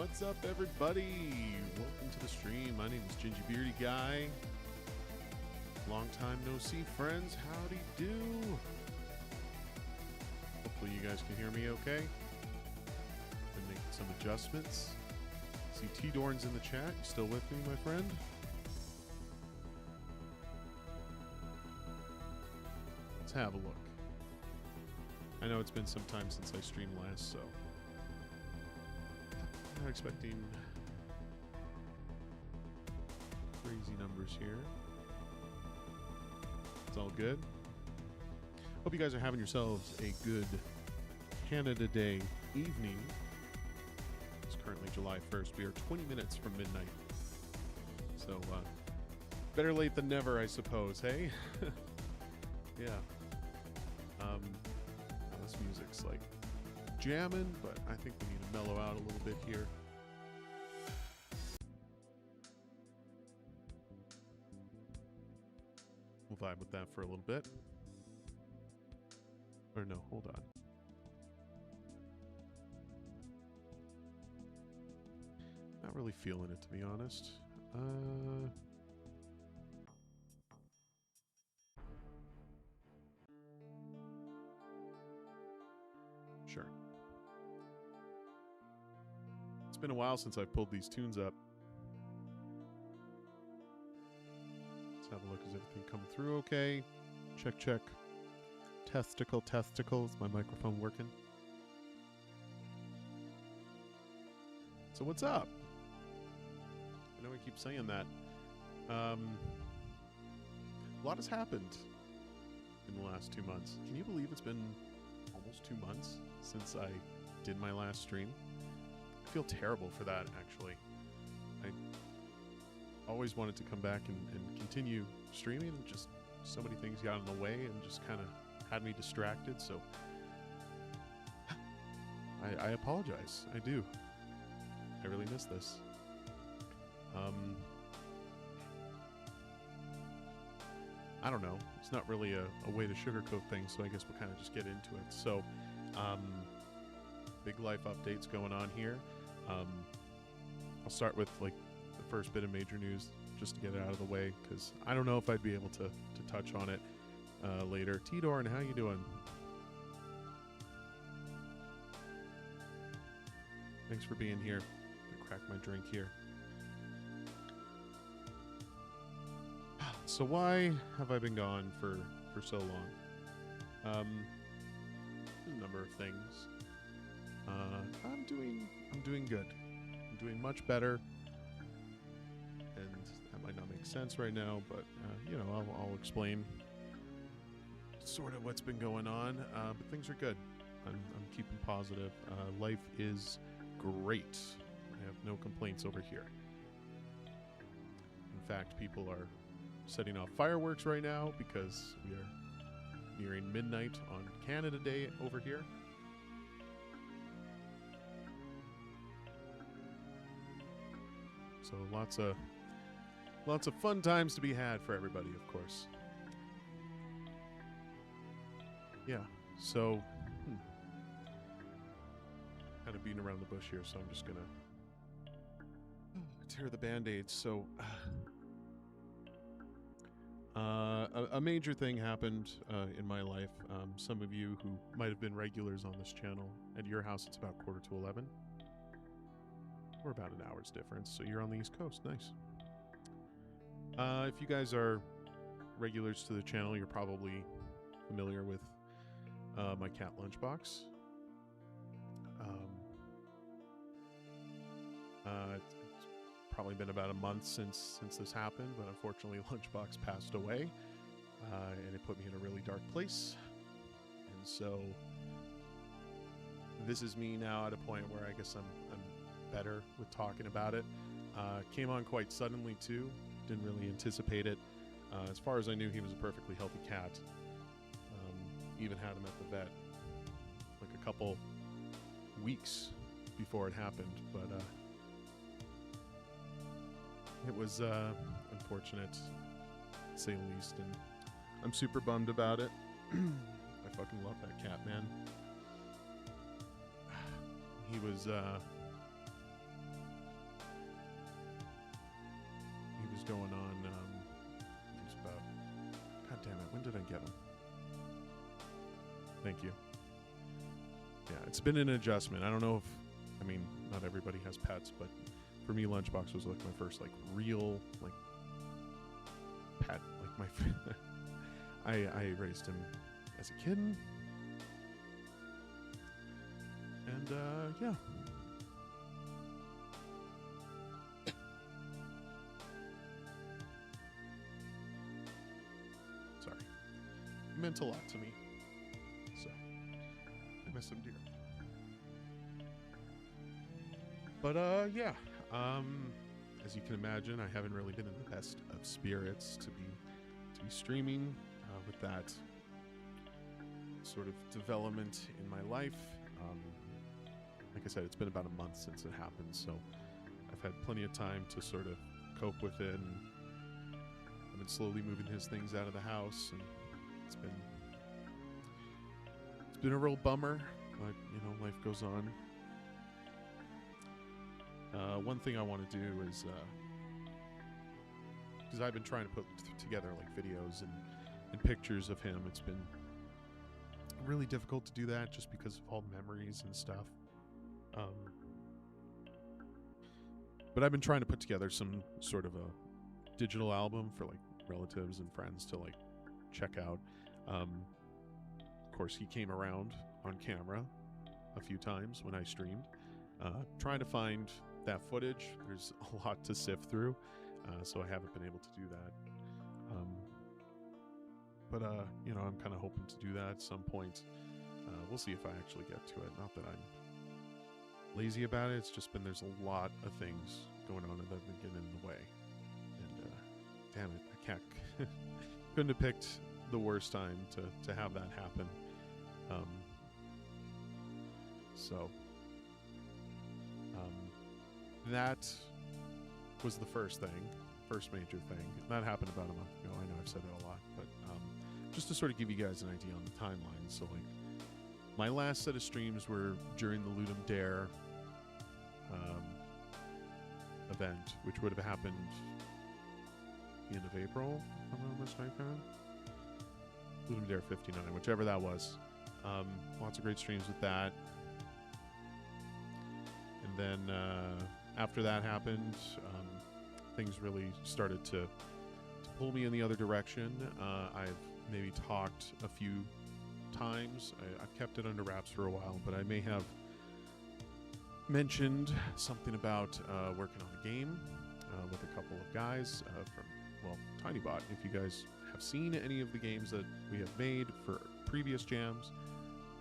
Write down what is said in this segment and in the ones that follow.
What's up, everybody? Welcome to the stream. My name is Gingy Beardy Guy. Long time no see, friends. Howdy do. Hopefully you guys can hear me okay. Been making some adjustments. See T-Dorn's in the chat. You still with me, my friend? Let's have a look. I know it's been some time since I streamed last, so not expecting crazy numbers here. It's all good. Hope you guys are having yourselves a good Canada Day evening. It's currently July 1st. We are 20 minutes from midnight. So, better late than never, I suppose, hey? Yeah. This music's like jamming, but I think we need to mellow out a little bit here. We'll vibe with that for a little bit. Or no, hold on. Not really feeling it, to be honest. Sure. It's been a while since I've pulled these tunes up. Let's have a look. Is everything coming through okay? Check, check. Testicle. Is my microphone working? So what's up? I know I keep saying that. A lot has happened in the last 2 months. Can you believe it's been almost 2 months since I did my last stream? I feel terrible for that, actually. I always wanted to come back and continue streaming, and just so many things got in the way and just kind of had me distracted, so I apologize. I do. I really miss this. I don't know. It's not really a way to sugarcoat things, so I guess we'll kind of just get into it. So, big life updates going on here. I'll start with like the first bit of major news just to get it out of the way, because I don't know if I'd be able to touch on it later. T-Dorn, how you doing? Thanks for being here. I'm gonna crack my drink here. So why have I been gone for so long? A number of things. I'm doing good. I'm doing much better, and that might not make sense right now, but you know, I'll explain sort of what's been going on. But things are good. I'm keeping positive. Life is great. I have no complaints over here. In fact, people are setting off fireworks right now because we are nearing midnight on Canada Day over here. So lots of fun times to be had for everybody, of course. Yeah, so kind of beating around the bush here, so I'm just gonna tear the band-aids. So a major thing happened in my life. Some of you who might have been regulars on this channel, at your house it's about 10:45. We're about an hour's difference, so you're on the East Coast. Nice. If you guys are regulars to the channel, you're probably familiar with my cat Lunchbox. It's probably been about a month since this happened, but unfortunately Lunchbox passed away, and it put me in a really dark place. And so this is me now at a point where I guess I'm better with talking about it. Came on quite suddenly too. Didn't really anticipate it. As far as I knew, he was a perfectly healthy cat. Even had him at the vet like a couple weeks before it happened, but it was unfortunate, to say the least, and I'm super bummed about it. I fucking love that cat, man. He was was going on. He was about. God damn it! When did I get him? Thank you. Yeah, it's been an adjustment. I don't know if, I mean, not everybody has pets, but for me, Lunchbox was like my first like real like pet. Like my, I raised him as a kitten, and yeah. Sorry, he meant a lot to me, so I miss him dear. But yeah, as you can imagine, I haven't really been in the best of spirits to be streaming with that sort of development in my life. Like I said, it's been about a month since it happened, so I've had plenty of time to sort of cope with it, and I've been slowly moving his things out of the house, and it's been a real bummer, but you know, life goes on. One thing I want to do is, because I've been trying to put together like videos and pictures of him, it's been really difficult to do that just because of all the memories and stuff. But I've been trying to put together some sort of a digital album for like relatives and friends to like check out. Of course, he came around on camera a few times when I streamed. Trying to find that footage. There's a lot to sift through, so I haven't been able to do that. But you know, I'm kind of hoping to do that at some point. We'll see if I actually get to it. Not that I'm lazy about it. It's just been there's a lot of things going on that have been getting in the way. And damn it, I can't. Couldn't have picked the worst time to have that happen. So. That was the first major thing. That happened about a month ago. I know I've said it a lot, but just to sort of give you guys an idea on the timeline. So, like, my last set of streams were during the Ludum Dare event, which would have happened the end of April, if I'm not mistaken. Ludum Dare 59, whichever that was. Lots of great streams with that. And then after that happened, things really started to pull me in the other direction. I've maybe talked a few times. I've kept it under wraps for a while, but I may have mentioned something about working on a game with a couple of guys from, well, TinyBot. If you guys have seen any of the games that we have made for previous jams,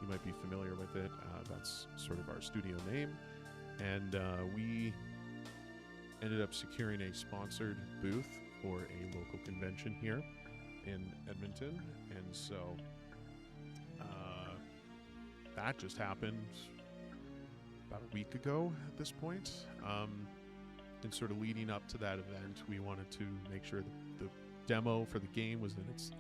you might be familiar with it. That's sort of our studio name. And we ended up securing a sponsored booth for a local convention here in Edmonton. And so that just happened about a week ago at this point. And sort of leading up to that event, we wanted to make sure that the demo for the game was in its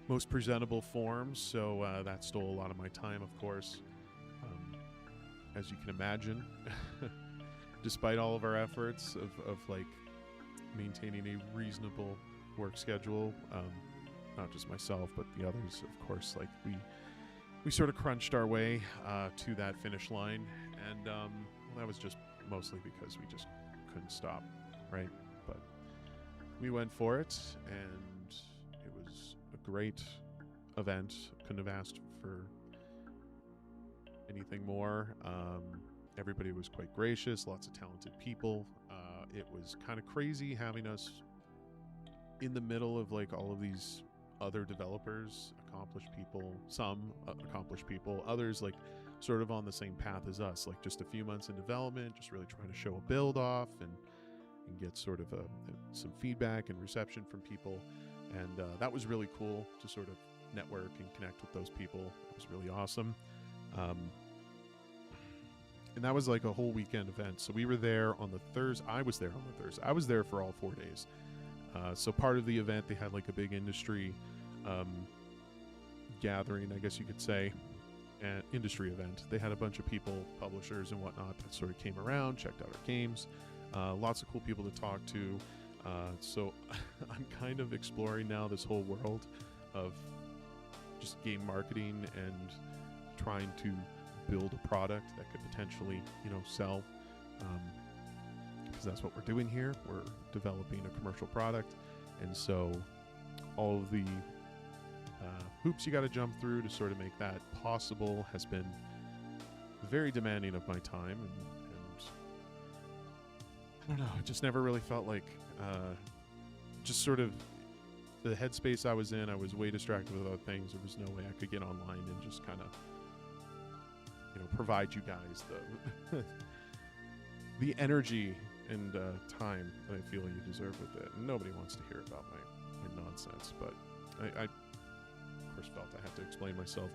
most presentable form. So that stole a lot of my time, of course. As you can imagine, despite all of our efforts of like maintaining a reasonable work schedule, not just myself, but the others, of course, like we sort of crunched our way to that finish line. And that was just mostly because we just couldn't stop, right? But we went for it, and it was a great event. Couldn't have asked for anything more. Everybody was quite gracious, lots of talented people. It was kind of crazy having us in the middle of like all of these other developers, accomplished people, some accomplished people, others like sort of on the same path as us, like just a few months in development, just really trying to show a build off and get sort of some feedback and reception from people. And that was really cool to sort of network and connect with those people. It was really awesome. And that was like a whole weekend event. So we were there on the Thursday. I was there on the Thursday. I was there for all 4 days. So part of the event, they had like a big industry gathering, I guess you could say, an industry event. They had a bunch of people, publishers and whatnot, that sort of came around, checked out our games. Lots of cool people to talk to. So I'm kind of exploring now this whole world of just game marketing and trying to build a product that could potentially, sell. Because that's what we're doing here. We're developing a commercial product. And so all of the hoops you got to jump through to sort of make that possible has been very demanding of my time. And I don't know, it just never really felt like just sort of the headspace I was in. I was way distracted with other things. There was no way I could get online and just kind of, provide you guys the the energy and time that I feel you deserve with it. And nobody wants to hear about my nonsense, but I of course felt I had to explain myself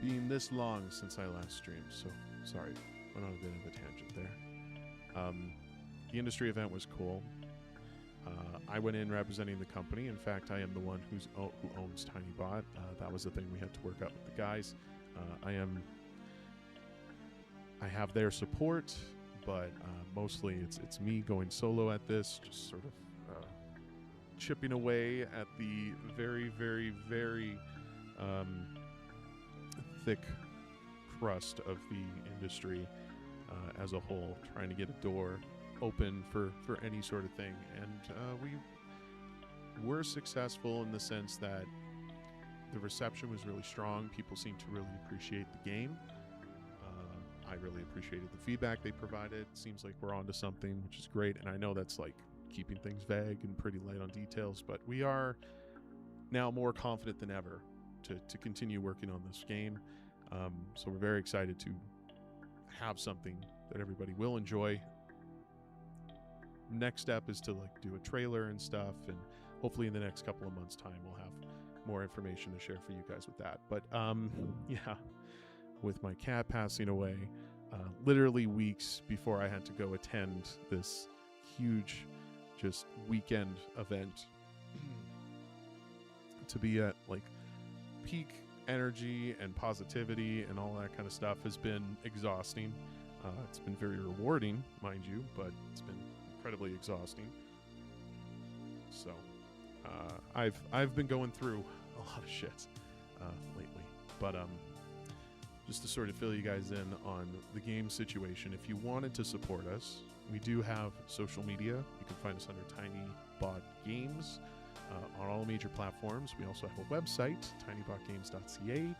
being this long since I last streamed. So sorry, went on a bit of a tangent there. The industry event was cool. I went in representing the company. In fact, I am the one who owns TinyBot. That was the thing we had to work out with the guys. I have their support, but mostly it's me going solo at this, just sort of chipping away at the very, very, very thick crust of the industry as a whole, trying to get a door open for any sort of thing. And we were successful in the sense that the reception was really strong. People seemed to really appreciate the game. I really appreciated the feedback they provided. Seems like we're onto something, which is great. And I know that's like keeping things vague and pretty light on details, but we are now more confident than ever to continue working on this game. So we're very excited to have something that everybody will enjoy. Next step is to do a trailer and stuff, and hopefully in the next couple of months' time we'll have more information to share for you guys with that. But yeah, with my cat passing away, literally weeks before I had to go attend this huge just weekend event, to be at peak energy and positivity and all that kind of stuff has been exhausting. It's been very rewarding, mind you, but it's been incredibly exhausting. So I've been going through a lot of shit lately, but just to sort of fill you guys in on the game situation, if you wanted to support us, we do have social media. You can find us under TinyBot Games on all major platforms. We also have a website, tinybotgames.ca,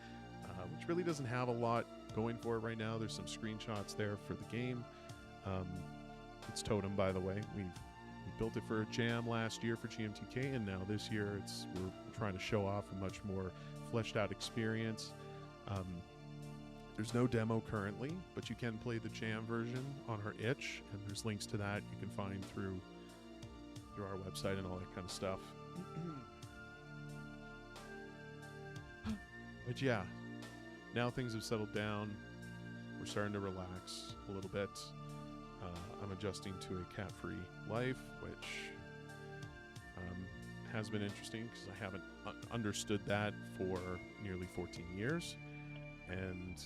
which really doesn't have a lot going for it right now. There's some screenshots there for the game. It's Totem, by the way. We built it for a jam last year for GMTK, and now this year we're trying to show off a much more fleshed out experience. There's no demo currently, but you can play the jam version on our itch, and there's links to that you can find through our website and all that kind of stuff. But yeah, now things have settled down. We're starting to relax a little bit. I'm adjusting to a cat-free life, which has been interesting because I haven't understood that for nearly 14 years. And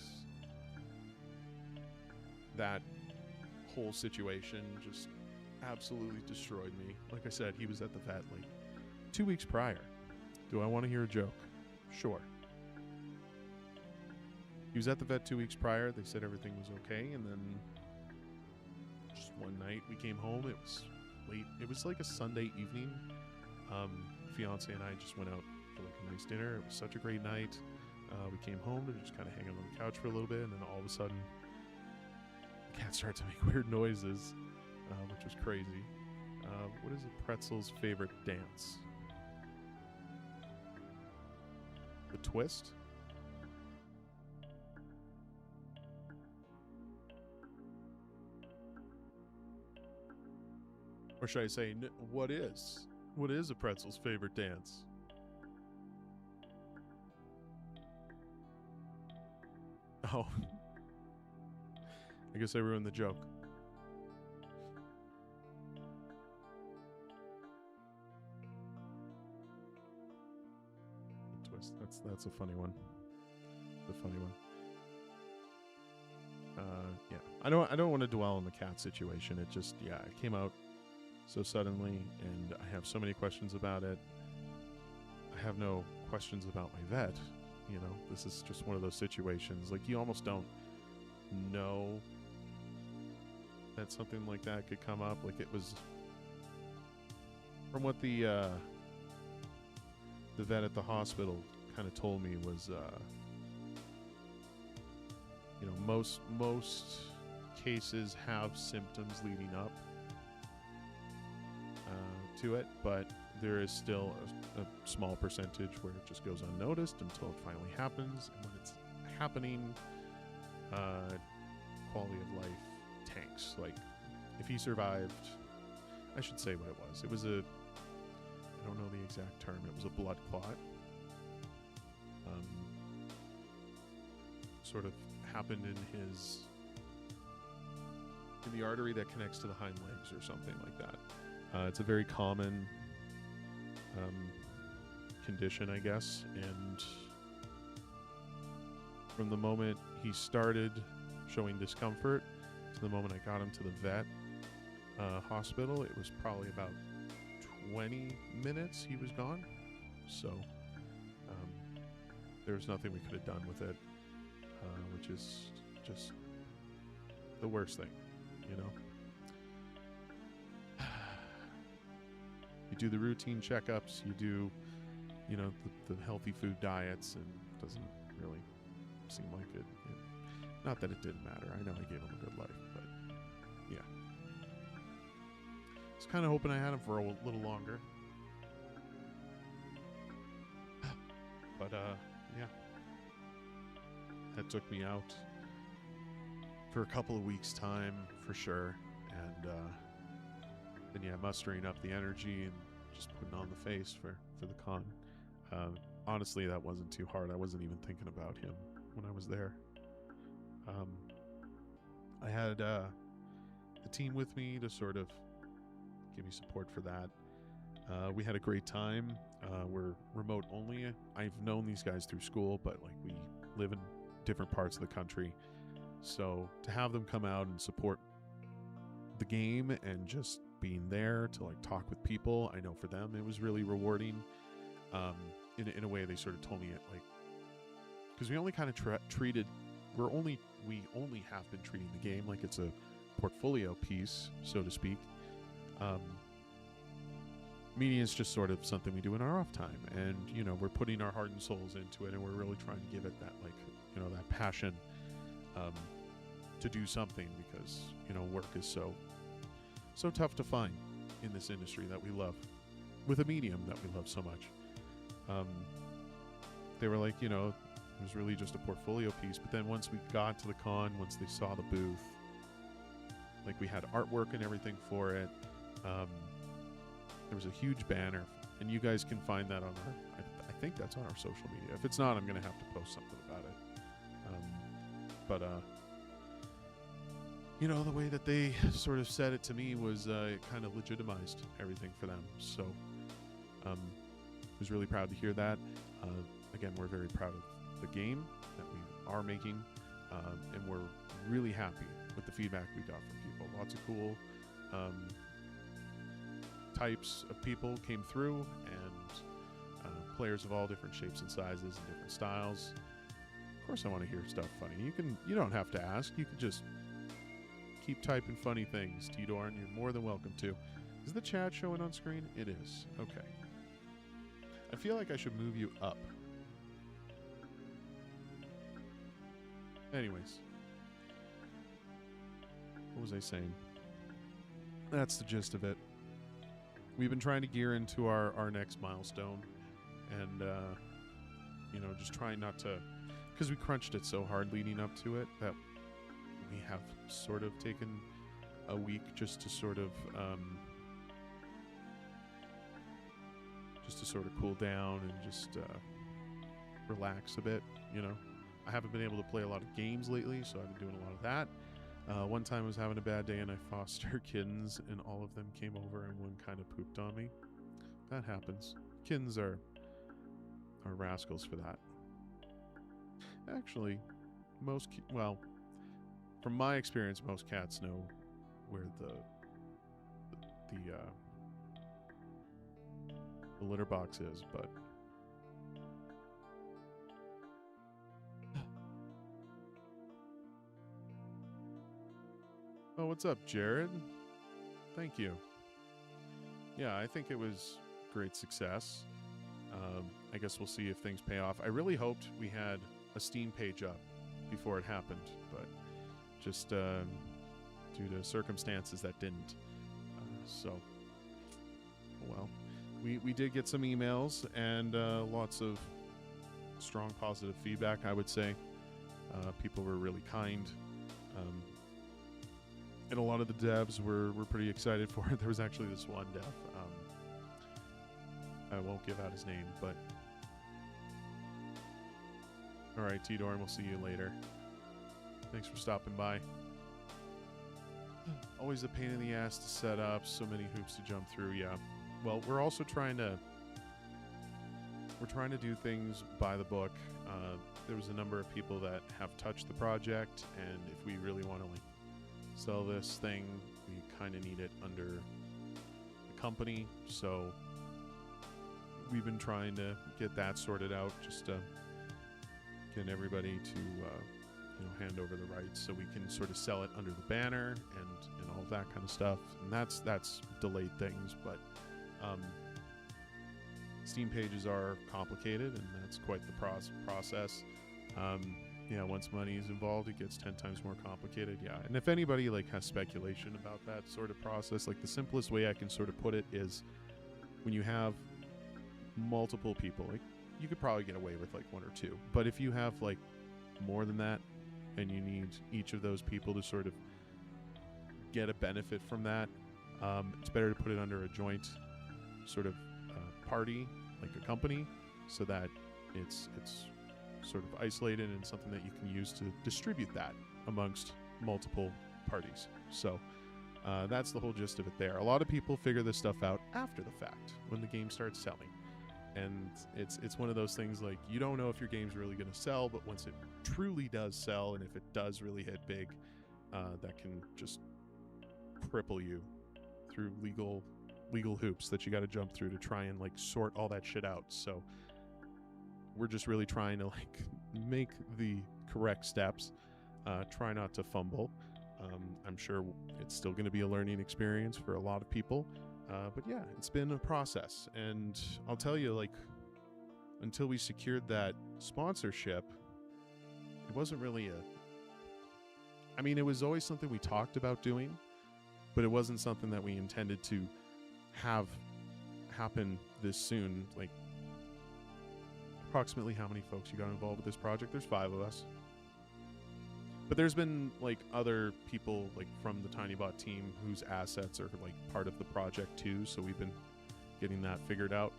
that whole situation just absolutely destroyed me. Like I said, he was at the vet 2 weeks prior. Do I want to hear a joke? Sure. He was at the vet 2 weeks prior. They said everything was okay, and then just one night we came home. It was late. It was like a Sunday evening. Fiance and I just went out for a nice dinner. It was such a great night. We came home to just kind of hang out on the couch for a little bit, and then all of a sudden, the cat started to make weird noises, which was crazy. What is a pretzel's favorite dance? The twist? Or should I say, what is a pretzel's favorite dance? Oh. I guess I ruined the joke. The twist. That's a funny one. The funny one. Yeah. I don't want to dwell on the cat situation. It just, it came out so suddenly, and I have so many questions about it. I have no questions about my vet. You know, this is just one of those situations. Like, you almost don't know that something like that could come up. Like, it was, from what the vet at the hospital kind of told me, was you know, most cases have symptoms leading up to it, but there is still a small percentage where it just goes unnoticed until it finally happens. And when it's happening, quality of life tanks. Like, if he survived, I should say what it was. It was I don't know the exact term. It was a blood clot. Sort of happened in the artery that connects to the hind legs or something like that. It's a very common condition, I guess. And from the moment he started showing discomfort to the moment I got him to the vet hospital, it was probably about 20 minutes he was gone. So there was nothing we could have done with it, which is just the worst thing, you know. You do the routine checkups, you do, you know, the healthy food diets, and it doesn't really seem like it. Not that it didn't matter. I know I gave him a good life, but yeah. I was kind of hoping I had him for a little longer. But, yeah. That took me out for a couple of weeks' time, for sure. And, then, yeah, mustering up the energy and just putting on the face for the con. Honestly, that wasn't too hard. I wasn't even thinking about him when I was there. I had the team with me to sort of give me support for that. We had a great time. We're remote only. I've known these guys through school, but like, we live in different parts of the country. So to have them come out and support the game and just being there to like talk with people, I know for them it was really rewarding. In a way, they sort of told me it, like, because we only kind of treated, we only have been treating the game like it's a portfolio piece, so to speak. Media is just sort of something we do in our off time, and you know, we're putting our heart and souls into it, and we're really trying to give it that, like, you know, that passion to do something, because you know, work is so tough to find in this industry that we love, with a medium that we love so much. They were like, you know, it was really just a portfolio piece, but then once we got to the con, once they saw the booth, like, we had artwork and everything for it. There was a huge banner, and you guys can find that on our, I think that's on our social media. If it's not, I'm going to have to post something about it. You know, the way that they sort of said it to me was, it kind of legitimized everything for them. So, I was really proud to hear that. Again, we're very proud of the game that we are making, and we're really happy with the feedback we got from people. Lots of cool types of people came through, and players of all different shapes and sizes and different styles. Of course, I want to hear stuff funny. You don't have to ask. You can just keep typing funny things, T-Dorn. You're more than welcome to. Is the chat showing on screen? It is. Okay. I feel like I should move you up. Anyways. What was I saying? That's the gist of it. We've been trying to gear into our next milestone. And, you know, just trying not to... Because we crunched it so hard leading up to it that we have sort of taken a week just to sort of... cool down and just relax a bit, you know. I haven't been able to play a lot of games lately, so I've been doing a lot of that. One time I was having a bad day and I fostered kittens, and all of them came over and one kind of pooped on me. That happens. Kittens are rascals for that. Actually, from my experience, most cats know where the litter box is, but oh, what's up, Jared? Thank you. Yeah, I think it was great success. I guess we'll see if things pay off. I really hoped we had a Steam page up before it happened, but just due to circumstances that didn't. So, well, we did get some emails and lots of strong positive feedback, I would say. People were really kind. And a lot of the devs were pretty excited for it. There was actually this one dev. I won't give out his name, but... Alright, T-Dorn, we'll see you later. Thanks for stopping by. Always a pain in the ass to set up, so many hoops to jump through, yeah. Well, we're also trying to... We're trying to do things by the book. There was a number of people that have touched the project, and if we really want to, like, sell this thing, we kind of need it under the company, so we've been trying to get that sorted out, just getting everybody to hand over the rights so we can sort of sell it under the banner and all of that kind of stuff, and that's delayed things, but Steam pages are complicated, and that's quite the process. Yeah, once money is involved, it gets 10 times more complicated. Yeah, and if anybody like has speculation about that sort of process, like the simplest way I can sort of put it is when you have multiple people, like you could probably get away with like one or two, but if you have like more than that and you need each of those people to sort of get a benefit from that, it's better to put it under a joint sort of party, like a company, so that it's sort of isolated and something that you can use to distribute that amongst multiple parties. So that's the whole gist of it there. A lot of people figure this stuff out after the fact when the game starts selling, and it's one of those things like you don't know if your game's really going to sell, but once it truly does sell, and if it does really hit big, that can just cripple you through legal hoops that you got to jump through to try and like sort all that shit out. So we're just really trying to like make the correct steps, try not to fumble. I'm sure it's still going to be a learning experience for a lot of people, but yeah, it's been a process, and I'll tell you, like, until we secured that sponsorship, it wasn't really it was always something we talked about doing, but it wasn't something that we intended to have happen this soon. Like, approximately how many folks you got involved with this project? There's 5 of us. But there's been like other people like from the TinyBot team whose assets are like part of the project too, so we've been getting that figured out.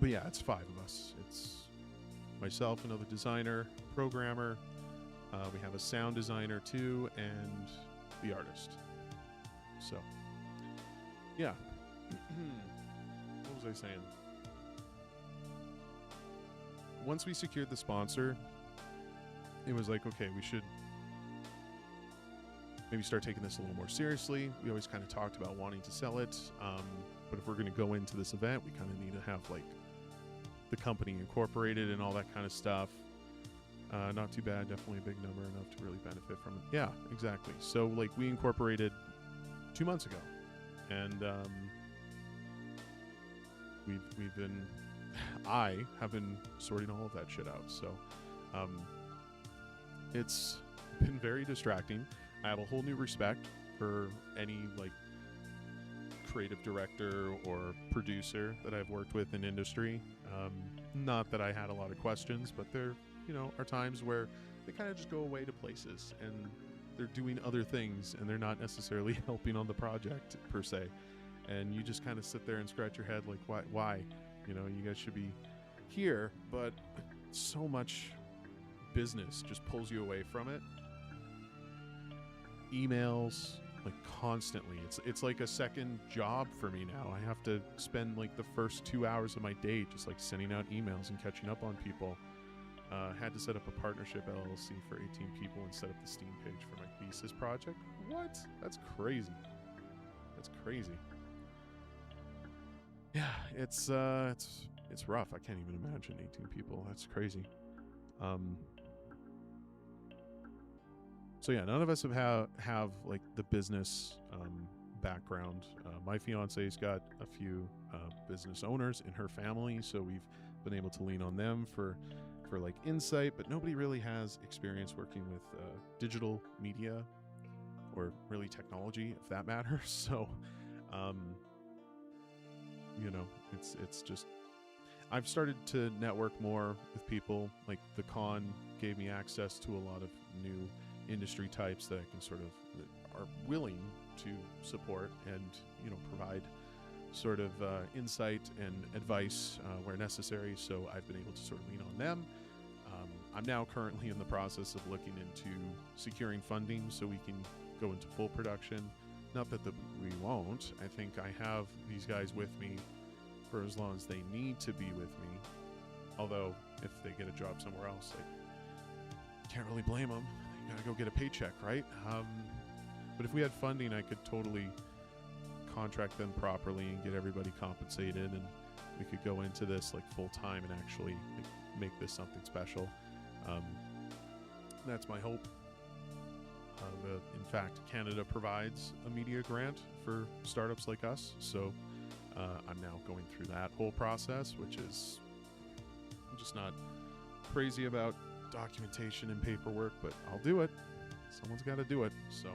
But yeah, it's 5 of us. It's myself, another designer, programmer, we have a sound designer too, and the artist. So yeah. What was I saying? Once we secured the sponsor, it was like, okay, we should maybe start taking this a little more seriously. We always kind of talked about wanting to sell it, but if we're going to go into this event, we kind of need to have like the company incorporated and all that kind of stuff. Not too bad, definitely a big number, enough to really benefit from it. Yeah, exactly. So like we incorporated 2 months ago, and we've been I have been sorting all of that shit out. So it's been very distracting. I have a whole new respect for any like creative director or producer that I've worked with in industry. Not that I had a lot of questions, but there, are times where they kind of just go away to places and they're doing other things and they're not necessarily helping on the project per se. And you just kind of sit there and scratch your head like, why? You guys should be here, but so much business just pulls you away from it. Emails, like constantly. It's like a second job for me now. I have to spend like the first 2 hours of my day just like sending out emails and catching up on people. Had to set up a partnership LLC for 18 people and set up the Steam page for my thesis project. What? That's crazy. That's crazy. Yeah, it's rough. I can't even imagine 18 people. That's crazy. So yeah, none of us have like the business background. My fiance's got a few business owners in her family, so we've been able to lean on them for like insight, but nobody really has experience working with digital media or really technology, if that matters. So, you know, it's just, I've started to network more with people. Like the con gave me access to a lot of new industry types that I can sort of, that are willing to support and, you know, provide sort of insight and advice where necessary. So I've been able to sort of lean on them. I'm now currently in the process of looking into securing funding so we can go into full production. Not that we won't. I think I have these guys with me for as long as they need to be with me. Although, if they get a job somewhere else, I can't really blame them. They gotta go get a paycheck, right? But if we had funding, I could totally contract them properly and get everybody compensated, and we could go into this like full time and actually make this something special. That's my hope. In fact, Canada provides a media grant for startups like us, so I'm now going through that whole process, which is, I'm just not crazy about documentation and paperwork, but I'll do it. Someone's got to do it. So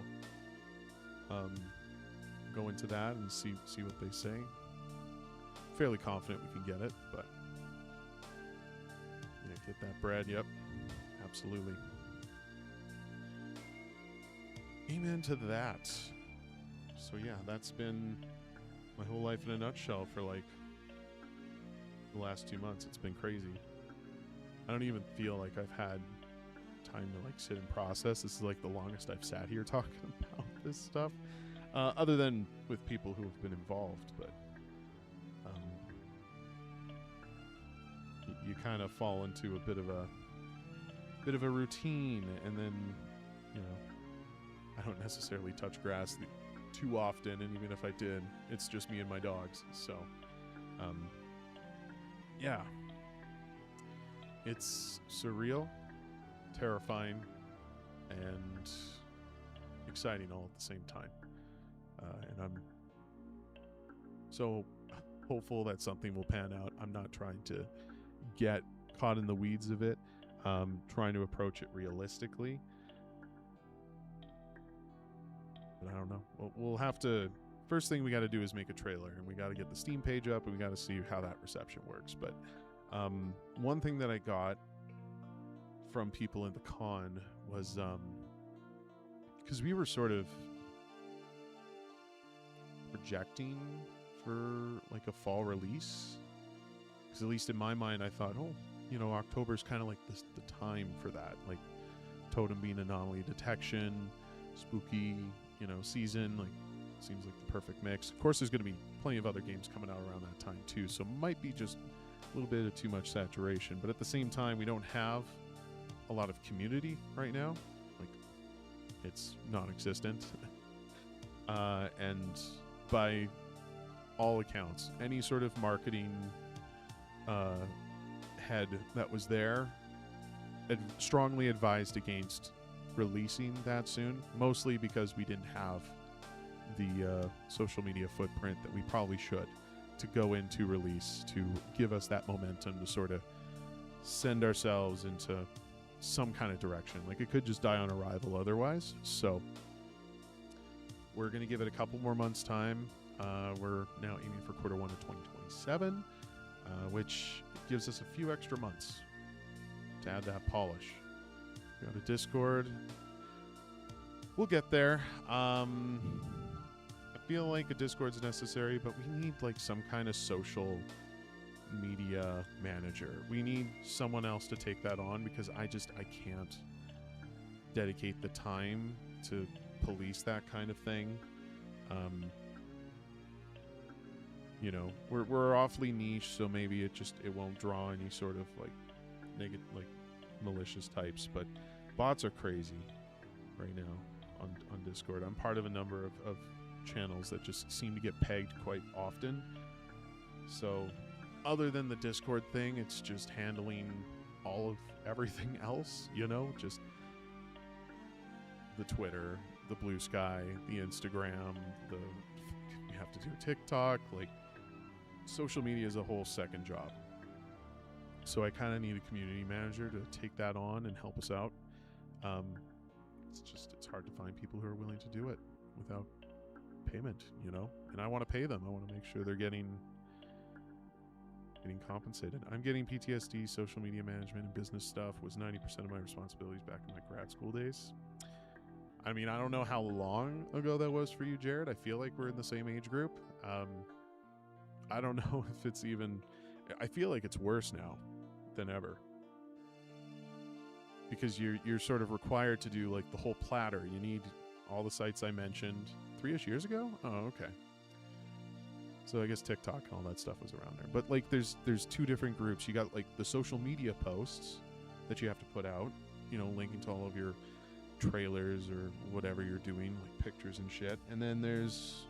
go into that and see what they say. Fairly confident we can get it, but yeah, get that bread. Yep, absolutely. Amen to that. So yeah, that's been my whole life in a nutshell for like the last 2 months. It's been crazy. I don't even feel like I've had time to like sit and process. This is like the longest I've sat here talking about this stuff, other than with people who have been involved. But you kind of fall into a bit of a routine, and then, you know, I don't necessarily touch grass too often, and even if I did, it's just me and my dogs. So, yeah, it's surreal, terrifying, and exciting all at the same time. And I'm so hopeful that something will pan out. I'm not trying to get caught in the weeds of it, trying to approach it realistically. But I don't know. We'll have to. First thing we got to do is make a trailer, and we got to get the Steam page up, and we got to see how that reception works. But one thing that I got from people in the con was because we were sort of projecting for like a fall release. Because at least in my mind, I thought, oh, you know, October's kind of like the time for that, like Totem being anomaly detection, spooky, you know, season, like seems like the perfect mix. Of course, there's going to be plenty of other games coming out around that time too, so it might be just a little bit of too much saturation. But at the same time, we don't have a lot of community right now. Like, it's non-existent. And by all accounts, any sort of marketing head that was there strongly advised against releasing that soon, mostly because we didn't have the social media footprint that we probably should to go into release, to give us that momentum to sort of send ourselves into some kind of direction. Like, it could just die on arrival otherwise. So we're going to give it a couple more months time. We're now aiming for Q1 of 2027, which gives us a few extra months to add that polish. Go to Discord. We'll get there. I feel like a Discord's necessary, but we need like some kind of social media manager. We need someone else to take that on, because I can't dedicate the time to police that kind of thing. You know, we're awfully niche, so maybe it won't draw any sort of like negative, like malicious types. But bots are crazy right now on Discord. I'm part of a number of channels that just seem to get pegged quite often. So other than the Discord thing, it's just handling all of everything else, just the Twitter, the Blue Sky, the Instagram, you have to do TikTok. Like, social media is a whole second job. So I kind of need a community manager to take that on and help us out. It's hard to find people who are willing to do it without payment, and I want to pay them. I want to make sure they're getting compensated. I'm getting PTSD. Social media management and business stuff was 90% of my responsibilities back in my grad school days. I mean, I don't know how long ago that was for you, Jared. I feel like we're in the same age group. I don't know if it's even... I feel like it's worse now than ever. Because you're sort of required to do, like, the whole platter. You need all the sites I mentioned 3-ish years ago? Oh, okay. So I guess TikTok and all that stuff was around there. But, like, there's two different groups. You got, like, the social media posts that you have to put out, linking to all of your trailers or whatever you're doing, like pictures and shit. And then there's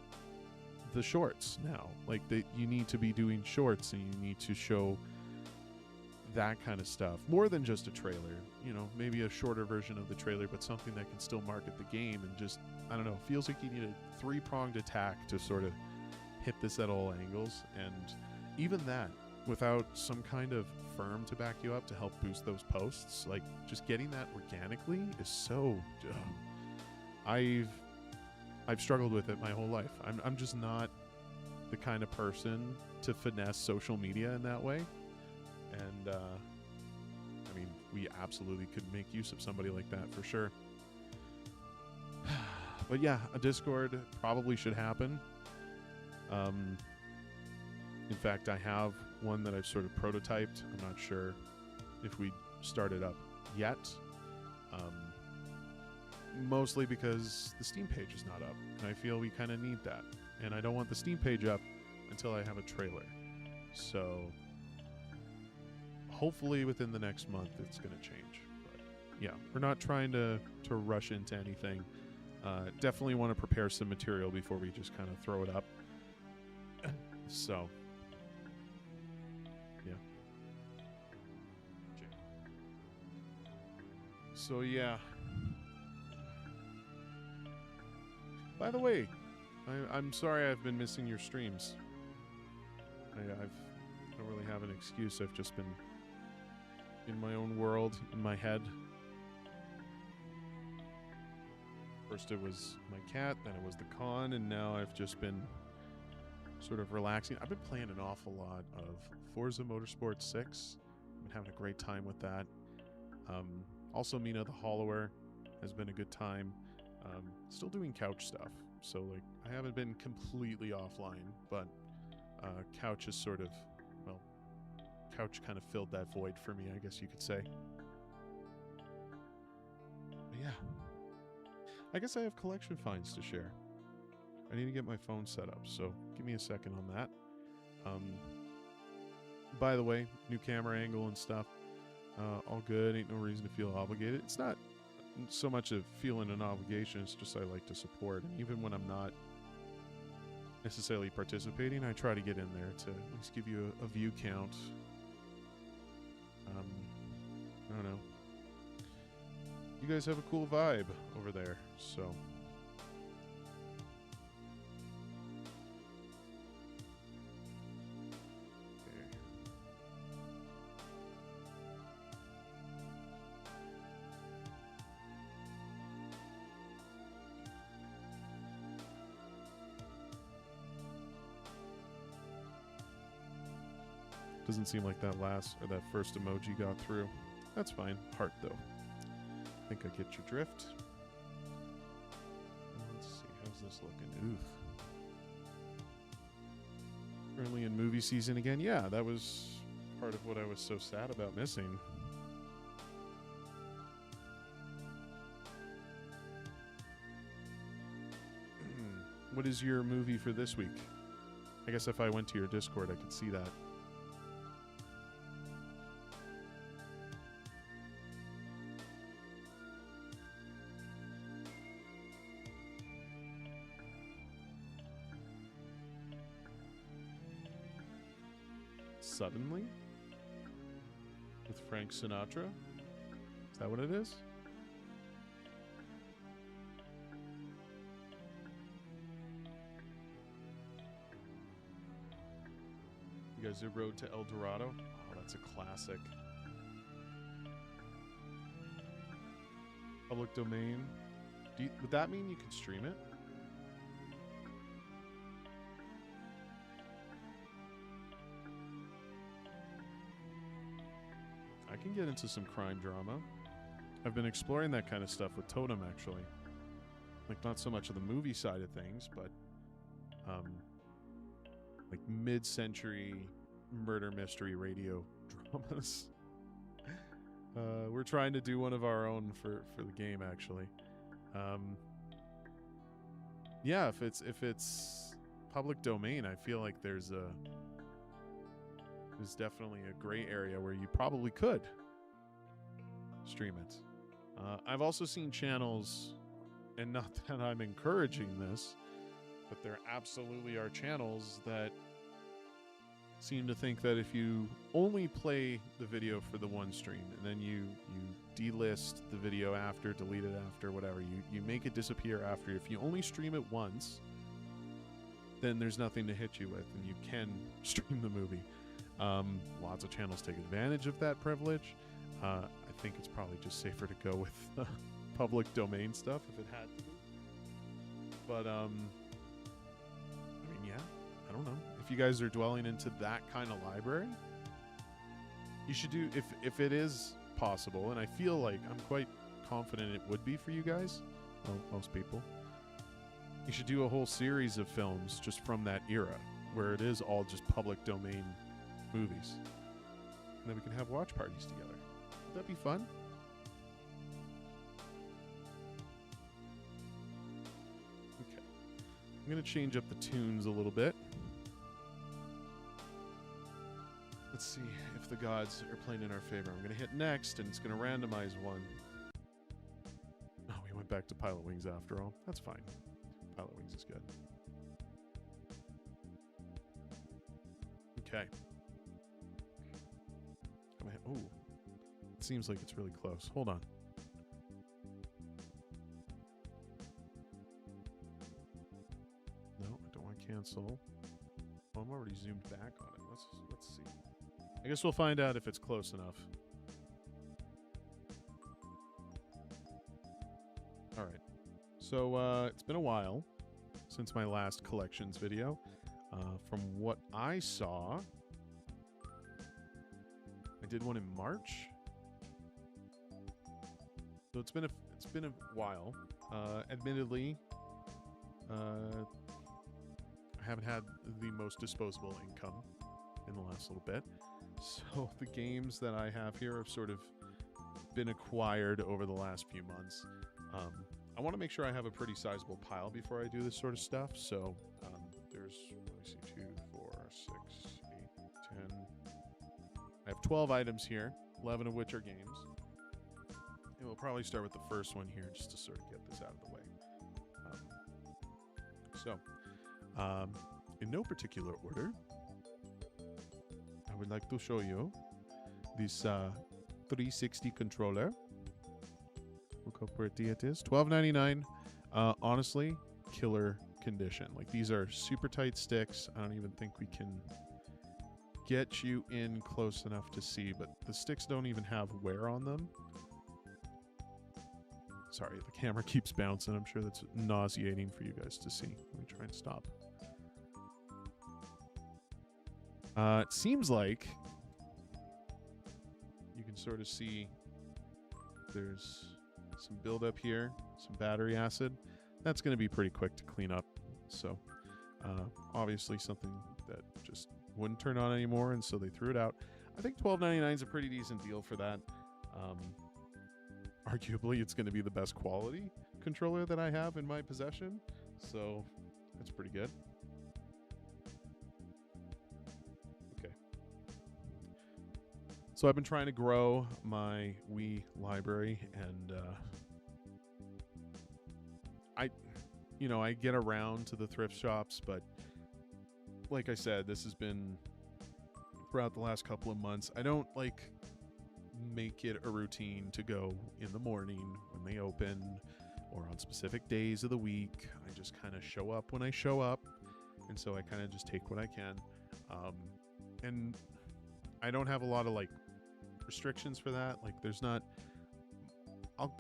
the shorts now. Like, you need to be doing shorts, and you need to show that kind of stuff. More than just a trailer, maybe a shorter version of the trailer, but something that can still market the game. And just, I don't know, feels like you need a 3-pronged attack to sort of hit this at all angles. And even that, without some kind of firm to back you up to help boost those posts, like, just getting that organically is so... I've struggled with it my whole life. I'm just not the kind of person to finesse social media in that way. And, I mean, we absolutely could make use of somebody like that for sure. But yeah, a Discord probably should happen. In fact, I have one that I've sort of prototyped. I'm not sure if we started up yet. Mostly because the Steam page is not up, and I feel we kind of need that. And I don't want the Steam page up until I have a trailer. So hopefully within the next month it's going to change. But yeah, we're not trying to rush into anything. Definitely want to prepare some material before we just kind of throw it up. So yeah. So yeah. By the way, I'm sorry I've been missing your streams. I don't really have an excuse. I've just been in my own world, in my head. First it was my cat, then it was the con, and now I've just been sort of relaxing. I've been playing an awful lot of Forza Motorsport 6. I've been having a great time with that. Also, Mina the Hollower has been a good time. Still doing couch stuff, so like I haven't been completely offline, but couch is sort of, well, couch kind of filled that void for me, I guess you could say. But yeah, I guess I have collection finds to share. I need to get my phone set up, so give me a second on that. By the way, new camera angle and stuff, all good. Ain't no reason to feel obligated. It's not so much of feeling an obligation, it's just I like to support. And even when I'm not necessarily participating, I try to get in there to at least give you a view count. I don't know. You guys have a cool vibe over there, so... Doesn't seem like that that first emoji got through. That's fine. Heart, though. I think I get your drift. Let's see. How's this looking? Oof. Currently in movie season again. Yeah, that was part of what I was so sad about missing. What is your movie for this week? I guess if I went to your Discord, I could see that. Suddenly with Frank Sinatra. Is that what it is? You guys, The Road to El Dorado? Oh, that's a classic. Public domain. Would that mean you can stream it? I can get into some crime drama. I've been exploring that kind of stuff with Totem, actually. Like, not so much of the movie side of things, but like mid-century murder mystery radio dramas. We're trying to do one of our own for the game, actually. Yeah, if it's public domain, I feel like there's definitely a gray area where you probably could stream it. I've also seen channels, and not that I'm encouraging this, but there absolutely are channels that seem to think that if you only play the video for the one stream and then you delist the video after, delete it after, whatever, you make it disappear after, if you only stream it once, then there's nothing to hit you with and you can stream the movie. Lots of channels take advantage of that privilege. I think it's probably just safer to go with public domain stuff if it had to be. But I mean, yeah, I don't know. If you guys are dwelling into that kind of library, you should do, if it is possible, and I feel like I'm quite confident it would be for you guys, well, most people, you should do a whole series of films just from that era where it is all just public domain movies. And then we can have watch parties together. Would that be fun? Okay. I'm going to change up the tunes a little bit. Let's see if the gods are playing in our favor. I'm going to hit next, and it's going to randomize one. Oh, we went back to Pilot Wings after all. That's fine. Pilot Wings is good. Okay. Oh, it seems like it's really close. Hold on. No, I don't want to cancel. Oh, I'm already zoomed back on it. Let's see. I guess we'll find out if it's close enough. All right. So it's been a while since my last collections video. From what I saw, I did one in March. So it's been a while. Admittedly, I haven't had the most disposable income in the last little bit. So the games that I have here have sort of been acquired over the last few months. I want to make sure I have a pretty sizable pile before I do this sort of stuff. So there's, let me see, 2, 4, 6, 8, 10. I have 12 items here, 11 of which are games. And we'll probably start with the first one here just to sort of get this out of the way. In no particular order, I would like to show you this 360 controller. Look how pretty it is. $12.99. Honestly, killer condition. Like, these are super tight sticks. I don't even think we can get you in close enough to see, but the sticks don't even have wear on them. Sorry, the camera keeps bouncing. I'm sure that's nauseating for you guys to see. Let me try and stop. It seems like you can sort of see there's some buildup here, some battery acid. That's going to be pretty quick to clean up. So obviously something that just wouldn't turn on anymore, and so they threw it out. I think $12.99 is a pretty decent deal for that. Arguably, it's going to be the best quality controller that I have in my possession, so that's pretty good. Okay. So I've been trying to grow my Wii library, and I get around to the thrift shops, but like I said, this has been throughout the last couple of months. I don't like make it a routine to go in the morning when they open or on specific days of the week. I just kind of show up when I show up, and so I kind of just take what I can. And I don't have a lot of like restrictions for that. Like there's not, I'll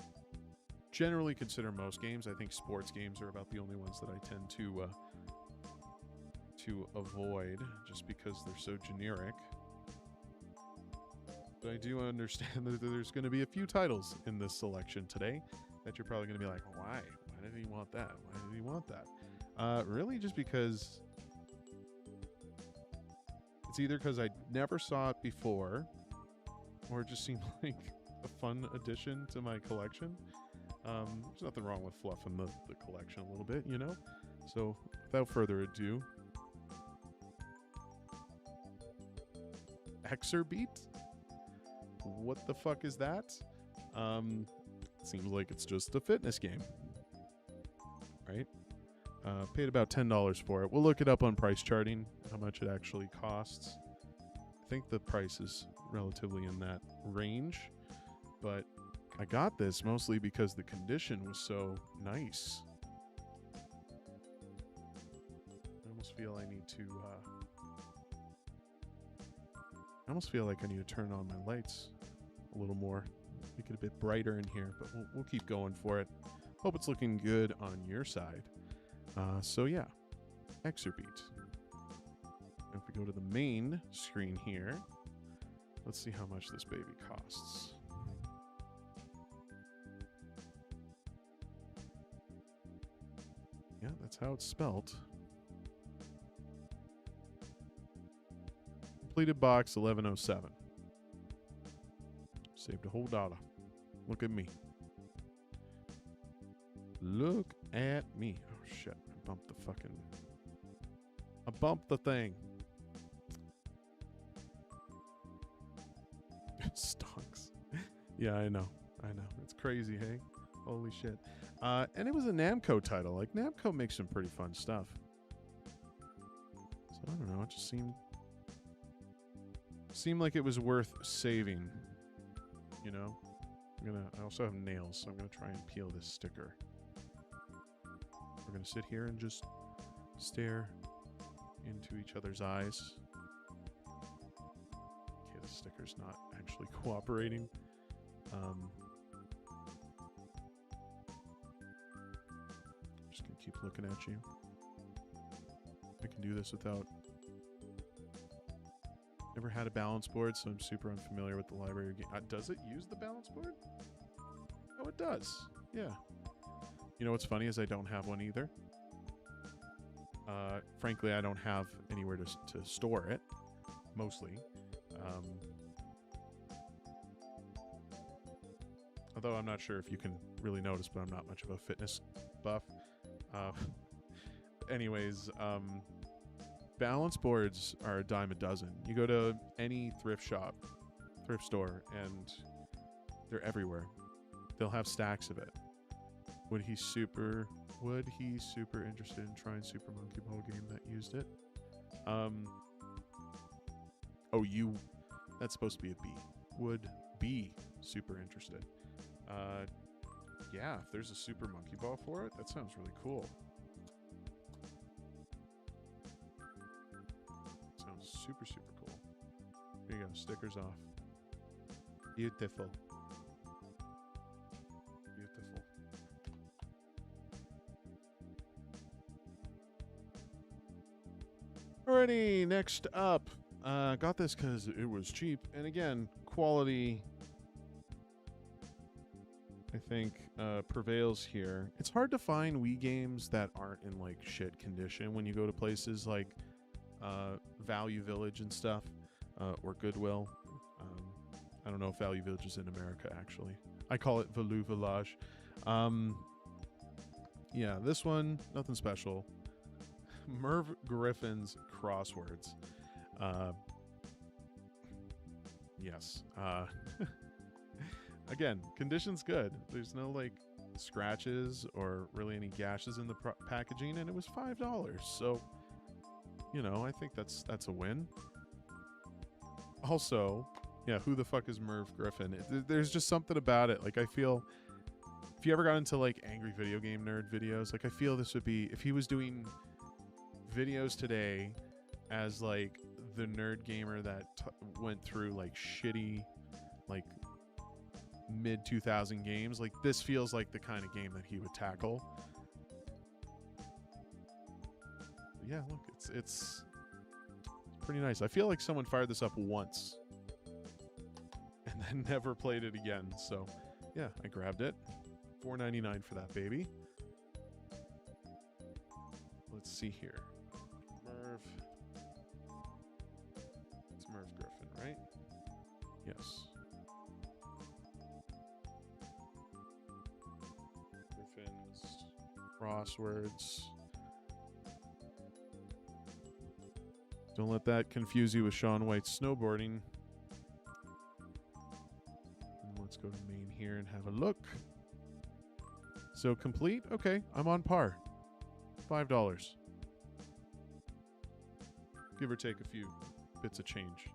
generally consider most games. I think sports games are about the only ones that I tend to avoid just because they're so generic. But I do understand that there's going to be a few titles in this selection today that you're probably going to be like, why? Why did he want that? Why did he want that? Really just because it's either because I never saw it before or it just seemed like a fun addition to my collection. There's nothing wrong with fluffing the collection a little bit, you know? So without further ado, Exerbeat? What the fuck is that? Seems like it's just a fitness game, right? Paid about $10 for it. We'll look it up on price charting, how much it actually costs. I think the price is relatively in that range, but I got this mostly because the condition was so nice. I almost feel I need to I almost feel like I need to turn on my lights a little more, make it a bit brighter in here, but we'll keep going for it. Hope it's looking good on your side. So yeah, Exerbeat. If we go to the main screen here, let's see how much this baby costs. Yeah, that's how it's spelt. Completed box 1107. Saved a whole dollar. Look at me. Look at me. Oh shit. I bumped the thing. Stonks. Yeah, I know. It's crazy, hey? Holy shit. And it was a Namco title. Like, Namco makes some pretty fun stuff. So, I don't know. It just seemed like it was worth saving. You know? I also have nails, so I'm going to try and peel this sticker. We're going to sit here and just stare into each other's eyes. Okay, the sticker's not actually cooperating. Just going to keep looking at you. I can do this without... Never had a balance board, so I'm super unfamiliar with the library game. Does it use the balance board? Oh, it does. Yeah. You know what's funny is I don't have one either. Frankly, I don't have anywhere to store it, mostly. Although I'm not sure if you can really notice, but I'm not much of a fitness buff. Anyways, balance boards are a dime a dozen. You go to any thrift store, and they're everywhere. They'll have stacks of it. Would he super interested in trying Super Monkey Ball game that used it? That's supposed to be a B. Would be super interested. Yeah, if there's a Super Monkey Ball for it, that sounds really cool. Sounds super, super cool. Here you go, stickers off. Beautiful. Beautiful. Alrighty, next up. Got this because it was cheap. And again, quality, I think, prevails here. It's hard to find Wii games that aren't in, like, shit condition when you go to places like Value Village and stuff, or Goodwill. I don't know if Value Village is in America, actually. I call it Value Village. Yeah, this one, nothing special. Merv Griffin's Crosswords. Yes. Again, condition's good. There's no, like, scratches or really any gashes in the packaging, and it was $5. So, you know, I think that's a win. Also, yeah, who the fuck is Merv Griffin? There's just something about it. Like, I feel if you ever got into like angry video game nerd videos, like I feel this would be if he was doing videos today as like the nerd gamer that went through like shitty like mid 2000 games. Like this feels like the kind of game that he would tackle. Yeah, look, it's pretty nice. I feel like someone fired this up once and then never played it again. So yeah, I grabbed it. $4.99 for that baby. Let's see here. Merv. It's Merv Griffin, right? Yes. Griffin's crosswords. Don't let that confuse you with Shaun White's snowboarding. And let's go to main here and have a look. So complete? Okay, I'm on par. $5. Give or take a few bits of change.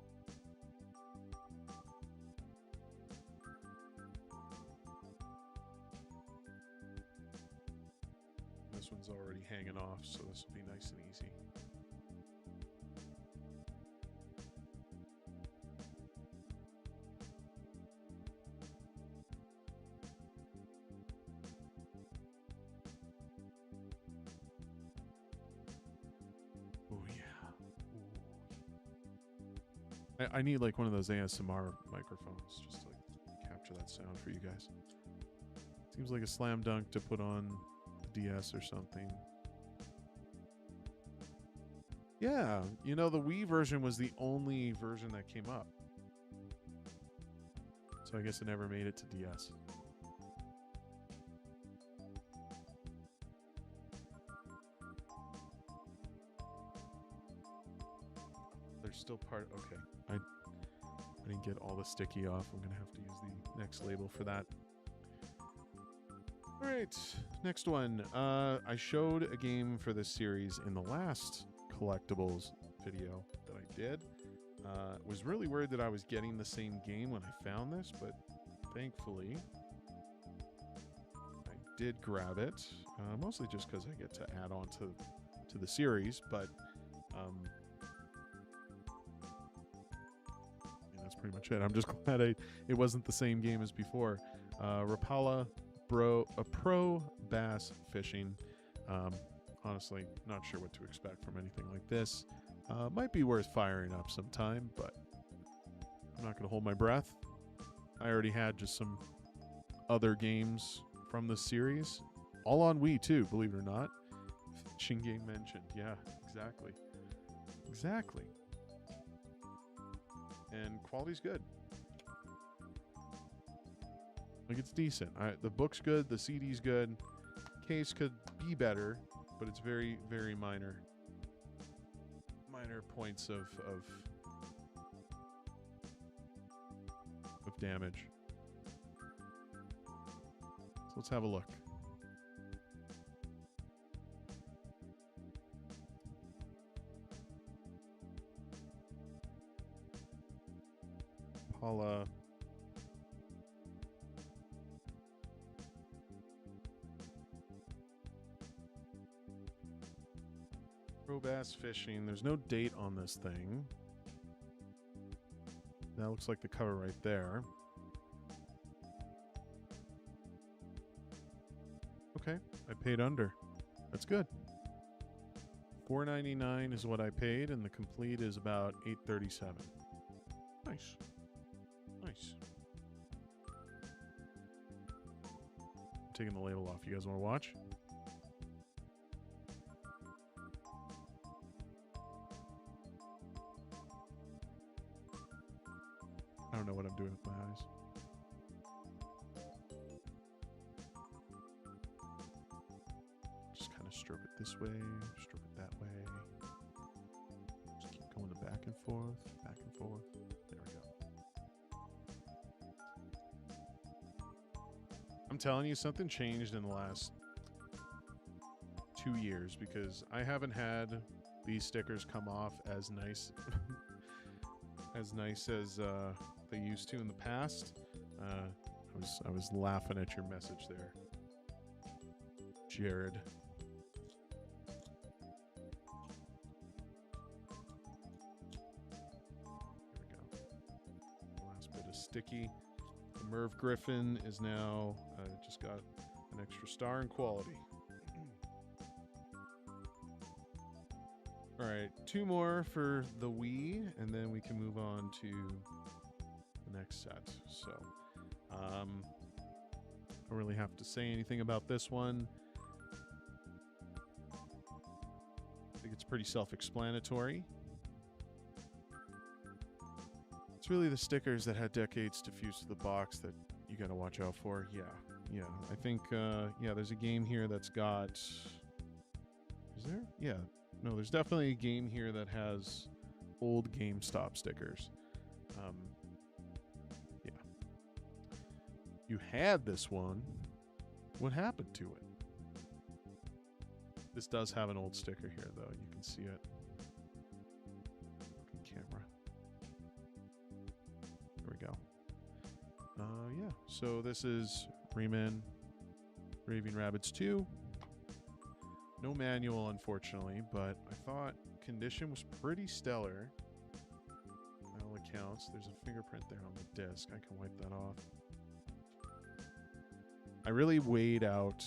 This one's already hanging off, so this will be nice and easy. I need like one of those ASMR microphones just to like capture that sound for you guys. Seems like a slam dunk to put on the DS or something. Yeah, you know, the Wii version was the only version that came up. So I guess it never made it to DS. There's still part... Okay. I didn't get all the sticky off. I'm going to have to use the next label for that. All right. Next one. I showed a game for this series in the last collectibles video that I did. Was really worried that I was getting the same game when I found this, but thankfully I did grab it. Mostly just because I get to add on to the series, but... pretty much it. I'm just glad it wasn't the same game as before. Rapala Pro Bass Fishing. Honestly, not sure what to expect from anything like this. Might be worth firing up sometime, but I'm not going to hold my breath. I already had just some other games from the series. All on Wii too, believe it or not. Fishing game mentioned. Yeah, exactly. Exactly. And quality's good. Like, it's decent. The book's good. The CD's good. Case could be better, but it's very, very minor points of damage. So let's have a look. Paula. Pro Bass Fishing. There's no date on this thing. That looks like the cover right there. Okay, I paid under. That's good. $4.99 is what I paid, and the complete is about $8.37. Nice. Nice. I'm taking the label off. You guys want to watch? I don't know what I'm doing with my eyes. Just kind of stroke it this way, stroke it that way. Just keep going back and forth, back and forth. There we go. I'm telling you, something changed in the last 2 years because I haven't had these stickers come off as nice as nice as they used to in the past. I was laughing at your message there, Jared. Here we go. Last bit of sticky. The Merv Griffin is now just got an extra star in quality. All right, 2 more for the Wii, and then we can move on to the next set. So, don't really have to say anything about this one. I think it's pretty self-explanatory. It's really the stickers that had decades to fuse to the box that you got to watch out for. Yeah. I think, there's a game here that's got... Is there? Yeah. No, there's definitely a game here that has old GameStop stickers. Yeah. You had this one. What happened to it? This does have an old sticker here, though. You can see it. Camera. There we go. Yeah. So this is Rayman Raving Rabbids 2. No manual, unfortunately, but I thought condition was pretty stellar. By all accounts, there's a fingerprint there on the disc. I can wipe that off. I really weighed out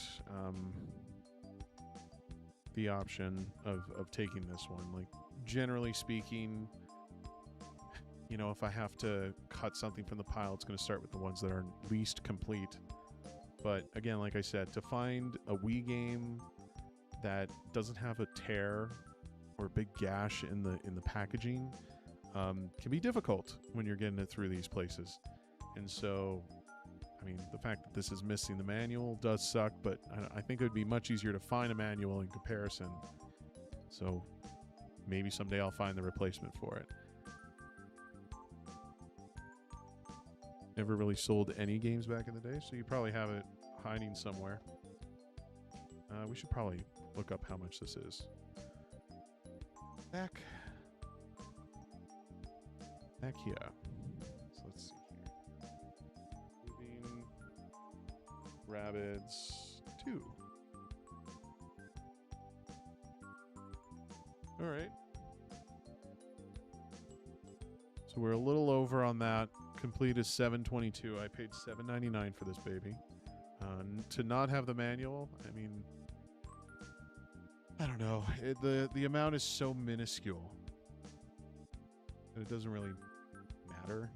the option of taking this one. Like, generally speaking, you know, if I have to cut something from the pile, it's going to start with the ones that are least complete. But again, like I said, to find a Wii game that doesn't have a tear or a big gash in the packaging can be difficult when you're getting it through these places. And so, I mean, the fact that this is missing the manual does suck, but I think it would be much easier to find a manual in comparison. So maybe someday I'll find the replacement for it. Never really sold any games back in the day, so you probably have it hiding somewhere. We should probably look up how much this is. Back here. So let's see here. Moving Rabbids 2. All right. So we're a little over on that. Complete is $7.22. I paid $7.99 for this baby. To not have the manual, I mean, I don't know. The amount is so minuscule that it doesn't really matter.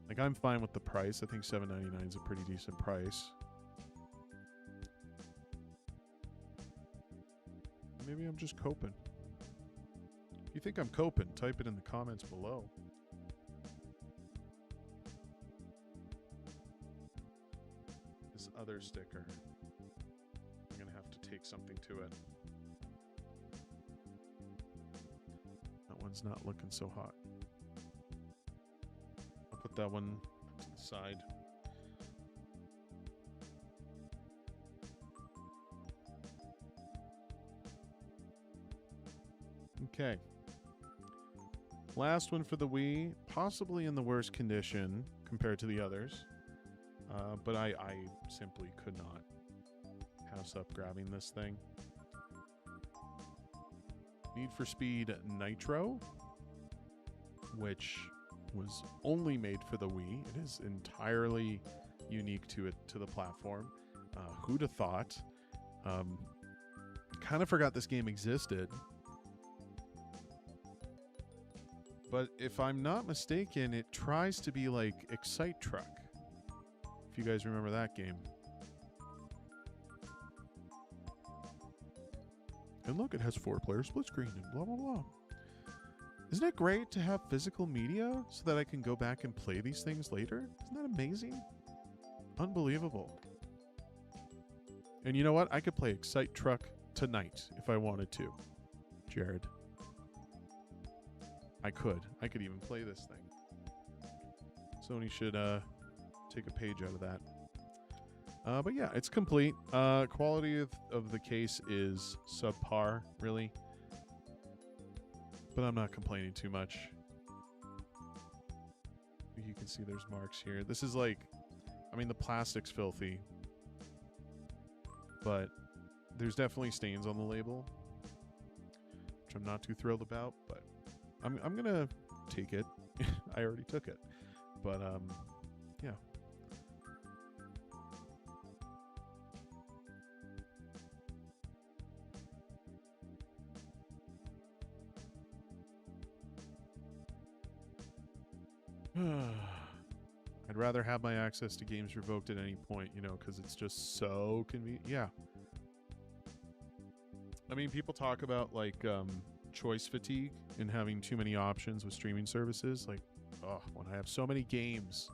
Like, I'm fine with the price. I think $7.99 is a pretty decent price. Maybe I'm just coping. If you think I'm coping, type it in the comments below. This other sticker, I'm gonna have to take something to it. That one's not looking so hot. I'll put that one to the side. Okay. Last one for the Wii, possibly in the worst condition compared to the others. But I simply could not pass up grabbing this thing. Need for Speed Nitro, which was only made for the Wii. It is entirely unique to the platform. Who'd have thought? Kind of forgot this game existed. But if I'm not mistaken, it tries to be like Excite Truck. If you guys remember that game. And look, it has 4-player split screen and blah, blah, blah. Isn't it great to have physical media so that I can go back and play these things later? Isn't that amazing? Unbelievable. And you know what? I could play Excite Truck tonight if I wanted to, Jared. I could even play this thing. Sony should take a page out of that. But yeah, it's complete. Quality of the case is subpar, really. But I'm not complaining too much. You can see there's marks here. This is like, I mean, the plastic's filthy, but there's definitely stains on the label, which I'm not too thrilled about, but I'm gonna take it. I already took it, but yeah. I'd rather have my access to games revoked at any point, you know, because it's just so convenient. Yeah. I mean, people talk about like choice fatigue and having too many options with streaming services. Like, oh, when I have so many games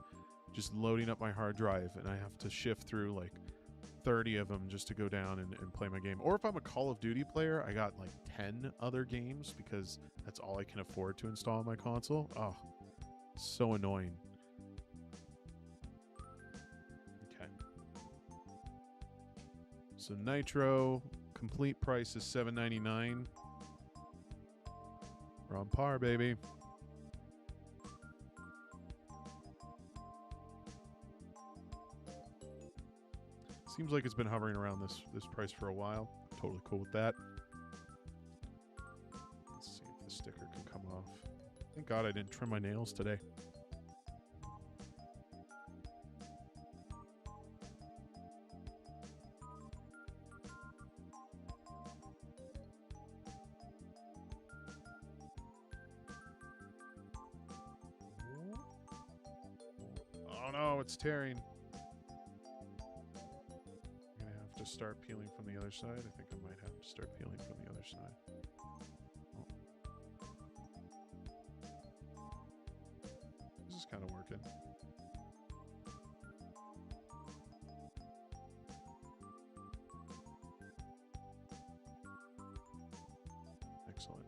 just loading up my hard drive and I have to shift through like 30 of them just to go down and play my game. Or if I'm a Call of Duty player, I got like 10 other games because that's all I can afford to install on my console. Oh, so annoying. Okay. So Nitro, complete price is $7.99. We're on par, baby. Seems like it's been hovering around this price for a while. Totally cool with that. Let's see if the sticker can come off. Thank God I didn't trim my nails today. Oh no, it's tearing. I'm gonna have to start peeling from the other side. I think I might have to start peeling from the other side. Oh. This is kind of working. Excellent.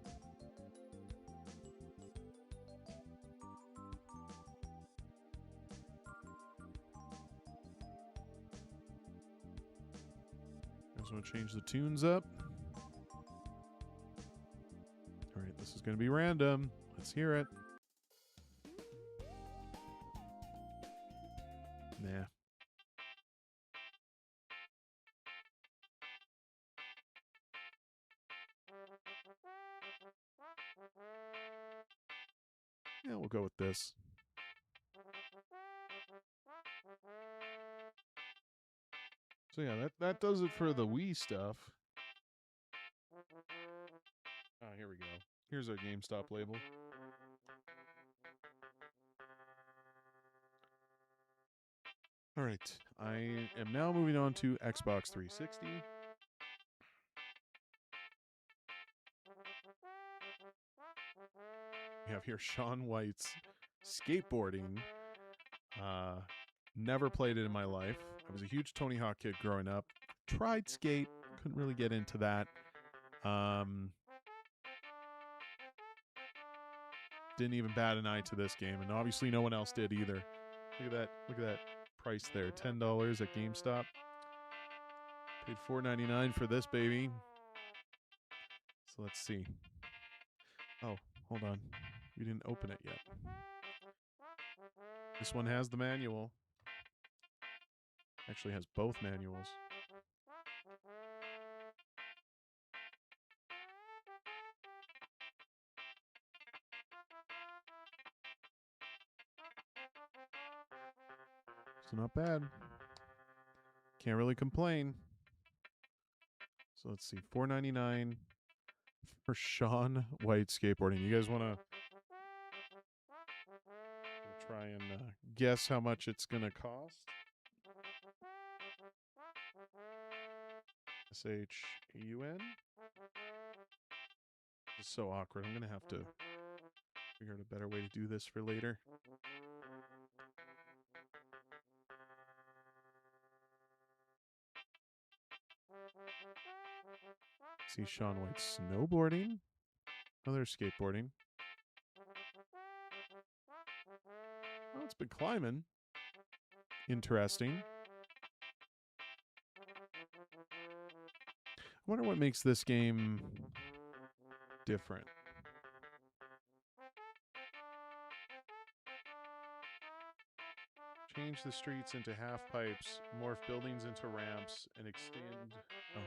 I just want to change the tunes up. All right, this is going to be random. Let's hear it. Nah. Yeah, we'll go with this. So yeah, that does it for the Wii stuff. Oh, here we go. Here's our GameStop label. All right, I am now moving on to Xbox 360. We have here Shaun White's skateboarding. Never played it in my life. I was a huge Tony Hawk kid growing up. Tried Skate, couldn't really get into that. Didn't even bat an eye to this game, and obviously no one else did either. Look at that! Look at that price there, $10 at GameStop. Paid $4.99 for this baby. So let's see. Oh, hold on. We didn't open it yet. This one has the manual. Actually has both manuals. So not bad. Can't really complain. So let's see, $4.99 for Shaun White skateboarding. You guys want to try and guess how much it's going to cost? SHAUN? It's so awkward. I'm going to have to figure out a better way to do this for later. See Shaun White snowboarding. Oh, there's skateboarding. Oh, it's been climbing. Interesting. I wonder what makes this game different. Change the streets into half pipes, morph buildings into ramps, and extend... Oh.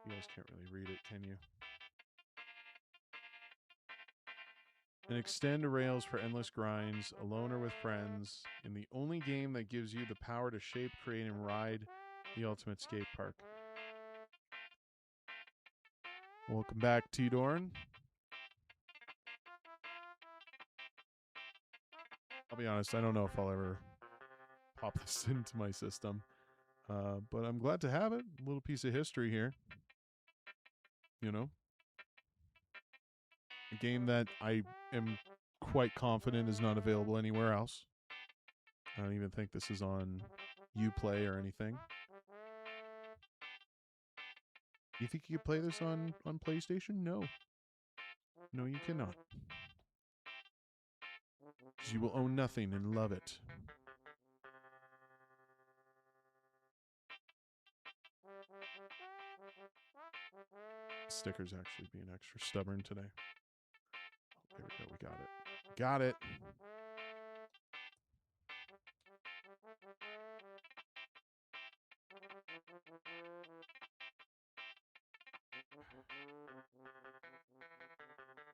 You guys can't really read it, can you? And extend rails for endless grinds, alone or with friends, in the only game that gives you the power to shape, create, and ride the ultimate skate park. Welcome back, T-Dorn. I'll be honest, I don't know if I'll ever pop this into my system. But I'm glad to have it. A little piece of history here. You know? A game that I am quite confident is not available anywhere else. I don't even think this is on Uplay or anything. You think you could play this on PlayStation? No. No, you cannot. Because you will own nothing and love it. Sticker's actually being extra stubborn today. Oh, there we go. We got it. Got it.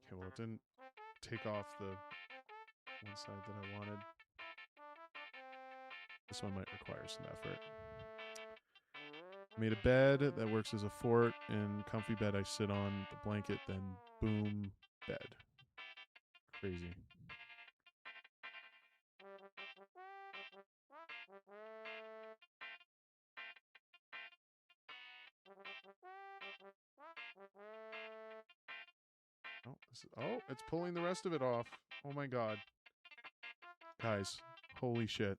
Okay, well, it didn't take off the one side that I wanted. This one might require some effort. Made a bed that works as a fort, and comfy bed I sit on, the blanket, then boom, bed. Crazy. Oh, it's pulling the rest of it off. Oh my god. Guys, holy shit.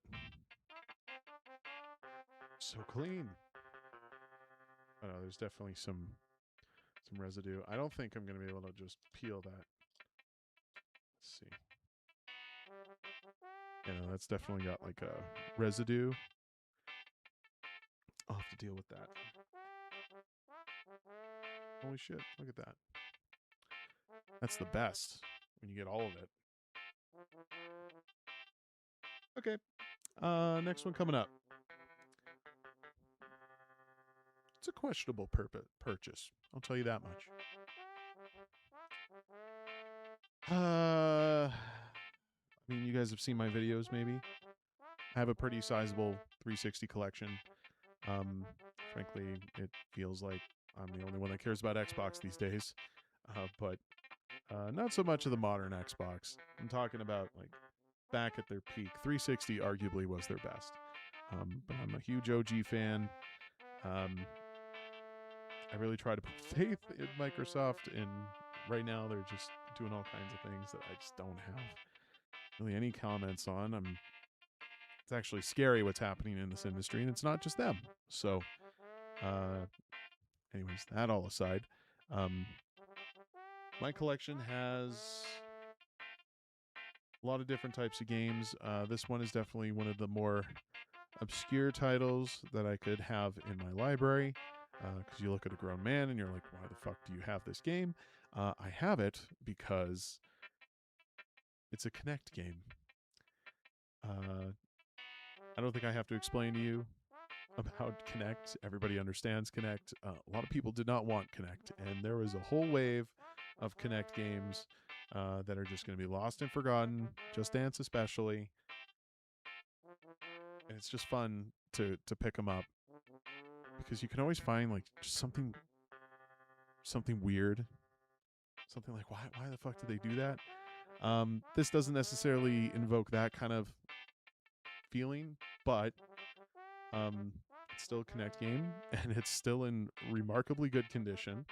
So clean. Oh no, there's definitely some residue. I don't think I'm going to be able to just peel that. Let's see. You know, that's definitely got like a residue. I'll have to deal with that. Holy shit, look at that. That's the best when you get all of it. Okay. Next one coming up. It's a questionable purchase. I'll tell you that much. I mean, you guys have seen my videos, maybe. I have a pretty sizable 360 collection. Frankly, it feels like I'm the only one that cares about Xbox these days. But not so much of the modern Xbox. I'm talking about like back at their peak. 360 arguably was their best. But I'm a huge OG fan. I really try to put faith in Microsoft, and right now they're just doing all kinds of things that I just don't have really any comments on. It's actually scary what's happening in this industry, and it's not just them. So, anyways, that all aside, my collection has a lot of different types of games. This one is definitely one of the more obscure titles that I could have in my library. Because you look at a grown man and you're like, why the fuck do you have this game? I have it because it's a Kinect game. I don't think I have to explain to you about Kinect. Everybody understands Kinect. A lot of people did not want Kinect, and there was a whole wave of Kinect games that are just going to be lost and forgotten. Just Dance especially. And it's just fun to pick them up. Because you can always find like just something weird, something like why the fuck did they do that? This doesn't necessarily invoke that kind of feeling, but it's still a Kinect game, and it's still in remarkably good condition.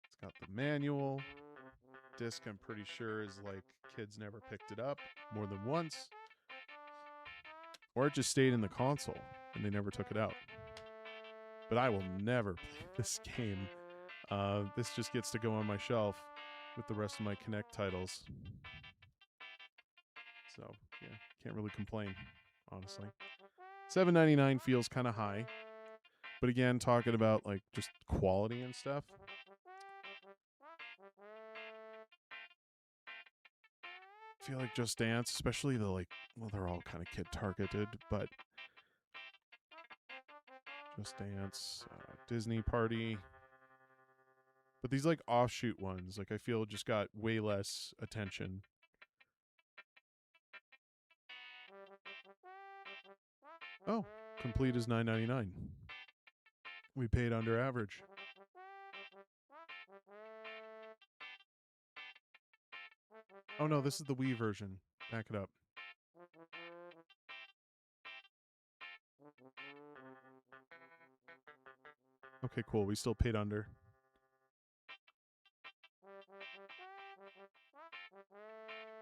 It's got the manual. Disc, I'm pretty sure, is like kids never picked it up more than once. Or it just stayed in the console and they never took it out. But I will never play this game. This just gets to go on my shelf with the rest of my Kinect titles. So, yeah, can't really complain, honestly. $7.99 feels kind of high. But again, talking about like just quality and stuff, feel like Just Dance, especially the like, well, they're all kind of kid targeted, but Just Dance, Disney Party. But these like offshoot ones, like I feel just got way less attention. Oh, complete is $9.99. We paid under average. Oh no, this is the Wii version. Back it up. Okay, cool. We still paid under.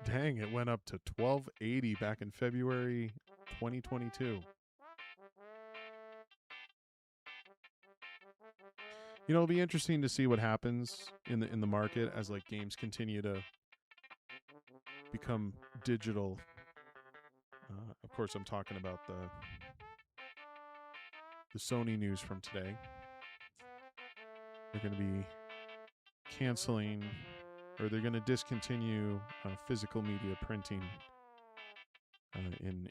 Dang, it went up to $12.80 back in February 2022. You know, it'll be interesting to see what happens in the market as like games continue to become digital. Of course, I'm talking about the Sony news from today. They're going to be canceling, or they're going to discontinue physical media printing in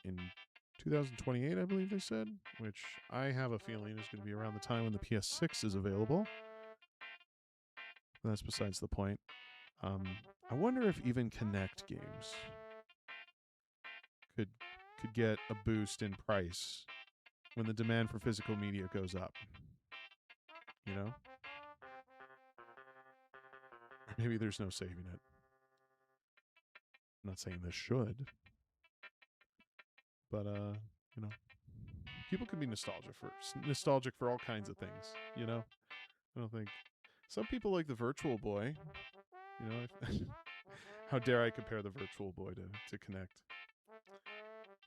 2028, I believe they said, which I have a feeling is going to be around the time when the PS6 is available. That's besides the point. I wonder if even Kinect games could get a boost in price when the demand for physical media goes up. You know? Maybe there's no saving it. I'm not saying this should. But you know, people can be nostalgic for all kinds of things, you know? I don't think some people like the Virtual Boy. You know, how dare I compare the Virtual Boy to Kinect?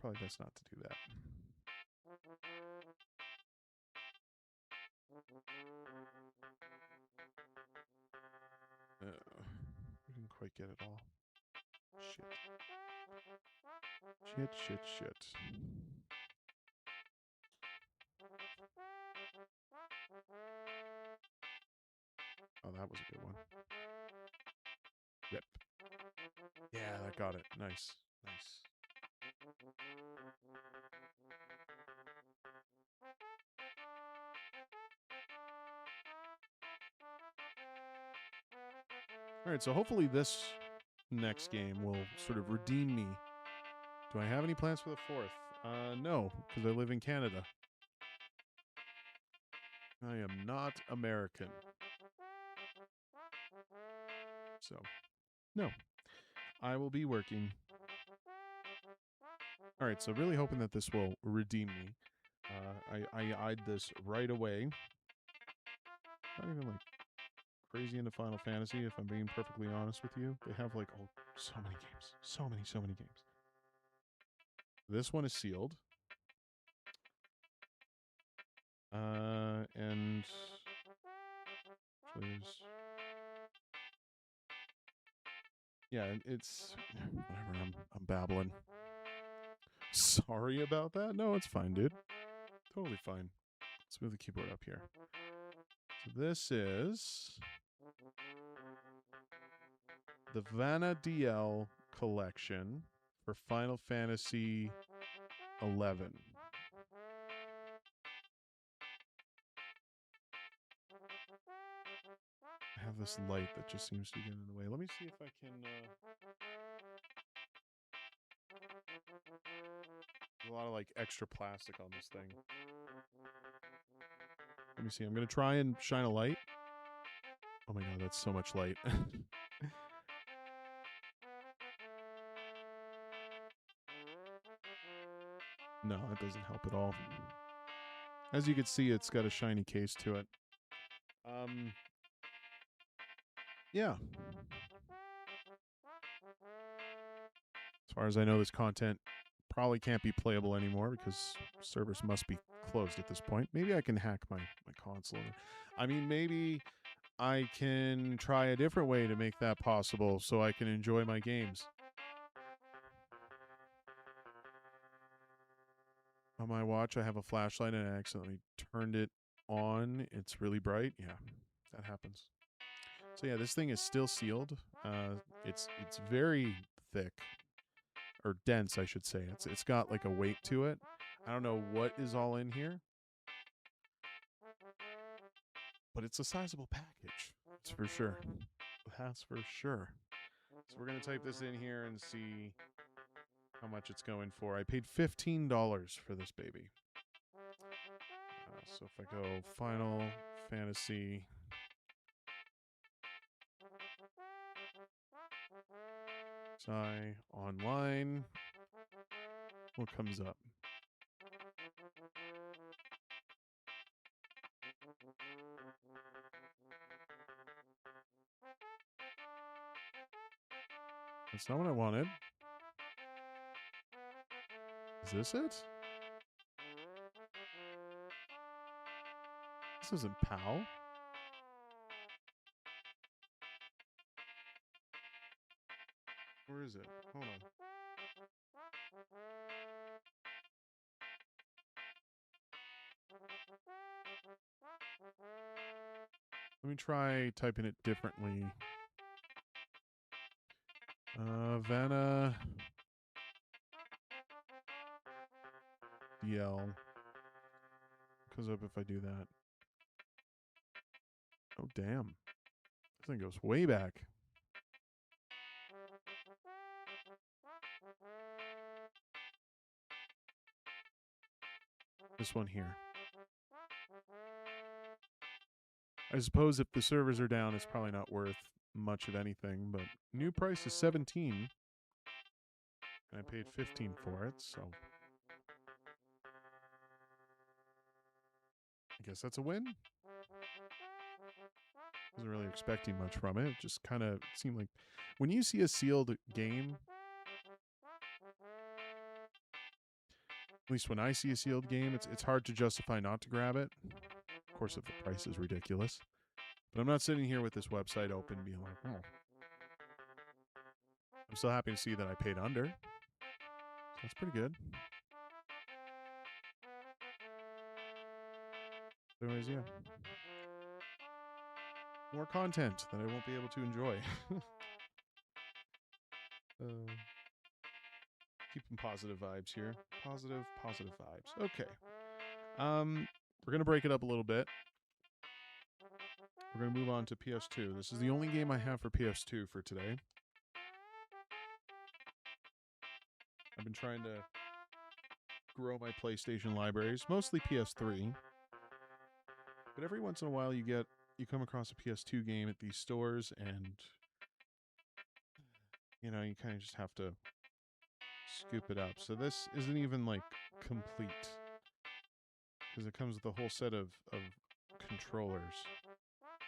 Probably best not to do that. We didn't quite get it all. Shit. Oh, that was a good one. Rip. Yeah, that got it. Nice. All right, so hopefully this next game will sort of redeem me. Do I have any plans for the 4th? No, because I live in Canada. I am not American. So, no. I will be working. All right, so really hoping that this will redeem me. I eyed this right away. Not even like crazy into Final Fantasy, if I'm being perfectly honest with you. They have like so many games. So many games. This one is sealed. And there's, yeah, it's whatever. I'm babbling. Sorry about that. No, it's fine, dude. Totally fine. Let's move the keyboard up here. So this is the Vana'diel collection for Final Fantasy 11. I have this light that just seems to get in the way. Let me see if I can... There's a lot of like extra plastic on this thing. Let me see. I'm going to try and shine a light. Oh my god, that's so much light. No, that doesn't help at all. As you can see, it's got a shiny case to it. Yeah. As far as I know, this content probably can't be playable anymore because servers must be closed at this point. Maybe I can hack my console. I mean, maybe I can try a different way to make that possible so I can enjoy my games. On my watch, I have a flashlight and I accidentally turned it on. It's really bright. Yeah, that happens. So yeah, this thing is still sealed. It's very thick. or dense, I should say. It's got like a weight to it. I don't know what is all in here, but it's a sizable package. That's for sure. That's for sure. So we're gonna type this in here and see how much it's going for. I paid $15 for this baby. So if I go Final Fantasy Online, what comes up? That's not what I wanted. Is this it? This isn't PAL. Where is it? Hold on. Let me try typing it differently. Vanna DL comes up if I do that. Oh, damn. This thing goes way back. This one here. I suppose if the servers are down, it's probably not worth much of anything, but new price is 17. And I paid 15 for it, so I guess that's a win. Wasn't really expecting much from it. It just kind of seemed like when you see a sealed game, at least when I see a sealed game, it's hard to justify not to grab it. Of course, if the price is ridiculous. But I'm not sitting here with this website open being like, oh. I'm still happy to see that I paid under. So that's pretty good. Anyways, yeah. More content that I won't be able to enjoy. Keeping positive vibes here. Positive vibes. Okay. We're going to break it up a little bit. We're going to move on to PS2. This is the only game I have for PS2 for today. I've been trying to grow my PlayStation libraries, mostly PS3. But every once in a while you come across a PS2 game at these stores and you kind of just have to scoop it up. So this isn't even like complete because it comes with a whole set of controllers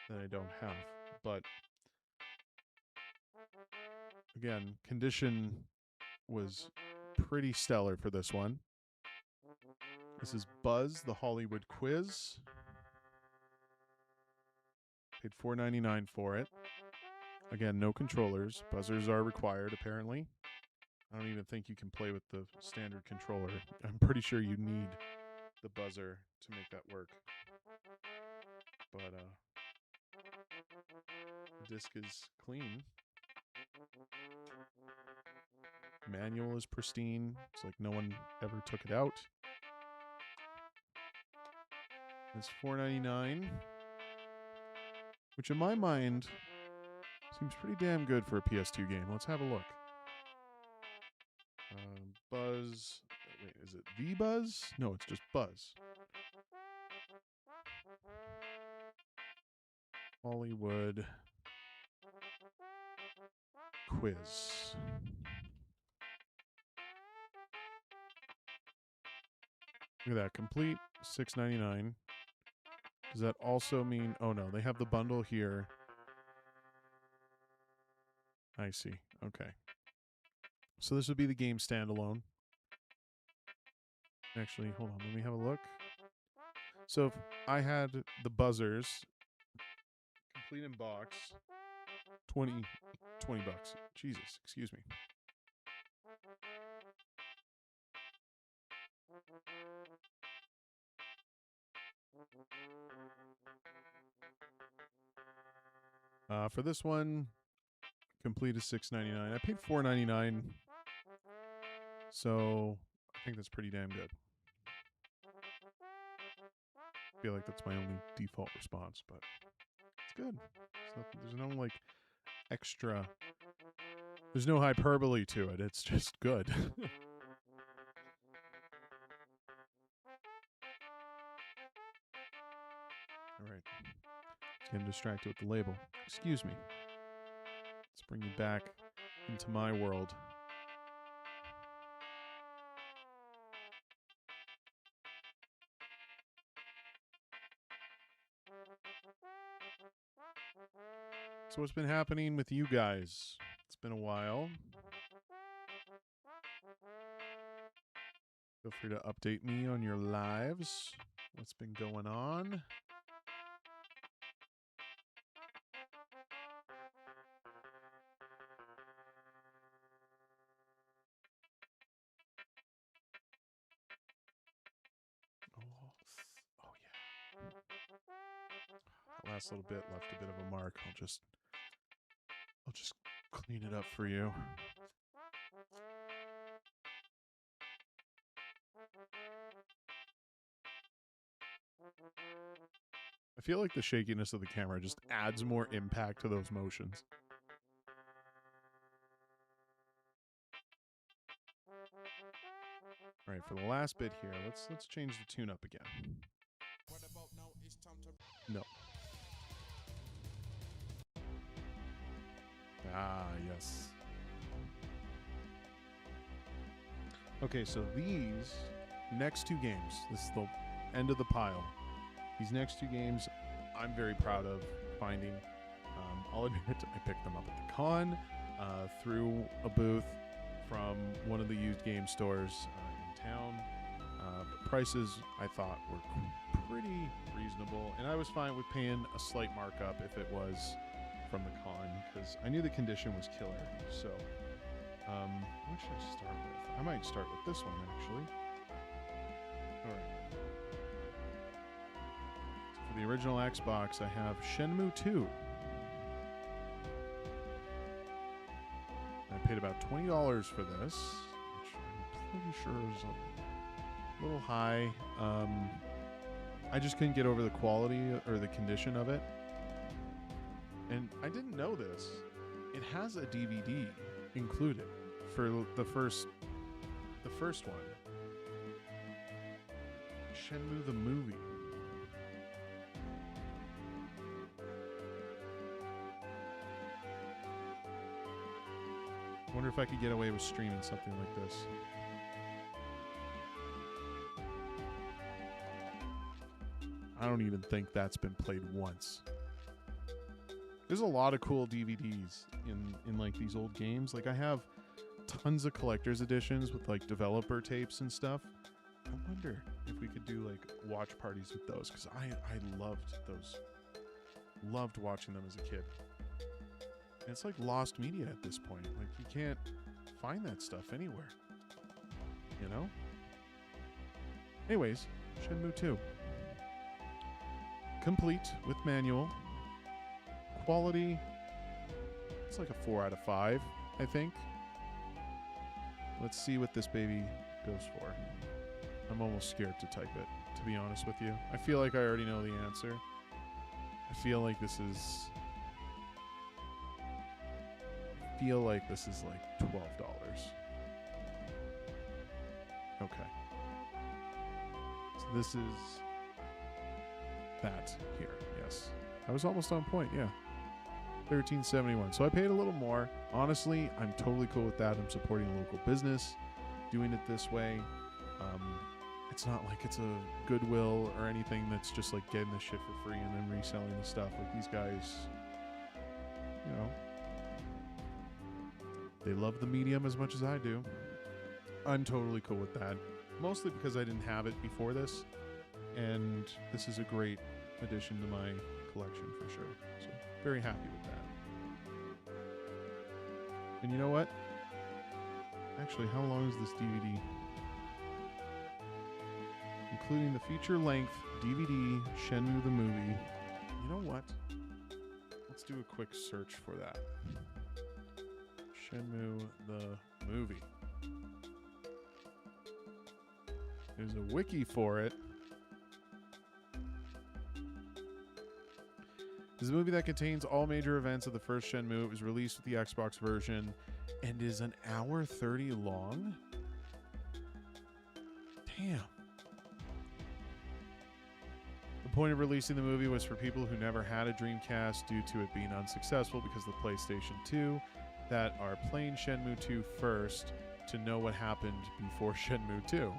that I don't have. But again, condition was pretty stellar for this one. This is Buzz, the Hollywood Quiz. Paid $4.99 for it. Again, no controllers. Buzzers are required, apparently. I don't even think you can play with the standard controller. I'm pretty sure you need the buzzer to make that work. But the disc is clean. Manual is pristine. It's like no one ever took it out. It's $4.99, which in my mind seems pretty damn good for a PS2 game. Let's have a look. Buzz. Wait, is it the Buzz? No, it's just Buzz. Hollywood Quiz. Look at that. Complete, $6.99. Does that also mean... Oh, no. They have the bundle here. I see. Okay. So this would be the game standalone. Actually, hold on. Let me have a look. So if I had the buzzers, complete in box, 20 bucks. Jesus, excuse me. For this one, complete is $6.99. I paid $4.99 So I think that's pretty damn good. I feel like that's my only default response, but it's good. There's no like extra. There's no hyperbole to it. It's just good. All right. Getting distracted with the label. Excuse me. Let's bring you back into my world. So what's been happening with you guys? It's been a while. Feel free to update me on your lives. What's been going on? Oh yeah. That last little bit left a bit of a mark. I'll just clean it up for you. I feel like the shakiness of the camera just adds more impact to those motions. All right, for the last bit here, let's change the tune up again. No. Ah, yes. Okay, so these next two games, this is the end of the pile. These next two games, I'm very proud of finding. I'll admit, I picked them up at the con through a booth from one of the used game stores in town. Prices, I thought, were pretty reasonable, and I was fine with paying a slight markup if it was from the con, because I knew the condition was killer. So, what should I start with? I might start with this one, actually. All right. For the original Xbox, I have Shenmue 2. I paid about $20 for this, which I'm pretty sure is a little high. I just couldn't get over the quality or the condition of it. And I didn't know this. It has a DVD included for the first one. Shenmue the movie. I wonder if I could get away with streaming something like this. I don't even think that's been played once. There's a lot of cool DVDs in like these old games. Like I have tons of collector's editions with like developer tapes and stuff. I wonder if we could do like watch parties with those, because I loved those. Loved watching them as a kid. And it's like lost media at this point. Like you can't find that stuff anywhere. You know? Anyways, Shenmue 2. Complete with manual. Quality, it's like a 4 out of 5, I think. Let's see what this baby goes for. I'm almost scared to type it, to be honest with you. I feel like I already know the answer. I feel like this is like $12. Okay. So this is that here, yes. I was almost on point, yeah. $13.71. So I paid a little more. Honestly, I'm totally cool with that. I'm supporting a local business, doing it this way. It's not like it's a Goodwill or anything that's just like getting the shit for free and then reselling the stuff. Like these guys, you know, they love the medium as much as I do. I'm totally cool with that. Mostly because I didn't have it before this. And this is a great addition to my collection for sure. So very happy with that. And you know what? Actually, how long is this DVD? Including the feature-length DVD Shenmue the movie. You know what? Let's do a quick search for that. Shenmue the movie. There's a wiki for it. This is a movie that contains all major events of the first Shenmue. It was released with the Xbox version and is an hour 30 long. Damn. The point of releasing the movie was for people who never had a Dreamcast due to it being unsuccessful because the PlayStation 2 that are playing Shenmue 2 first to know what happened before Shenmue 2.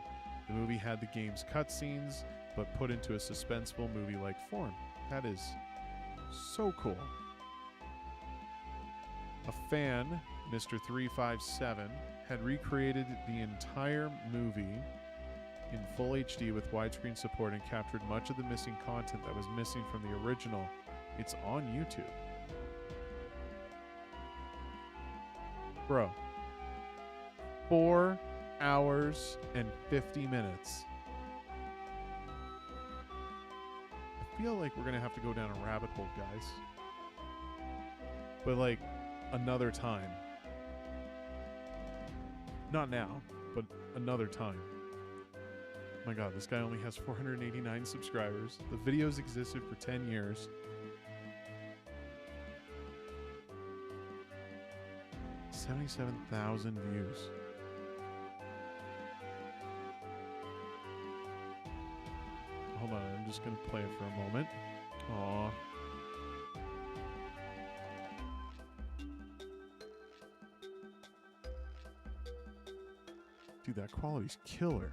The movie had the game's cutscenes, but put into a suspenseful movie-like form. That is so cool. A fan, Mr. 357, had recreated the entire movie in full HD with widescreen support and captured much of the missing content that was missing from the original. It's on YouTube. Bro. 4 hours and 50 minutes. I feel like we're going to have to go down a rabbit hole, guys. But like another time. Not now, but another time. My God, this guy only has 489 subscribers. The videos existed for 10 years. $77,000 views. Hold on, I'm just going to play it for a moment. Aw. Dude, that quality's killer.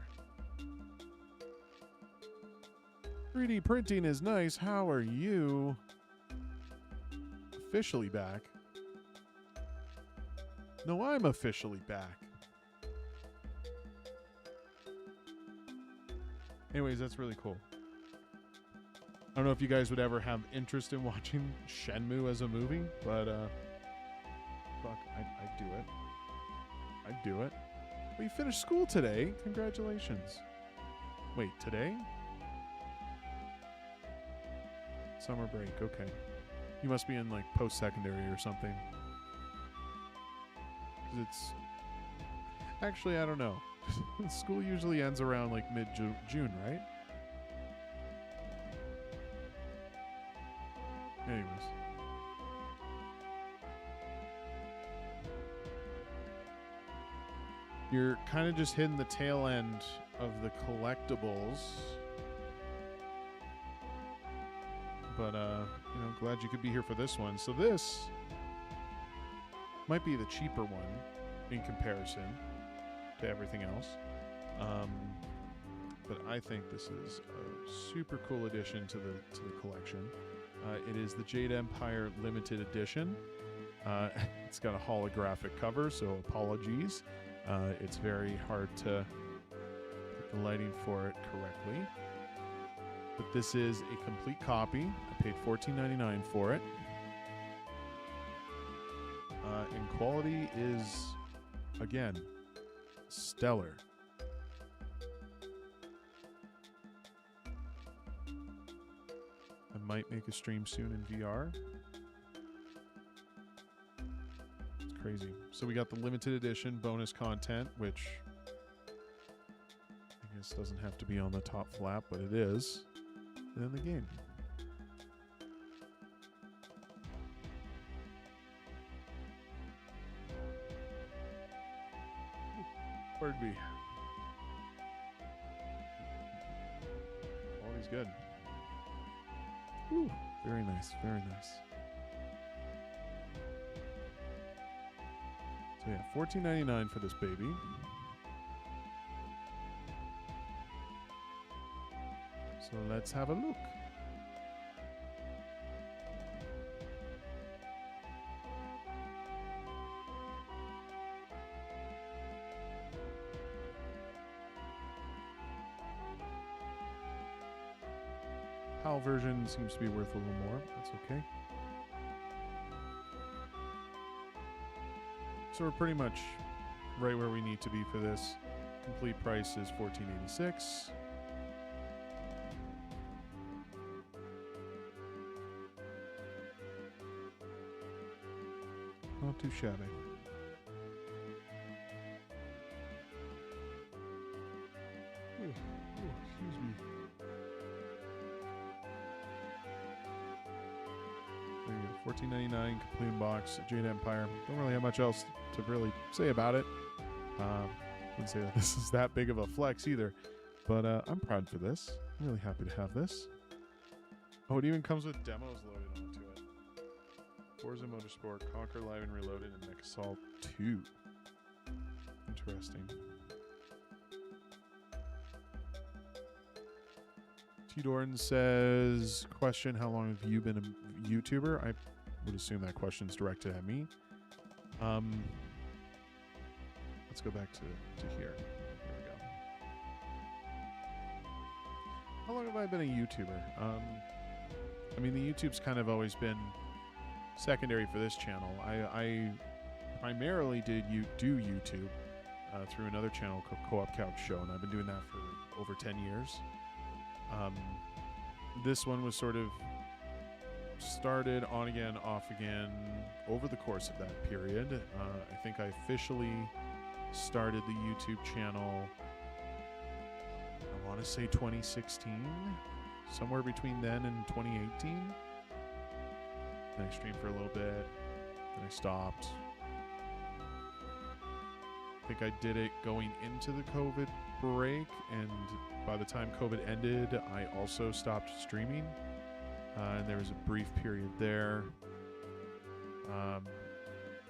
3D printing is nice. How are you? Officially back. No, I'm officially back. Anyways, that's really cool. I don't know if you guys would ever have interest in watching Shenmue as a movie, but fuck, I'd do it. I'd do it. Well, you finished school today. Congratulations. Wait, today? Summer break, okay. You must be in like post-secondary or something. Because it's... Actually, I don't know. School usually ends around like mid-June, right? Anyways. You're kind of just hitting the tail end of the collectibles. But, you know, glad you could be here for this one. So this might be the cheaper one in comparison to everything else. But I think this is a super cool addition to the collection. It is the Jade Empire Limited Edition. It's got a holographic cover, so apologies. It's very hard to put the lighting for it correctly. But this is a complete copy. I paid $14.99 for it. And quality is, again, stellar. I might make a stream soon in VR. It's crazy. So we got the limited edition bonus content, which I guess doesn't have to be on the top flap, but it is. And then the game. Pardon me. Quality's good. Ooh, very nice, very nice. So yeah, $14.99 for this baby. So let's have a look. PAL version seems to be worth a little more. That's okay. So we're pretty much right where we need to be for this. Complete price is $14.86. Not too shabby. Excuse me. There you go. $14.99 complete box. Jade Empire. Don't really have much else to really say about it. Wouldn't say that this is that big of a flex either, but I'm proud for this. I'm really happy to have this. Oh, it even comes with demos loaded onto it. Forza Motorsport, Conquer Live and Reloaded, and Mech Assault 2. Interesting. T. Dorn says, question, how long have you been a YouTuber? I would assume that question's directed at me. Let's go back to here. Here we go. How long have I been a YouTuber? I mean, the YouTube's kind of always been secondary for this channel. I primarily do YouTube through another channel called Co-op Couch Show, and I've been doing that for over 10 years. This one was sort of started on again, off again over the course of that period. I think I officially started the YouTube channel, I want to say 2016, somewhere between then and 2018. Then I streamed for a little bit, then I stopped. I think I did it going into the COVID break, and by the time COVID ended, I also stopped streaming. And there was a brief period there.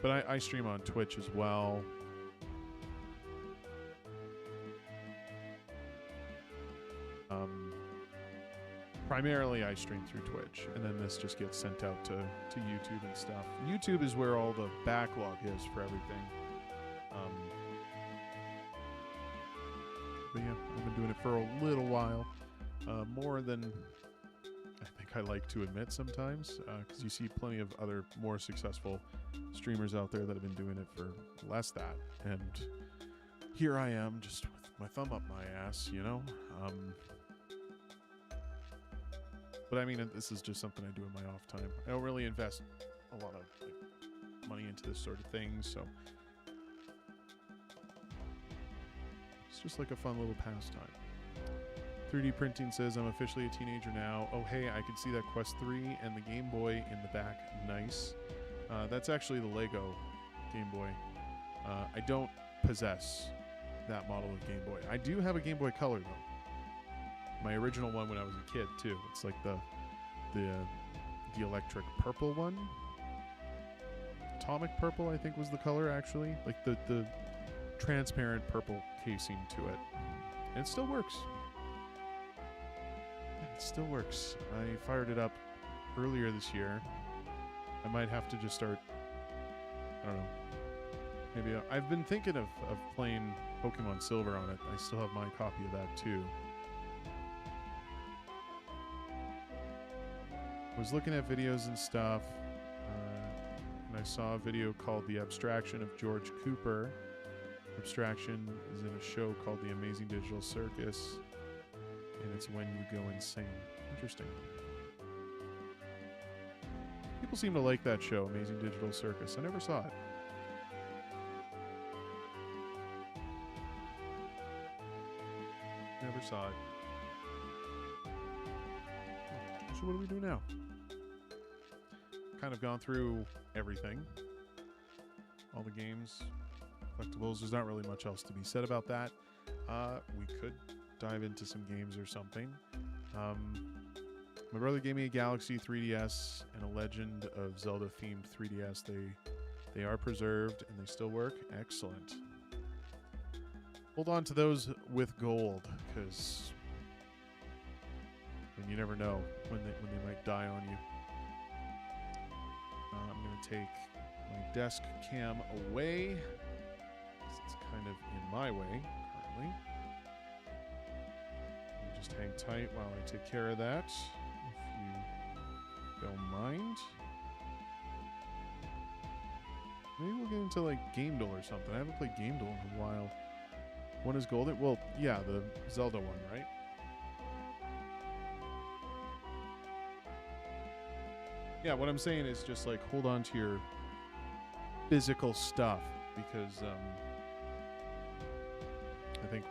But I stream on Twitch as well. Primarily, I stream through Twitch, and then this just gets sent out to YouTube and stuff. YouTube is where all the backlog is for everything. But yeah, I've been doing it for a little while, more than I think I like to admit sometimes, because you see plenty of other more successful streamers out there that have been doing it for less that, and here I am just with my thumb up my ass, you know. But I mean, this is just something I do in my off time. I don't really invest a lot of money into this sort of thing, so it's just like a fun little pastime. 3D Printing says, I'm officially a teenager now. Oh, hey, I can see that Quest 3 and the Game Boy in the back. Nice. That's actually the Lego Game Boy. I don't possess that model of Game Boy. I do have a Game Boy Color, though. My original one when I was a kid, too. It's like the electric purple one. Atomic purple, I think, was the color, actually. Like the transparent purple casing to it. And it still works. It still works. I fired it up earlier this year. I might have to just start, I don't know. Maybe I've been thinking of playing Pokemon Silver on it. I still have my copy of that, too. I was looking at videos and stuff, and I saw a video called The Abstraction of George Cooper. Abstraction is in a show called The Amazing Digital Circus, and it's When You Go Insane. Interesting. People seem to like that show, Amazing Digital Circus. I never saw it. Never saw it. So what do we do now? Kind of gone through everything. All the games, collectibles. There's not really much else to be said about that. We could dive into some games or something. My brother gave me a Galaxy 3DS and a Legend of Zelda themed 3DS. They are preserved and they still work. Excellent. Hold on to those with gold, because you never know when they might die on you. I'm going to take my desk cam away, 'cause it's kind of in my way currently. You just hang tight while I take care of that, if you don't mind. Maybe we'll get into like Game Duel or something. I haven't played Game Duel in a while. One is golden. Well, yeah, the Zelda one, right? Yeah, what I'm saying is just like hold on to your physical stuff, because I think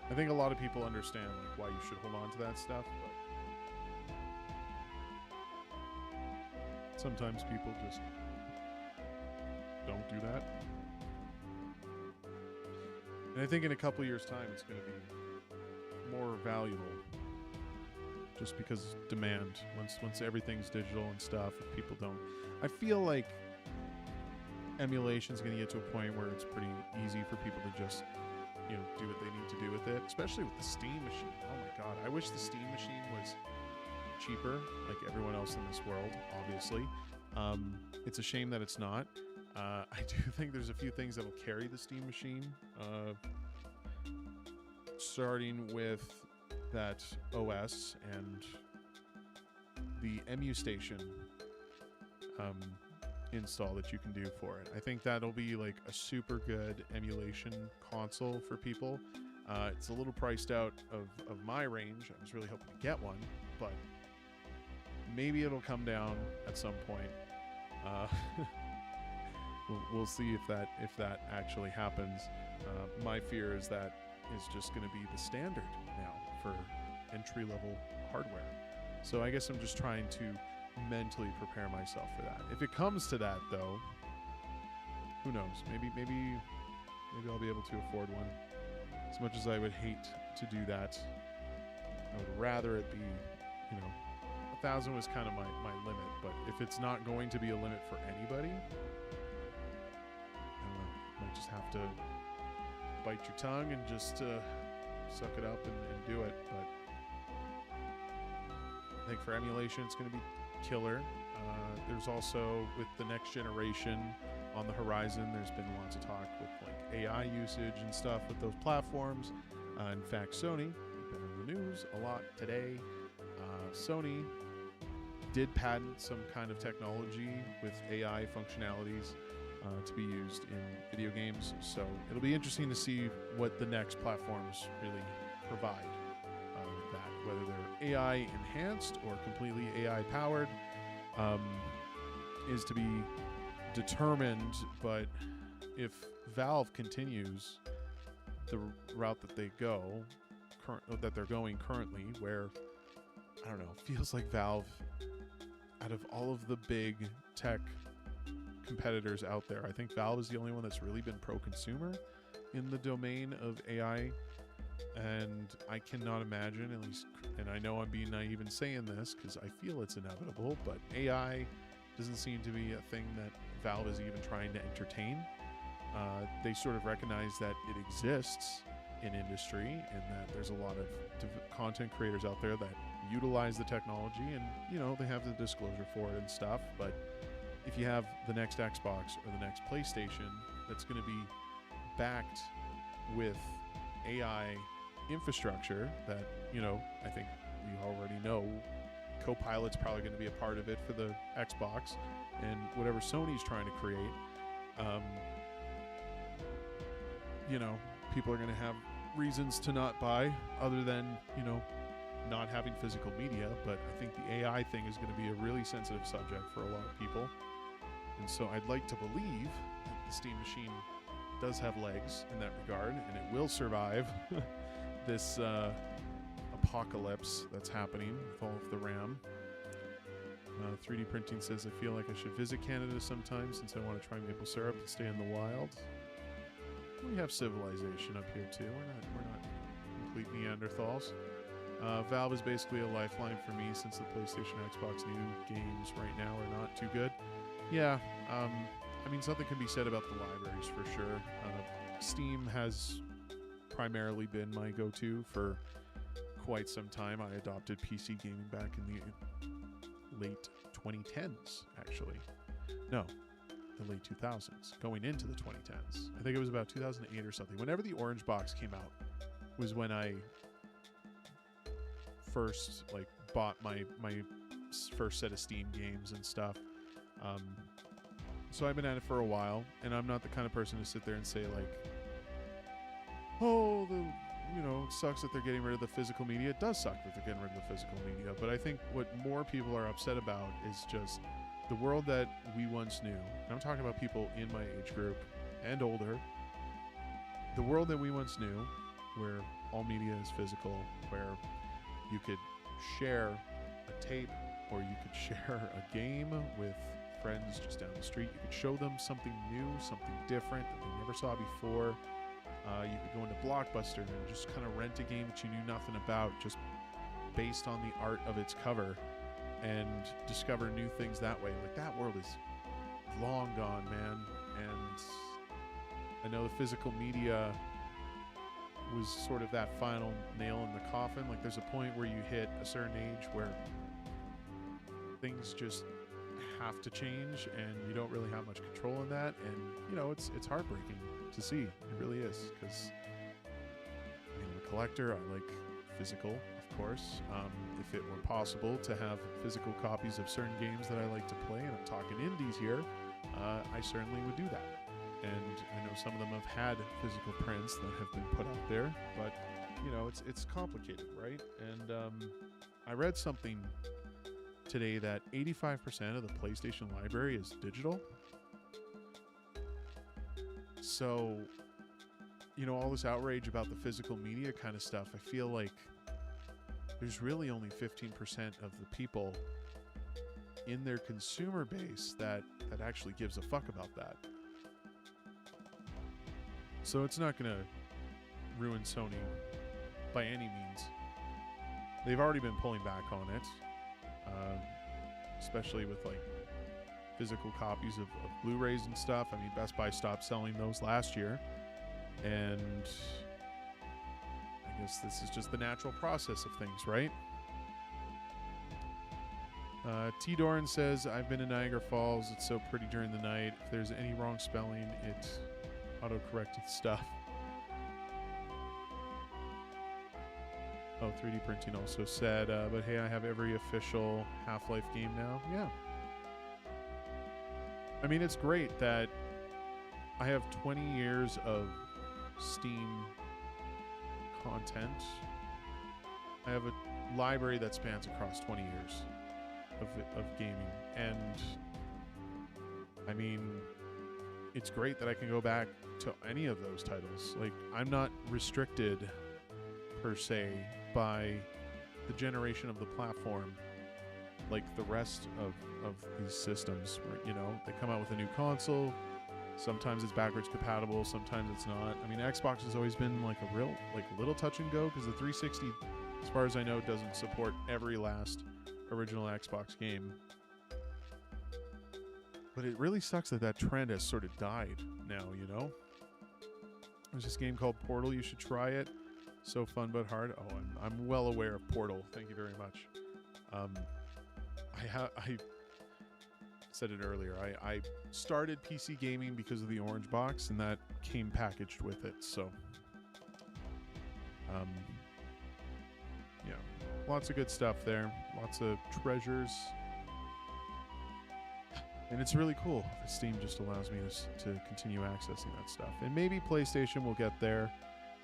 I think a lot of people understand like why you should hold on to that stuff, but sometimes people just don't do that. And I think in a couple years' time, it's going to be more valuable, just because demand. Once everything's digital and stuff, if people don't, I feel like emulation's going to get to a point where it's pretty easy for people to just, you know, do what they need to do with it, especially with the Steam machine. Oh my god, I wish the Steam machine was cheaper, like everyone else in this world, obviously. It's a shame that it's not. I do think there's a few things that'll carry the Steam machine, starting with that OS and the EMU Station install that you can do for it. I think that'll be like a super good emulation console for people. It's a little priced out of my range. I was really hoping to get one, but maybe it'll come down at some point. We'll see if that actually happens. My fear is that is just going to be the standard now for entry-level hardware. So I guess I'm just trying to mentally prepare myself for that. If it comes to that, though, who knows? Maybe I'll be able to afford one. As much as I would hate to do that, I would rather it be, you know, 1,000 was kind of my limit. But if it's not going to be a limit for anybody, I don't know. Might just have to bite your tongue and just suck it up and do it. But I think for emulation, it's going to be killer. There's also, with the next generation on the horizon, there's been lots of talk with like AI usage and stuff with those platforms. In fact, Sony, been in the news a lot today. Sony did patent some kind of technology with AI functionalities to be used in video games. So it'll be interesting to see what the next platforms really provide with that, whether they're AI enhanced or completely AI powered, is to be determined. But if Valve continues the route that they go, that they're going currently, where, I don't know, feels like Valve, out of all of the big tech competitors out there, I think Valve is the only one that's really been pro-consumer in the domain of AI. And I cannot imagine, at least, and I know I'm being naive in saying this because I feel it's inevitable, but AI doesn't seem to be a thing that Valve is even trying to entertain. They sort of recognize that it exists in industry and that there's a lot of content creators out there that utilize the technology, and, you know, they have the disclosure for it and stuff. But if you have the next Xbox or the next PlayStation that's going to be backed with AI infrastructure that, you know, I think we already know Copilot's probably going to be a part of it for the Xbox, and whatever Sony's trying to create, you know, people are going to have reasons to not buy, other than, you know, not having physical media. But I think the AI thing is going to be a really sensitive subject for a lot of people. And so I'd like to believe that the Steam machine does have legs in that regard, and it will survive this apocalypse that's happening with all of the RAM. 3D Printing says, I feel like I should visit Canada sometime since I want to try maple syrup and stay in the wild. We have civilization up here too. We're not complete Neanderthals. Valve is basically a lifeline for me since the PlayStation, Xbox new games right now are not too good. Yeah, I mean, something can be said about the libraries for sure. Steam has primarily been my go-to for quite some time. I adopted PC gaming back in the late 2010s, actually. No, the late 2000s, going into the 2010s. I think it was about 2008 or something. Whenever the Orange Box came out was when I first bought my first set of Steam games and stuff. So I've been at it for a while, and I'm not the kind of person to sit there and say oh, it sucks that they're getting rid of the physical media. It does suck that they're getting rid of the physical media, but I think what more people are upset about is just the world that we once knew. And I'm talking about people in my age group and older. The world that we once knew where all media is physical, where you could share a tape or you could share a game with friends just down the street. You could show them something new, something different that they never saw before. You could go into Blockbuster and just kind of rent a game that you knew nothing about just based on the art of its cover and discover new things that way. Like, that world is long gone, man. And I know the physical media was sort of that final nail in the coffin. Like, there's a point where you hit a certain age where things just have to change and you don't really have much control in that. And, you know, it's heartbreaking to see. It really is, because I'm a collector. I like physical, of course. If it were possible to have physical copies of certain games that I like to play, and I'm talking indies here, I certainly would do that. And I know some of them have had physical prints that have been put out there, but you know, it's complicated, right? And I read something today that 85% of the PlayStation library is digital. So, you know, all this outrage about the physical media kind of stuff, I feel like there's really only 15% of the people in their consumer base that actually gives a fuck about that. So it's not going to ruin Sony by any means. They've already been pulling back on it, especially with like physical copies of Blu-rays and stuff. I mean, Best Buy stopped selling those last year, and I guess this is just the natural process of things, right? T. Doran says, I've been in Niagara Falls. It's so pretty during the night. If there's any wrong spelling, it auto-corrected stuff. Oh, 3D printing also said, but hey, I have every official Half-Life game now. Yeah. I mean, it's great that I have 20 years of Steam content. I have a library that spans across 20 years of gaming. And I mean, it's great that I can go back to any of those titles. Like, I'm not restricted per se by the generation of the platform like the rest of these systems. You know, they come out with a new console, sometimes it's backwards compatible, sometimes it's not. I mean, Xbox has always been like a real like little touch and go, because the 360, as far as I know, doesn't support every last original Xbox game. But it really sucks that trend has sort of died now, you know? There's this game called Portal. You should try it. So fun but hard. Oh, I'm well aware of Portal. Thank you very much. I said it earlier. I started PC gaming because of the Orange Box, and that came packaged with it. So, yeah, lots of good stuff there. Lots of treasures. And it's really cool that Steam just allows me to continue accessing that stuff. And maybe PlayStation will get there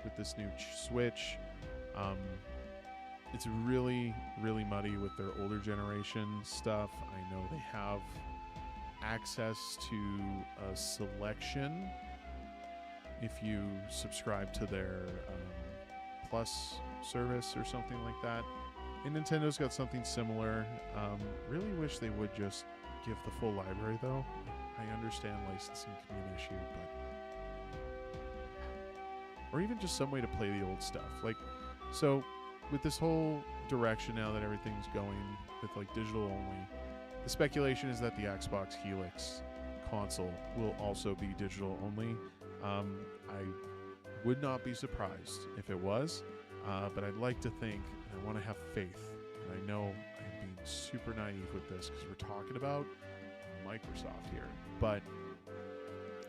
with this new Switch. It's really, really muddy with their older generation stuff. I know they have access to a selection if you subscribe to their Plus service or something like that. And Nintendo's got something similar. Really wish they would just give the full library, though. I understand licensing can be an issue, but... Or even just some way to play the old stuff. Like, so, with this whole direction now that everything's going with, like, digital only, the speculation is that the Xbox Helix console will also be digital only. I would not be surprised if it was, but I'd like to think, and I want to have faith, and I know I'm being super naive with this because we're talking about Microsoft here, but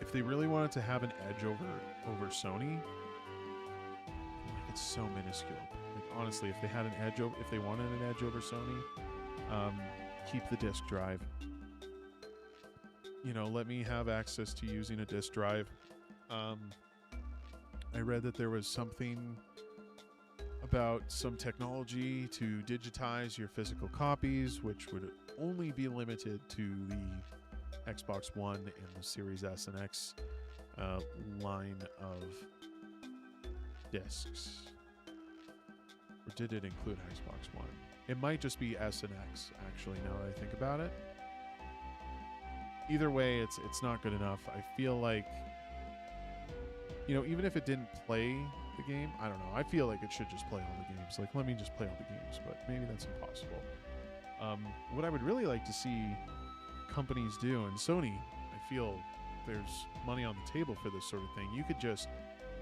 if they really wanted to have an edge over Sony, like, it's so minuscule. Like, honestly, if they had an edge over, if they wanted an edge over Sony, keep the disk drive. You know, let me have access to using a disk drive. I read that there was something about some technology to digitize your physical copies, which would only be limited to the Xbox One and the Series S and X line of discs. Or did it include Xbox One? It might just be S and X, actually, now that I think about it. Either way, it's not good enough. I feel like, you know, even if it didn't play the game, I don't know. I feel like it should just play all the games. Like, let me just play all the games, but maybe that's impossible. What I would really like to see companies do, and Sony, I feel there's money on the table for this sort of thing. You could just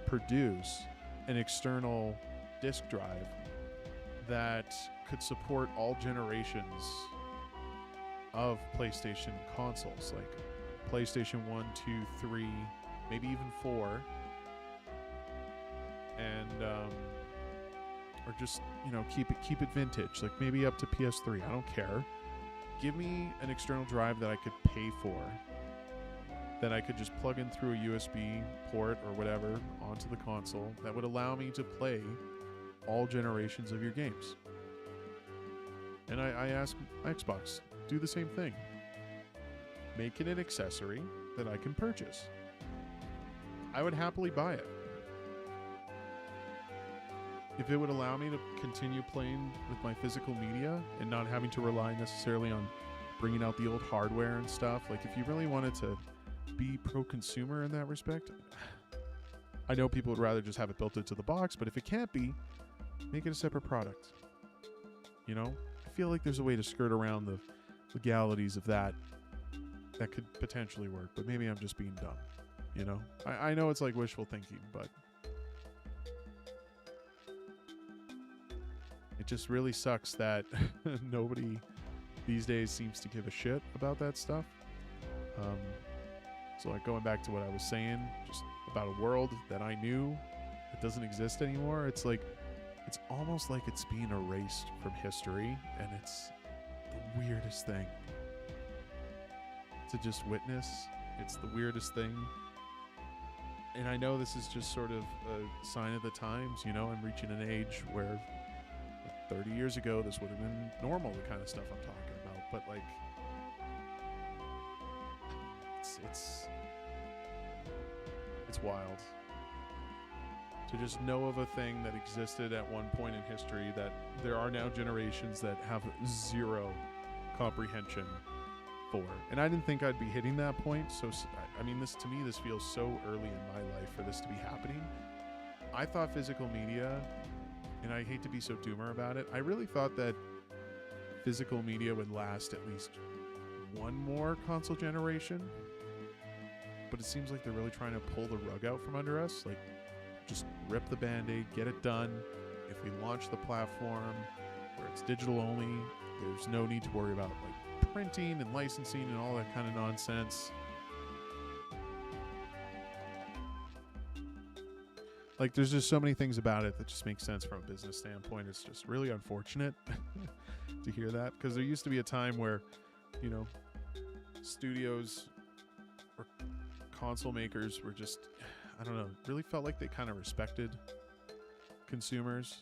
produce an external disk drive that could support all generations of PlayStation consoles, like PlayStation 1, 2, 3, maybe even 4, and or just, you know, keep it vintage, like maybe up to PS3. I don't care. Give me an external drive that I could pay for, that I could just plug in through a USB port or whatever onto the console that would allow me to play all generations of your games. And I ask Xbox, do the same thing. Make it an accessory that I can purchase. I would happily buy it. If it would allow me to continue playing with my physical media and not having to rely necessarily on bringing out the old hardware and stuff, like if you really wanted to be pro-consumer in that respect, I know people would rather just have it built into the box, but if it can't be, make it a separate product. You know? I feel like there's a way to skirt around the legalities of that could potentially work, but maybe I'm just being dumb. You know? I know it's like wishful thinking, but it just really sucks that nobody these days seems to give a shit about that stuff. So like going back to what I was saying, just about a world that I knew that doesn't exist anymore, it's like, it's almost like it's being erased from history, and it's the weirdest thing to just witness. It's the weirdest thing. And I know this is just sort of a sign of the times, you know, I'm reaching an age where 30 years ago this would have been normal, the kind of stuff I'm talking about, but like it's wild to just know of a thing that existed at one point in history that there are now generations that have zero comprehension for. And I didn't think I'd be hitting that point. So, I mean, this, to me, this feels so early in my life for this to be happening. I thought physical media, and I hate to be so doomer about it, I really thought that physical media would last at least one more console generation. But it seems like they're really trying to pull the rug out from under us. Like, just rip the Band-Aid, get it done. If we launch the platform where it's digital only, there's no need to worry about like printing and licensing and all that kind of nonsense. Like, there's just so many things about it that just make sense from a business standpoint. It's just really unfortunate to hear that, because there used to be a time where, you know, studios or console makers were just, I don't know, really felt like they kind of respected consumers.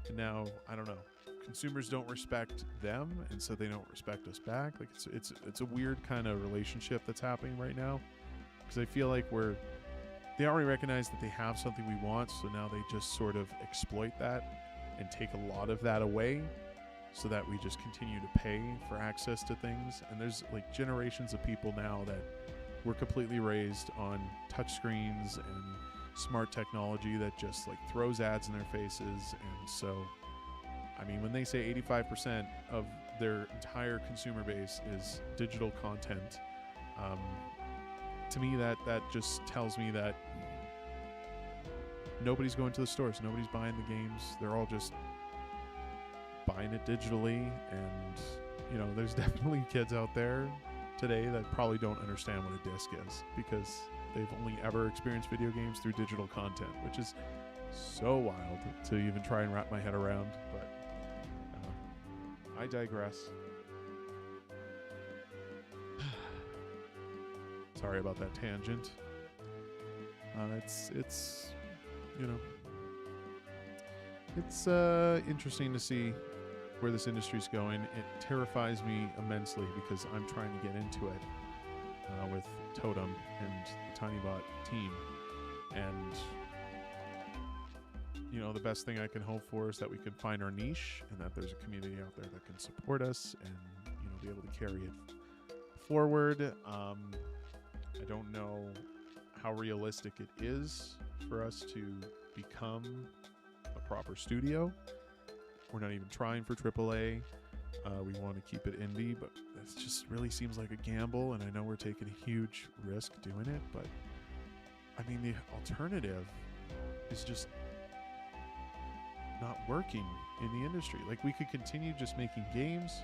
And now, I don't know, consumers don't respect them, and so they don't respect us back. Like, it's a weird kind of relationship that's happening right now, because I feel like they already recognize that they have something we want, so now they just sort of exploit that and take a lot of that away so that we just continue to pay for access to things. And there's like generations of people now that were completely raised on touchscreens and smart technology that just like throws ads in their faces. And so, I mean, when they say 85% of their entire consumer base is digital content, to me that just tells me that nobody's going to the stores, nobody's buying the games, they're all just buying it digitally. And, you know, there's definitely kids out there today that probably don't understand what a disc is, because they've only ever experienced video games through digital content, which is so wild to even try and wrap my head around. But I digress. Sorry about that tangent. It's you know, it's interesting to see where this industry's going. It terrifies me immensely because I'm trying to get into it with Totem and the TinyBot team, and the best thing I can hope for is that we can find our niche and that there's a community out there that can support us and, be able to carry it forward. I don't know how realistic it is for us to become a proper studio. We're not even trying for AAA. We want to keep it indie, but it just really seems like a gamble, and I know we're taking a huge risk doing it, but I mean, the alternative is just not working in the industry. Like, we could continue just making games,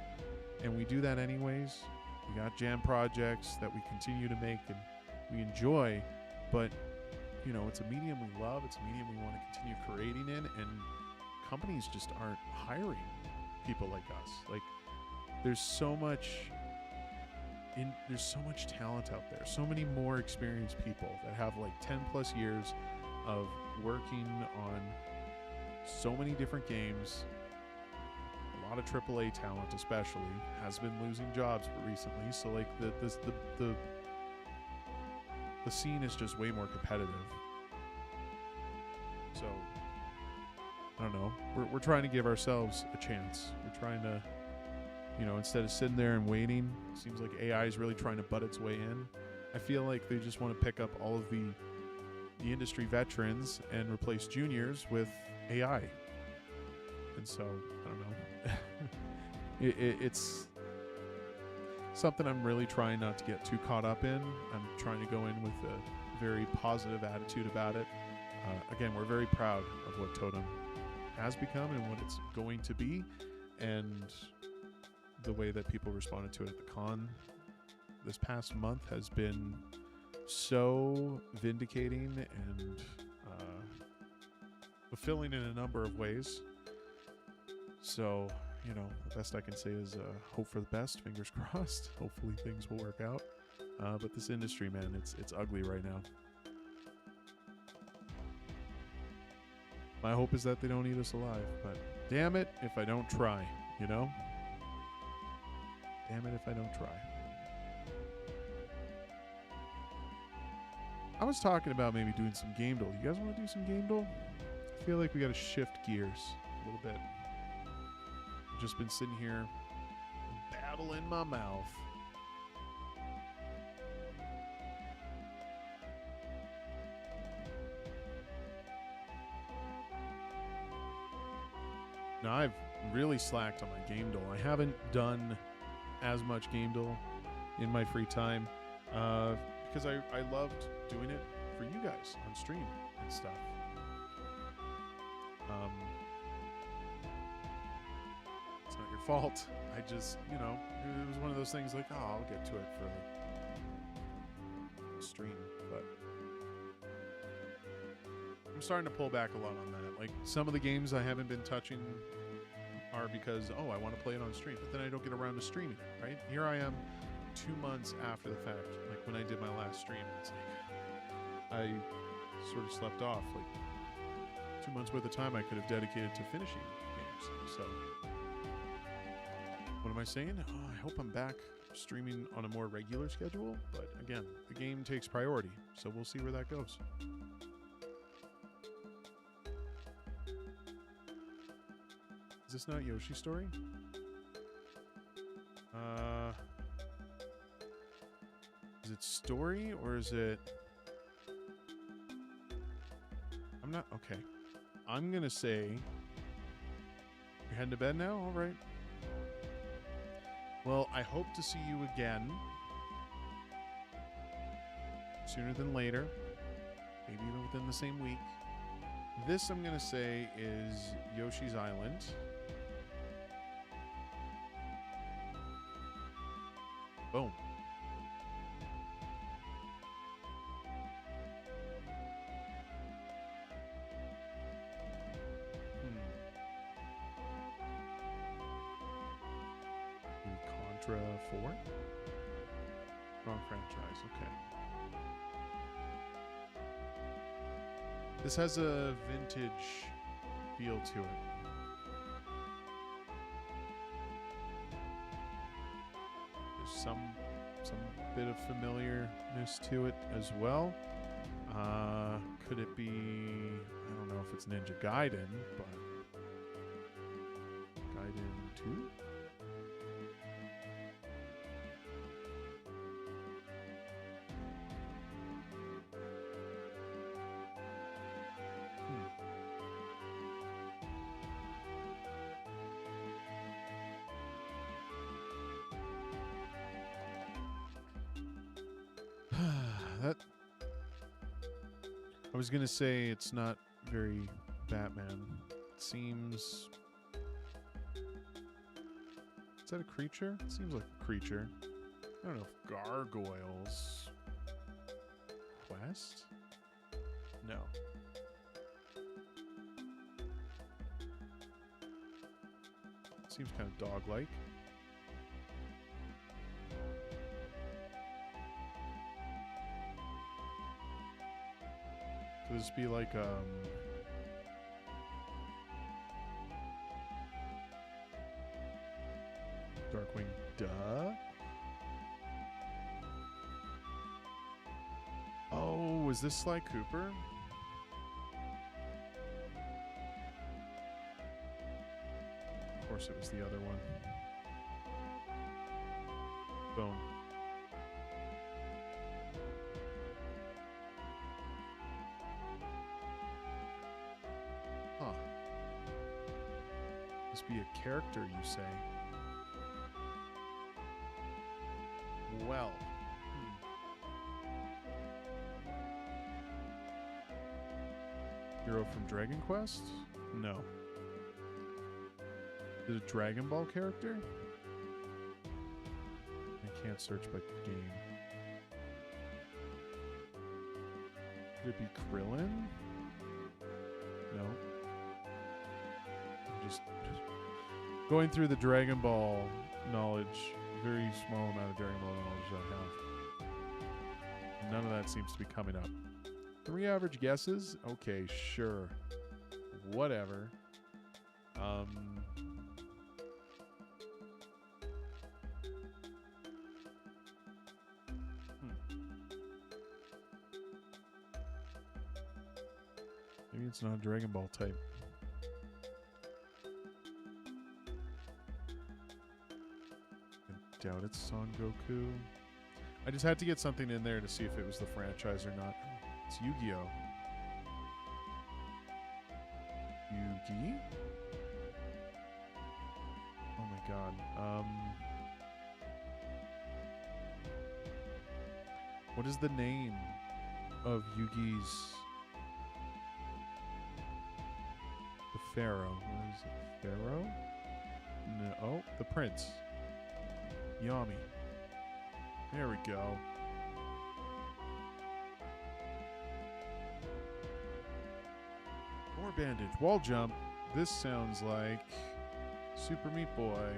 and we do that anyways. We got jam projects that we continue to make and we enjoy, but it's a medium we love. It's a medium we want to continue creating in, and companies just aren't hiring people like us. Like, there's so much talent out there. So many more experienced people that have like 10 plus years of working on so many different games. A lot of AAA talent, especially, has been losing jobs recently. So like the scene is just way more competitive. So I don't know. We're trying to give ourselves a chance. We're trying to, instead of sitting there and waiting, it seems like AI is really trying to butt its way in. I feel like they just want to pick up all of the industry veterans and replace juniors with AI. And so, I don't know. It's something I'm really trying not to get too caught up in. I'm trying to go in with a very positive attitude about it. Again, we're very proud of what Totem has become and what it's going to be, and the way that people responded to it at the con this past month has been so vindicating and fulfilling in a number of ways. So, the best I can say is hope for the best, fingers crossed. Hopefully things will work out. But this industry, man, it's ugly right now. My hope is that they don't eat us alive, but damn it if I don't try, Damn it if I don't try. I was talking about maybe doing some game duel. You guys want to do some game duel? I feel like we got to shift gears a little bit. I've just been sitting here, babble in my mouth. Now, I've really slacked on my game duel. I haven't done as much game duel in my free time because I loved doing it for you guys on stream and stuff. It's not your fault. I just, it was one of those things like, oh, I'll get to it for the stream. But I'm starting to pull back a lot on that. Like, some of the games I haven't been touching are because, I want to play it on stream, but then I don't get around to streaming it, right? Here I am 2 months after the fact, like when I did my last stream, it's like I sort of slept off. Like 2 months worth of time I could have dedicated to finishing games. So what am I saying? I hope I'm back streaming on a more regular schedule, but again, the game takes priority, so we'll see where that goes. Is this not Yoshi's story? Is it story or is it... I'm not... Okay. I'm gonna say... You're heading to bed now? All right. Well, I hope to see you again. Sooner than later. Maybe even within the same week. This, I'm gonna say, is Yoshi's Island. Boom. Contra 4? Wrong franchise, okay. This has a vintage feel to it. There's some bit of familiarness to it as well. Could it be... I don't know if it's Ninja Gaiden, but... Gaiden 2? That... I was gonna say it's not very Batman. It seems... Is that a creature? It seems like a creature. I don't know if Gargoyles... Quest? No. Seems kind of dog-like. Could this be like, Darkwing Duck? Oh, is this Sly Cooper? Of course it was the other one. Bone. Huh. Must be a character, you say? Well. Hero from Dragon Quest? No. Is it a Dragon Ball character? I can't search by game. Could it be Krillin? No. I'm just going through the Dragon Ball knowledge. Very small amount of Dragon Ball knowledge I have. None of that seems to be coming up. 3 average guesses? Okay, sure. Whatever. Maybe it's not a Dragon Ball type. I doubt it's Son Goku. I just had to get something in there to see if it was the franchise or not. It's Yu-Gi-Oh! Yu-Gi? Oh my god. What is the name of Yugi's... The Pharaoh. What is it? Pharaoh? No. Oh, the Prince. Yami. There we go. More bandage. Wall jump. This sounds like Super Meat Boy.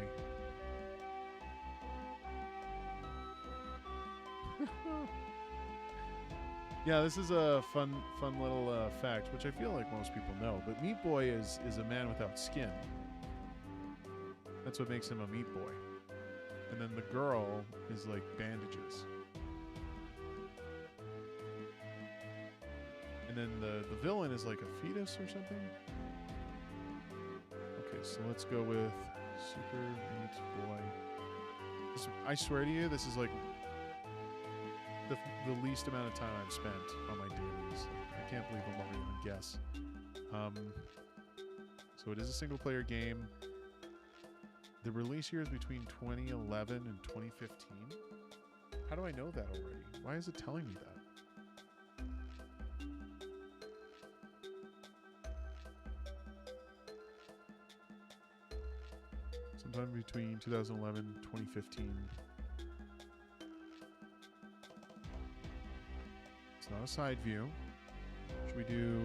Yeah, this is a fun little fact, which I feel like most people know. But Meat Boy is a man without skin. That's what makes him a Meat Boy. And then the girl is like bandages. And then the villain is like a fetus or something. Okay, so let's go with Super Meat Boy. I swear to you, this is like the least amount of time I've spent on my dailies. I can't believe I'm not even guess. So it is a single player game. The release year is between 2011 and 2015. How do I know that already? Why is it telling me that? Sometime between 2011 and 2015. It's not a side view. Should we do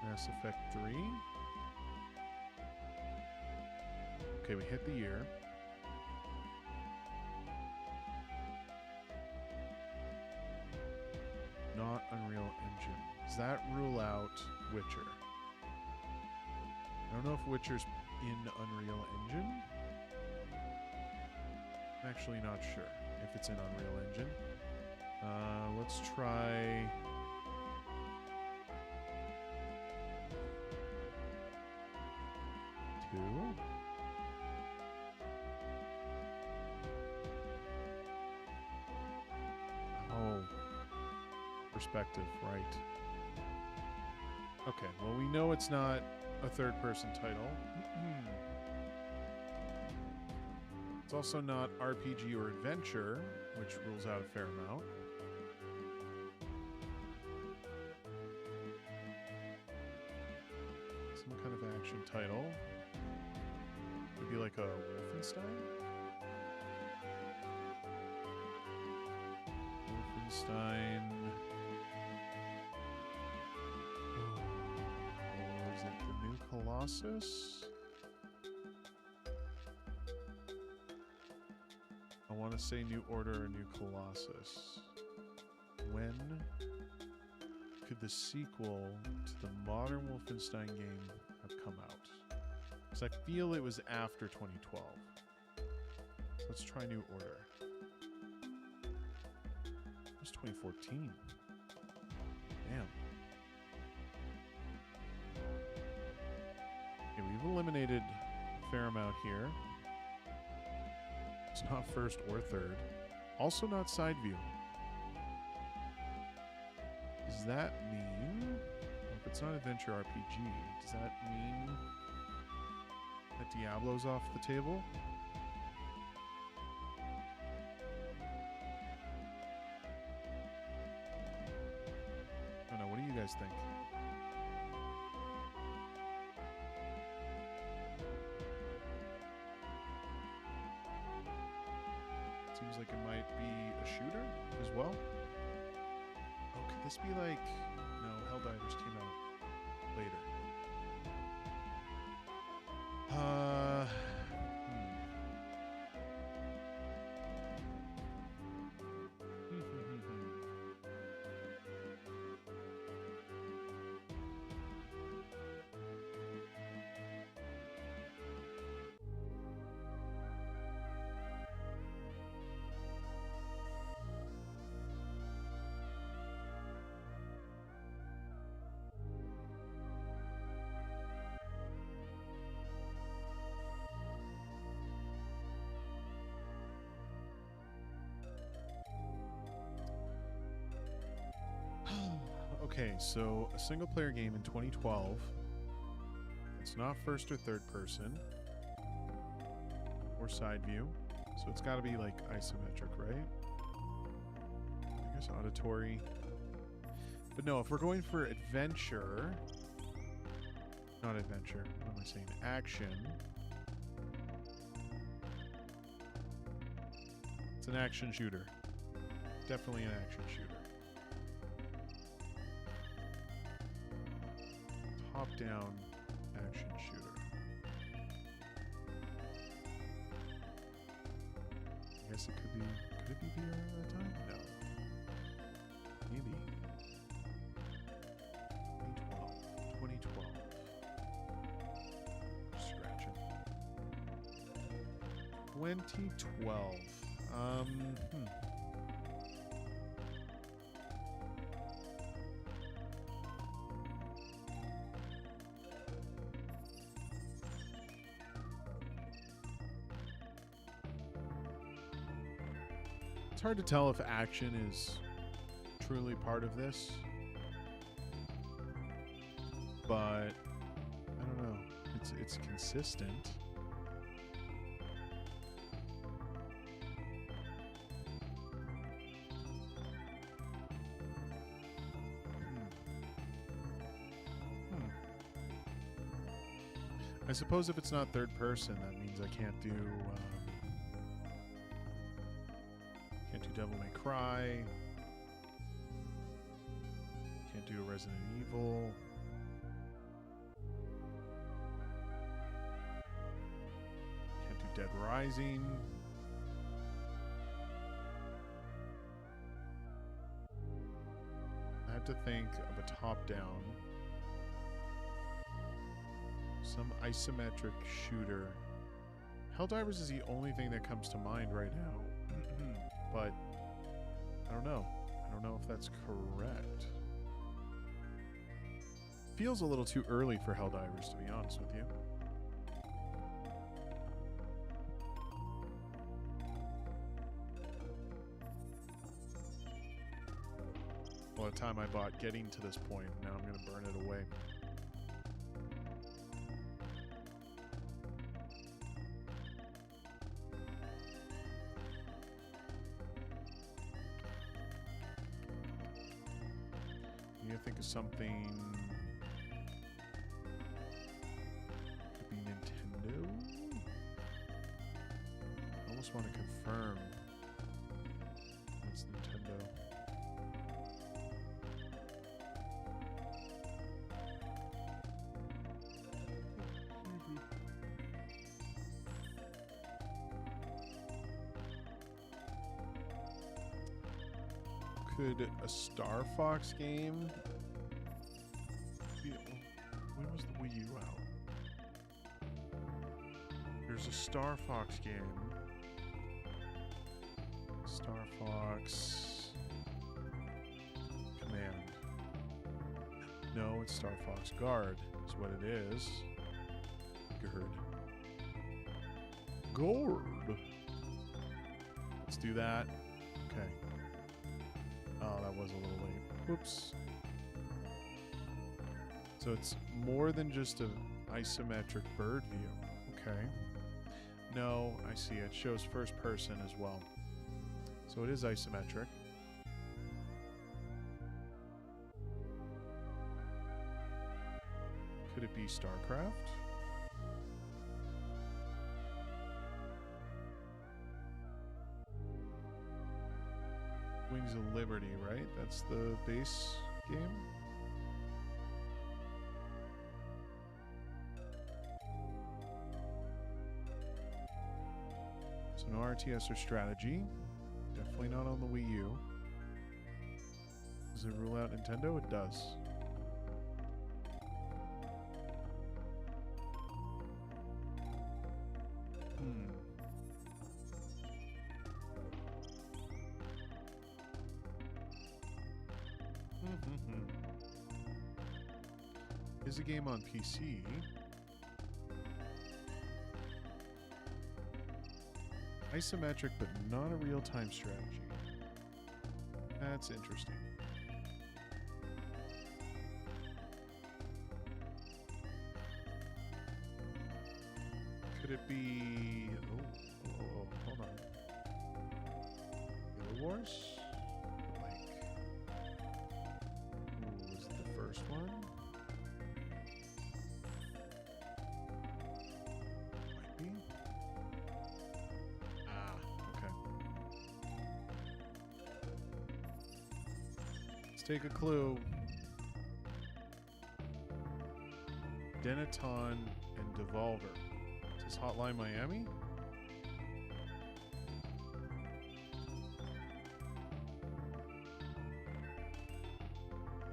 Mass Effect 3? Okay, we hit the year. Not Unreal Engine. Does that rule out Witcher? I don't know if Witcher's in Unreal Engine. I'm actually not sure if it's in Unreal Engine. Let's try... two. Oh. Perspective, right. Okay, well, we know it's not a third-person title. It's also not RPG or adventure, which rules out a fair amount. Some kind of action title. Would be like a Wolfenstein? Wolfenstein... Or is it the New Colossus? I want to say New Order or New Colossus. When could the sequel to the modern Wolfenstein game have come out? Because I feel it was after 2012. So let's try New Order. It was 2014. Damn. Okay, we've eliminated a fair amount here. It's not first or third. Also not side view. Does that mean... If it's not adventure RPG, does that mean that Diablo's off the table? I don't know. What do you guys think? Seems like it might be a shooter as well. Oh, could this be like... No, Helldivers came out later. Okay, so a single-player game in 2012. It's not first or third person. Or side view. So it's got to be, like, isometric, right? I guess auditory. But no, if we're going for adventure... Not adventure. What am I saying? Action. It's an action shooter. Definitely an action shooter. Top-down action shooter. I guess it could be... Could it be VR at that time? No. Maybe. 2012. Scratching. 2012. It's hard to tell if action is truly part of this, but I don't know. It's consistent. I suppose if it's not third person, that means I can't do Devil May Cry. Can't do a Resident Evil. Can't do Dead Rising. I have to think of a top-down. Some isometric shooter. Helldivers is the only thing that comes to mind right now. But I don't know. I don't know if that's correct. Feels a little too early for Helldivers, to be honest with you. Well, the time I bought getting to this point, now I'm going to burn it away. You gotta think of something. Could be Nintendo. I almost want to confirm it's Nintendo. Could a Star Fox game be, when was the Wii U out? There's a Star Fox game. Star Fox Command. No, it's Star Fox Guard is what it is. Guard. Let's do that. Okay. Oh, that was a little late. Whoops. So it's more than just an isometric bird view. Okay. No, I see. It shows first person as well. So it is isometric. Could it be StarCraft? Wings of Liberty, right? That's the base game? So no RTS or strategy. Definitely not on the Wii U. Does it rule out Nintendo? It does. Is a game on PC. Isometric, but not a real-time strategy. That's interesting. Could it be... Oh, hold on. Halo Wars? Like... Ooh, was it the first one? Might be. Ah, okay. Let's take a clue. Dennaton and Devolver. Is this Hotline Miami?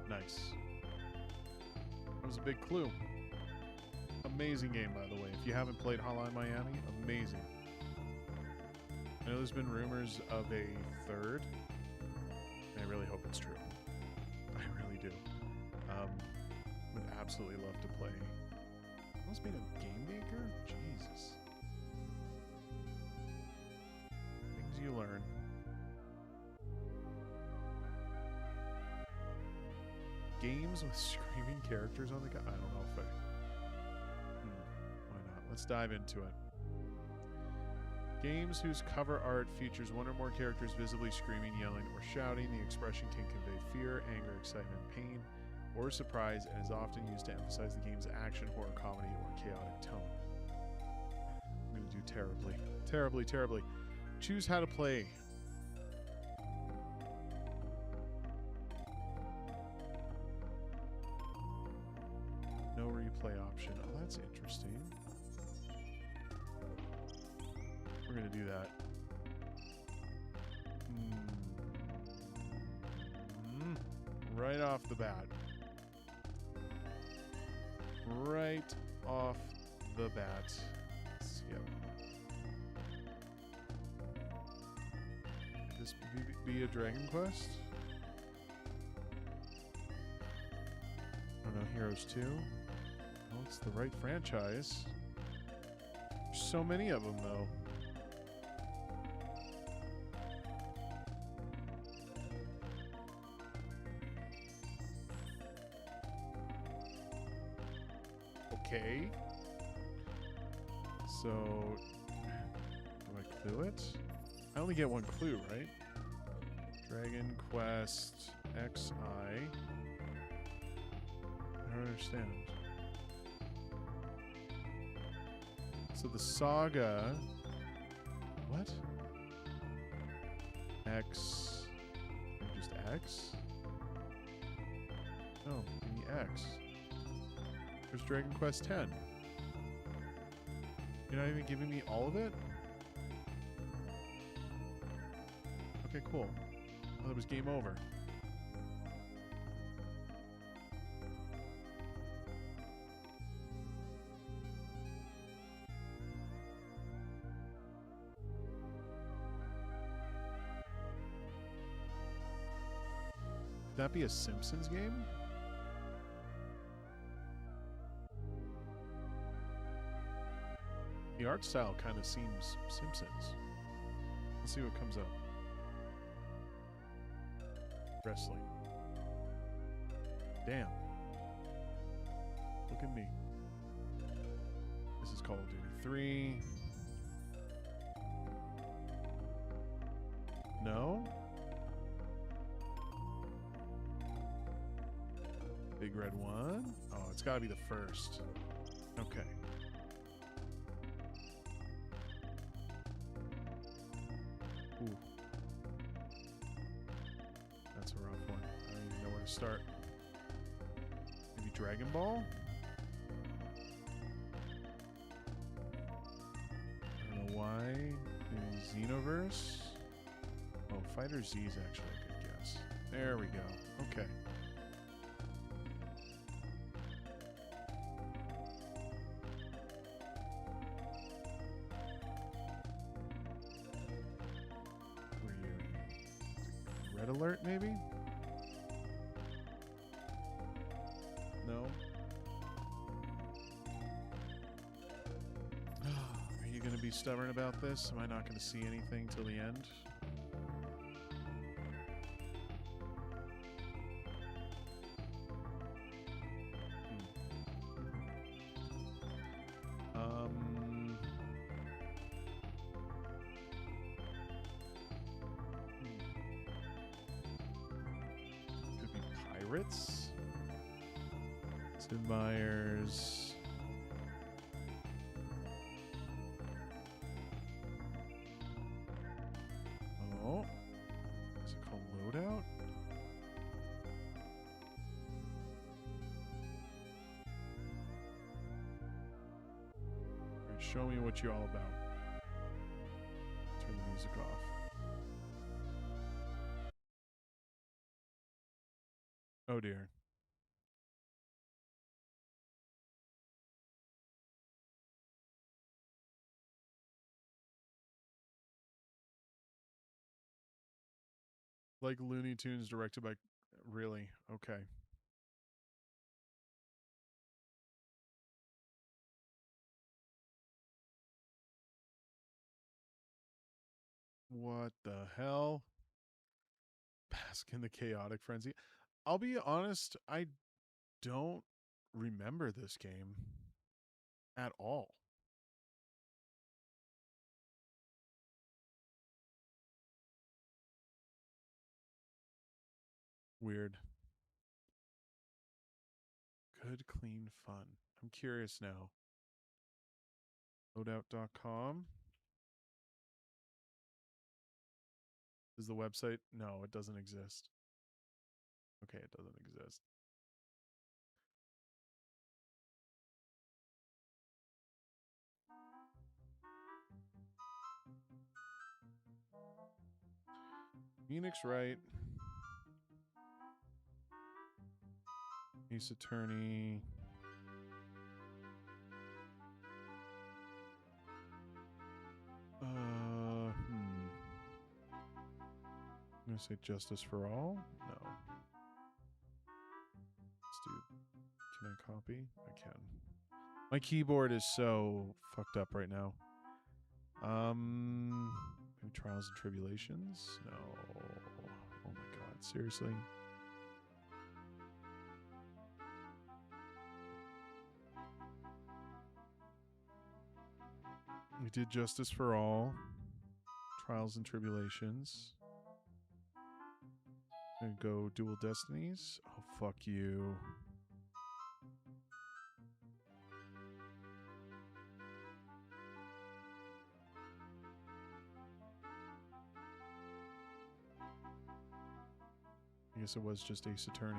Nice. That was a big clue. Amazing game, by the way. If you haven't played Hotline Miami, amazing. I know there's been rumors of a third. And I really hope it's true. I really do. Would absolutely love to play. Almost made a game maker? Jesus. Things you learn. Games with screaming characters on the guy. I don't know if I... why not? Let's dive into it. Games whose cover art features one or more characters visibly screaming, yelling, or shouting. The expression can convey fear, anger, excitement, pain, or surprise, and is often used to emphasize the game's action, horror, comedy, or chaotic tone. I'm going to do terribly. Terribly, terribly. Choose how to play. No replay option. Oh, that's interesting. We're going to do that. Right off the bat. Right off the bat. Yep. Could this be a Dragon Quest? No Heroes 2. Oh, it's the right franchise. There's so many of them, though. Okay. So, do I clue it? I only get one clue, right? Dragon Quest XI. I don't understand. So the saga... What? X... Just X? No, give me X. There's Dragon Quest X. You're not even giving me all of it? Okay, cool. Oh, that was game over. Could that be a Simpsons game? The art style kind of seems Simpsons. Let's see what comes up. Wrestling. Damn. Look at me. This is Call of Duty 3. No? Big Red 1? Oh, it's gotta be the first. Okay. Ooh. That's a rough one. I don't even know where to start. Maybe Dragon Ball? I don't know why. Maybe Xenoverse? Oh, Fighter Z is actually a good guess. There we go. Okay. Red Alert, maybe? No? Are you going to be stubborn about this? Am I not going to see anything till the end? Pirates? Sid Meier's. Oh. Is it called Loadout? Alright, show me what you're all about. Turn the music off. Oh dear. Like Looney Tunes directed by... Really? Okay. What the hell? Bask in the chaotic frenzy. I'll be honest, I don't remember this game at all. Weird. Good, clean fun. I'm curious now. Loadout.com. Is the website? No, it doesn't exist. Okay, it doesn't exist. Phoenix Wright. Ace Attorney. I'm gonna say Justice for All? No. Let's do maybe? I can. My keyboard is so fucked up right now. Maybe Trials and Tribulations? No. Oh my god, seriously? We did Justice for All. Trials and Tribulations. And go Dual Destinies. Oh, fuck you. I guess it was just Ace Attorney.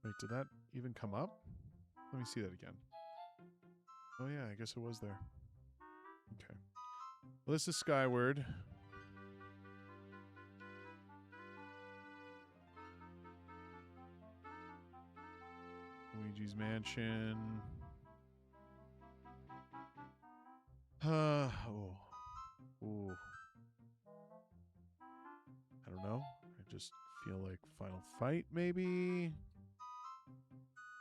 Wait, did that even come up? Let me see that again. Oh yeah, I guess it was there. Okay. Well, this is Skyward. Luigi's Mansion. Oh. Ooh. I don't know. I just feel like Final Fight, maybe?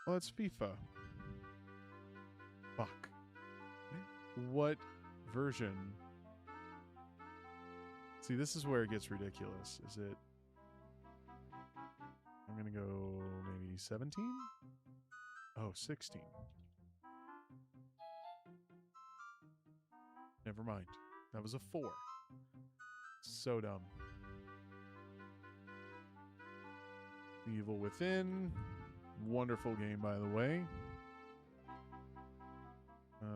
Oh, it's FIFA. Fuck. What version? See, this is where it gets ridiculous. Is it... I'm gonna go maybe 17? Oh, 16. Never mind. That was a 4. So dumb. The Evil Within. Wonderful game, by the way.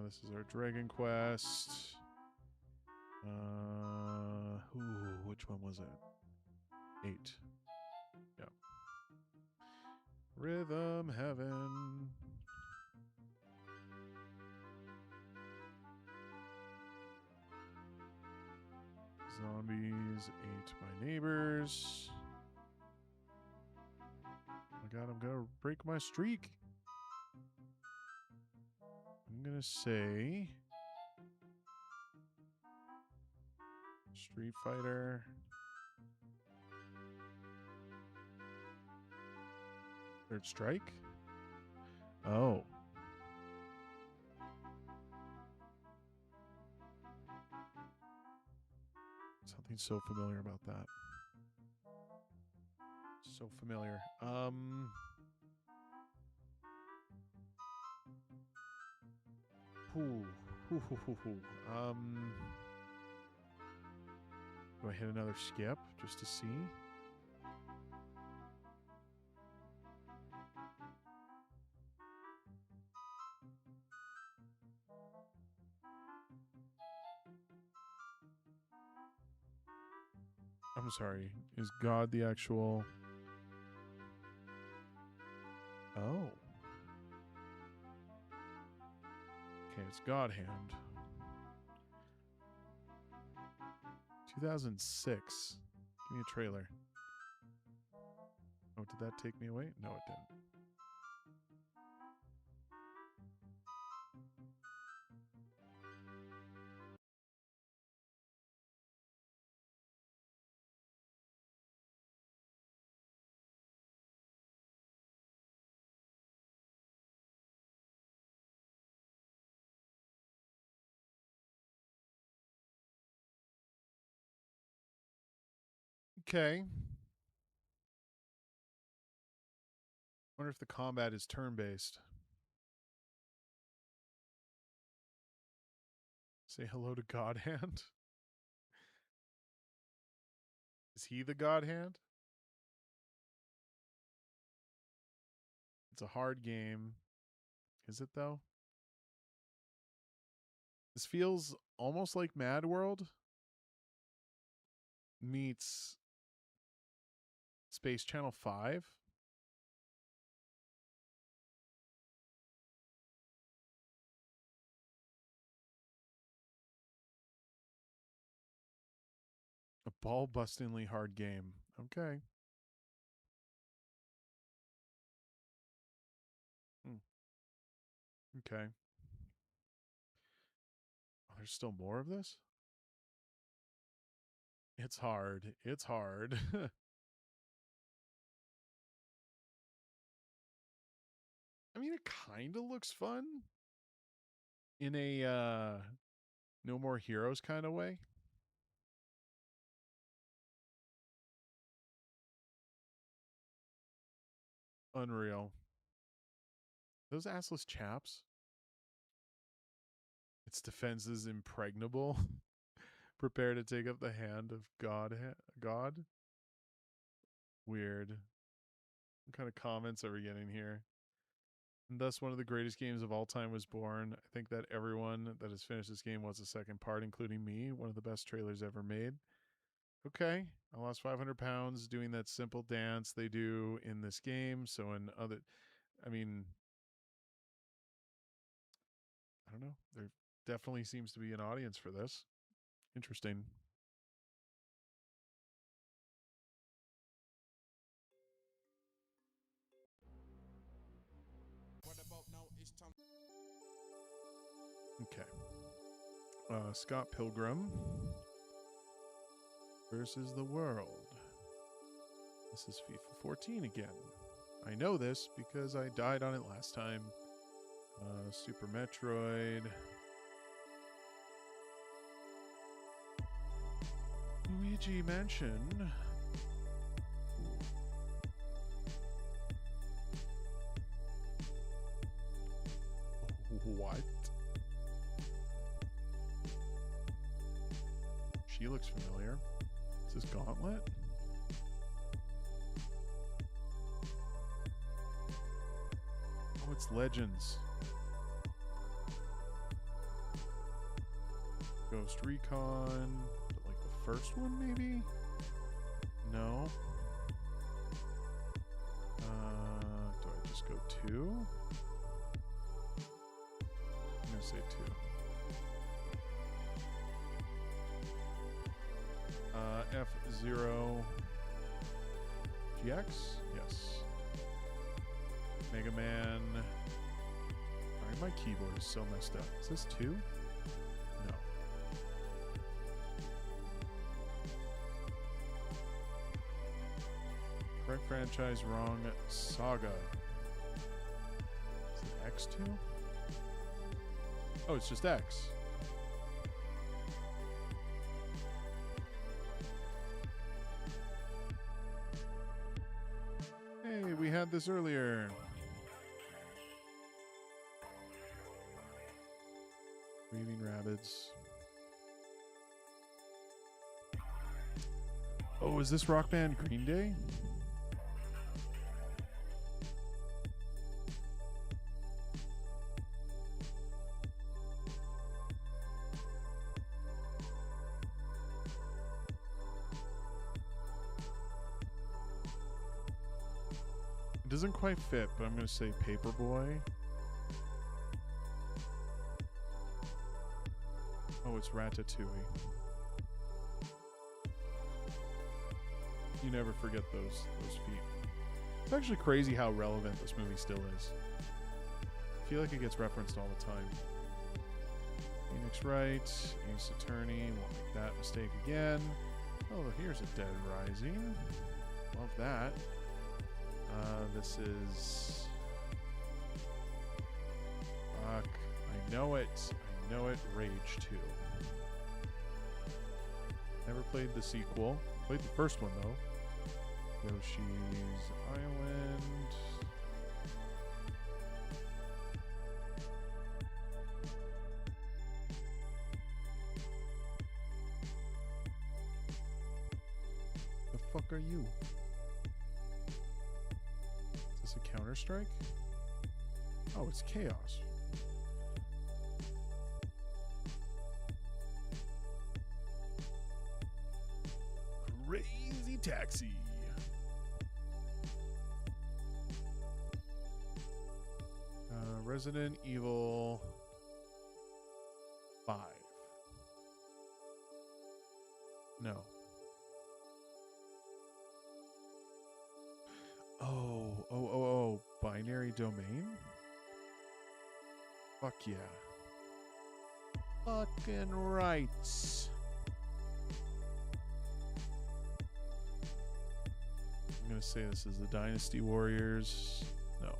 This is our Dragon Quest. Which one was it? 8. Yep. Rhythm Heaven. Zombies ate my neighbors. Oh my god, I'm gonna break my streak. I'm gonna say Street Fighter. Third Strike? Oh. Something so familiar about that. So familiar. Do I hit another skip just to see? I'm sorry. Is God the actual... Oh. Okay, it's God Hand. 2006. Give me a trailer. Oh, did that take me away? No, it didn't. Okay. Wonder if the combat is turn-based. Say hello to God Hand. Is he the God Hand? It's a hard game. Is it, though? This feels almost like Mad World meets Space Channel 5. A ball-bustingly hard game. Okay. Okay. Oh, there's still more of this? It's hard. It's hard. mean, it kind of looks fun in a No More Heroes kind of way. Unreal. Those assless chaps. Its defense is impregnable. Prepare to take up the hand of God. Weird. What kind of comments are we getting here? And thus, one of the greatest games of all time was born. I think that everyone that has finished this game wants a second part, including me. One of the best trailers ever made. Okay, I lost 500 pounds doing that simple dance they do in this game. So in other, I mean, I don't know. There definitely seems to be an audience for this. Interesting. Okay. Scott Pilgrim versus the world. This is FIFA 14 again. I know this because I died on it last time. Super Metroid. Luigi Mansion. What? She looks familiar. Is this Gauntlet? Oh, it's Legends. Ghost Recon. But like the first one, maybe? No. Do I just go 2? I'm gonna say 2. F-Zero GX? Yes. Mega Man. Alright, my keyboard is so messed up. Is this 2? No. Correct franchise, wrong Saga. Is it X2? Oh, it's just X. Hey, we had this earlier. Raving Rabbids. Oh, is this rock band Green Day? It doesn't quite fit, but I'm going to say Paperboy. Oh, it's Ratatouille. You never forget those feet. It's actually crazy how relevant this movie still is. I feel like it gets referenced all the time. Phoenix Wright, Ace Attorney, won't make that mistake again. Oh, here's a Dead Rising. Love that. This is... Fuck. I know it. I know it. Rage 2. Never played the sequel. Played the first one, though. Yoshi's Island. The fuck are you? Is this a Counter-Strike? Oh, it's Chaos. Crazy Taxi. Resident Evil 5. No. Oh. Binary Domain? Fuck yeah. Fucking rights. I'm gonna say this is the Dynasty Warriors. No.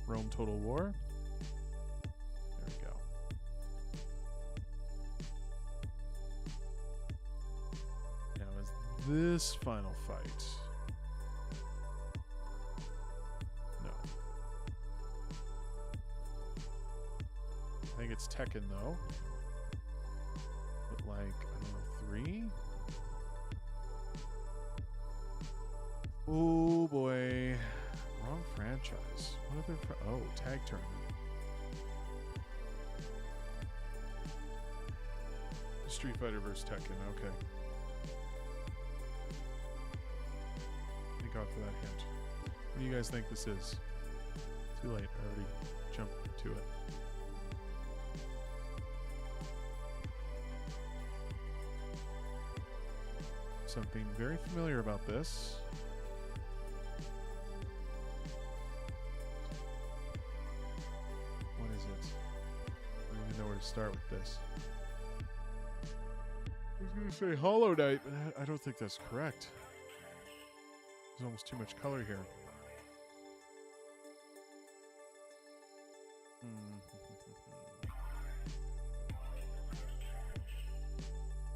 Rome Total War. There we go. Now is this final fight? No. I think it's Tekken though. But like, I don't know, 3? Oh boy. Wrong franchise. What other oh, tag tournament. Street Fighter vs. Tekken, okay. Thank God for that hint. What do you guys think this is? Too late, I already jumped to it. Something very familiar about this. What is it? I don't even know where to start with this. I was going to say Hollow Knight, but I don't think that's correct. There's almost too much color here.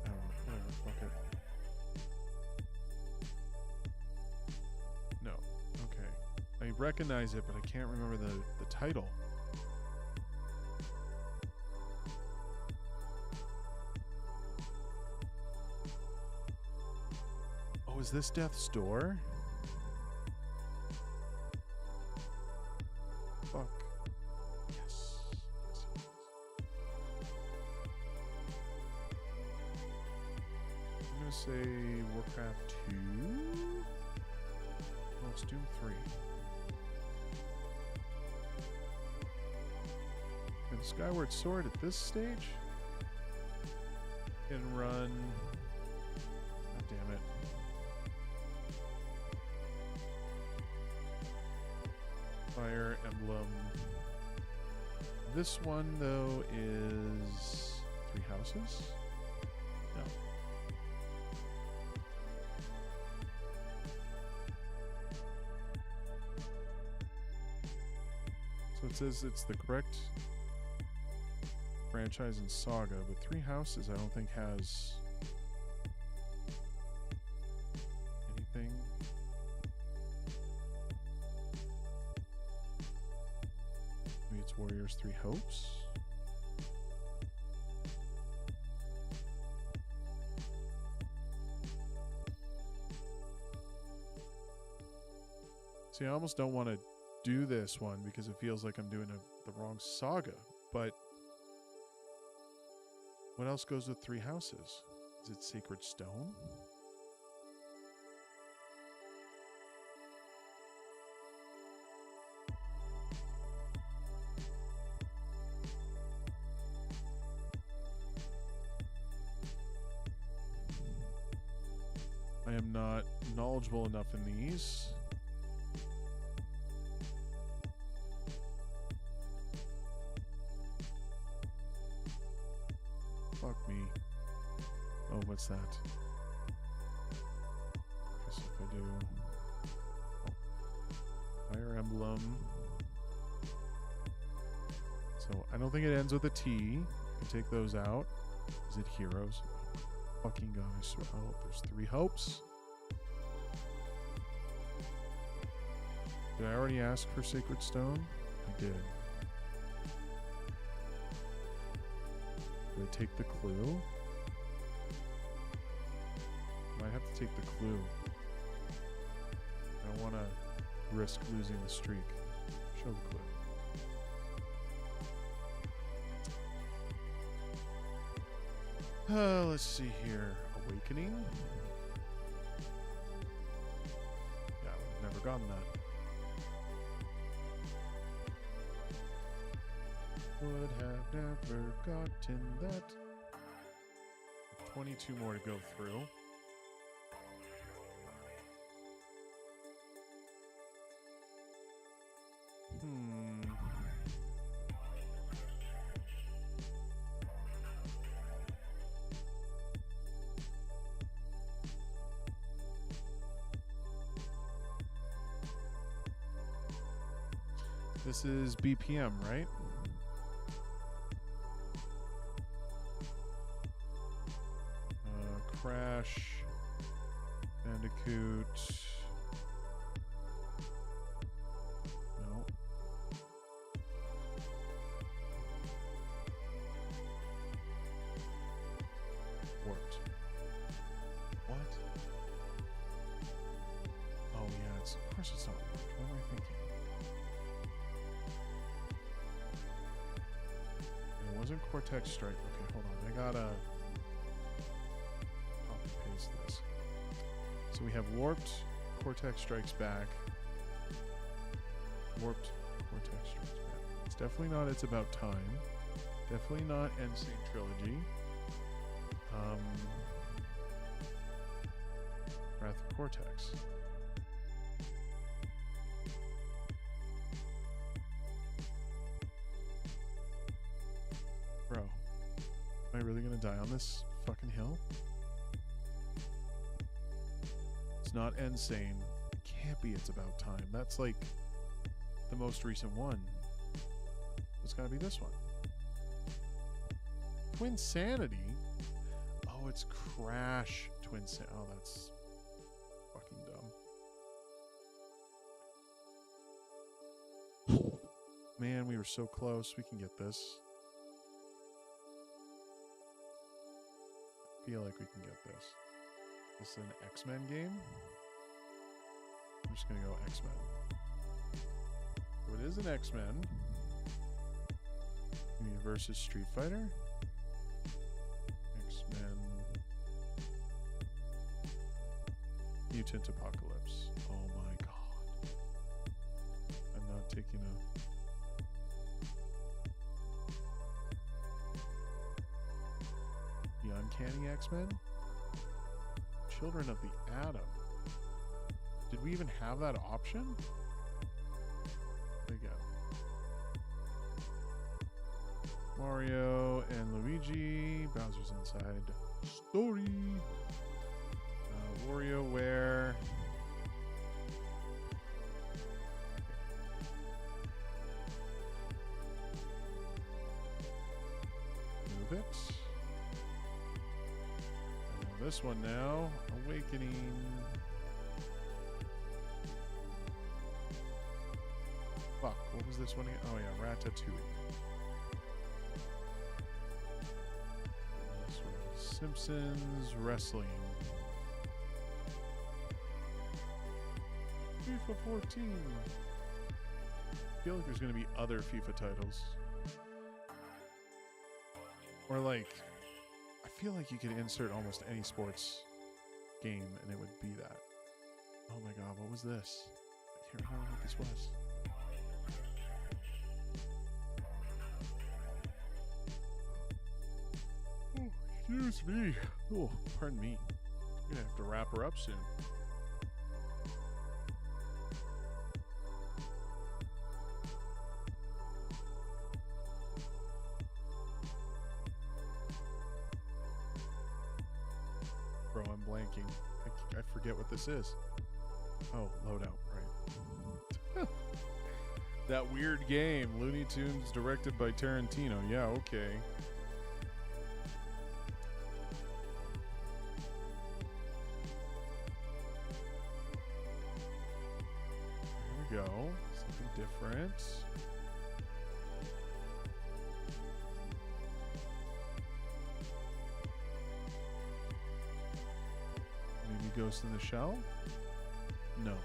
I don't know. Whatever. Fuck it. No. Okay. I recognize it, but I can't remember the title. Oh, is this Death's Door? Fuck. Yes. I'm gonna say Warcraft 2? No, it's Doom 3. And Skyward Sword at this stage can run. God damn it. Fire Emblem. This one, though, is Three Houses? No. So it says it's the correct franchise and saga, but Three Houses I don't think has anything. Maybe it's Warriors Three Hopes. See, I almost don't want to do this one because it feels like I'm doing the wrong saga, but what else goes with Three Houses? Is it Sacred Stone? I am not knowledgeable enough in these. Fuck me. Oh, what's that? Okay, so if I do... Oh. Fire Emblem. So, I don't think it ends with a T. You can take those out. Is it Heroes? Fucking God, I swear. Oh, there's Three Hopes. Did I already ask for Sacred Stone? I did. Do I take the clue? Might have to take the clue. I don't want to risk losing the streak. Show the clue. Let's see here. Awakening? Yeah, I've never gotten that. Would have never gotten that. 22 more to go through. This is BPM, right? Crash, Bandicoot. No. Warped. What? Oh yeah, of course it's not warped. What am I thinking? It wasn't Cortex Strike. Okay, hold on. I gotta copy paste this. So we have Warped, Cortex Strikes Back. Warped, Cortex Strikes Back. It's definitely not It's About Time. Definitely not N-Sync Trilogy. Wrath of Cortex. Bro, am I really gonna die on this fucking hill? It's not Insane. It can't be It's About Time. That's like the most recent one. It's gotta be this one. Twinsanity? Oh, it's Crash Twinsanity. Oh, that's fucking dumb. Man, we were so close. We can get this. I feel like we can get this. This is an X-Men game. I'm just gonna go X-Men. So it is an X-Men versus Street Fighter. X-Men Mutant Apocalypse. Oh my god. I'm not taking a... The Uncanny X-Men? Children of the Atom. Did we even have that option? There we go. Mario and Luigi. Bowser's Inside Story. WarioWare. Move it. This one now, Awakening. Fuck, what was this one again? Oh yeah, Ratatouille. This one, Simpsons Wrestling. FIFA 14. I feel like there's going to be other FIFA titles. Or like... I feel like you could insert almost any sports game and it would be that. Oh my god, what was this? I can't remember what this was. Oh, excuse me. Oh, pardon me. I'm gonna have to wrap her up soon. Bro, I'm blanking. I forget what this is. Oh, loadout, right. That weird game, Looney Tunes, directed by Tarantino. Yeah, okay. There we go. Something different. Ghost in the Shell? No.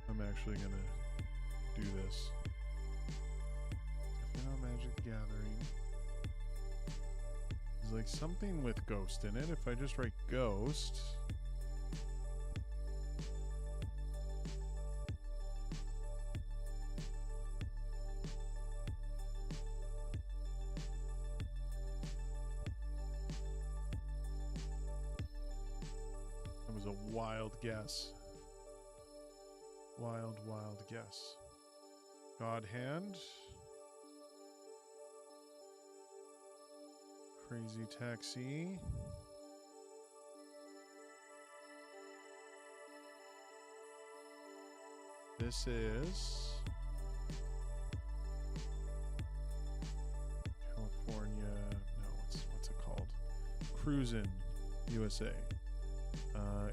I'm actually gonna do this. Definitely not Magic the Gathering. There's like something with Ghost in it. If I just write Ghost... Wild guess. Wild guess. God Hand. Crazy Taxi. This is California. No, what's it called? Cruisin' USA.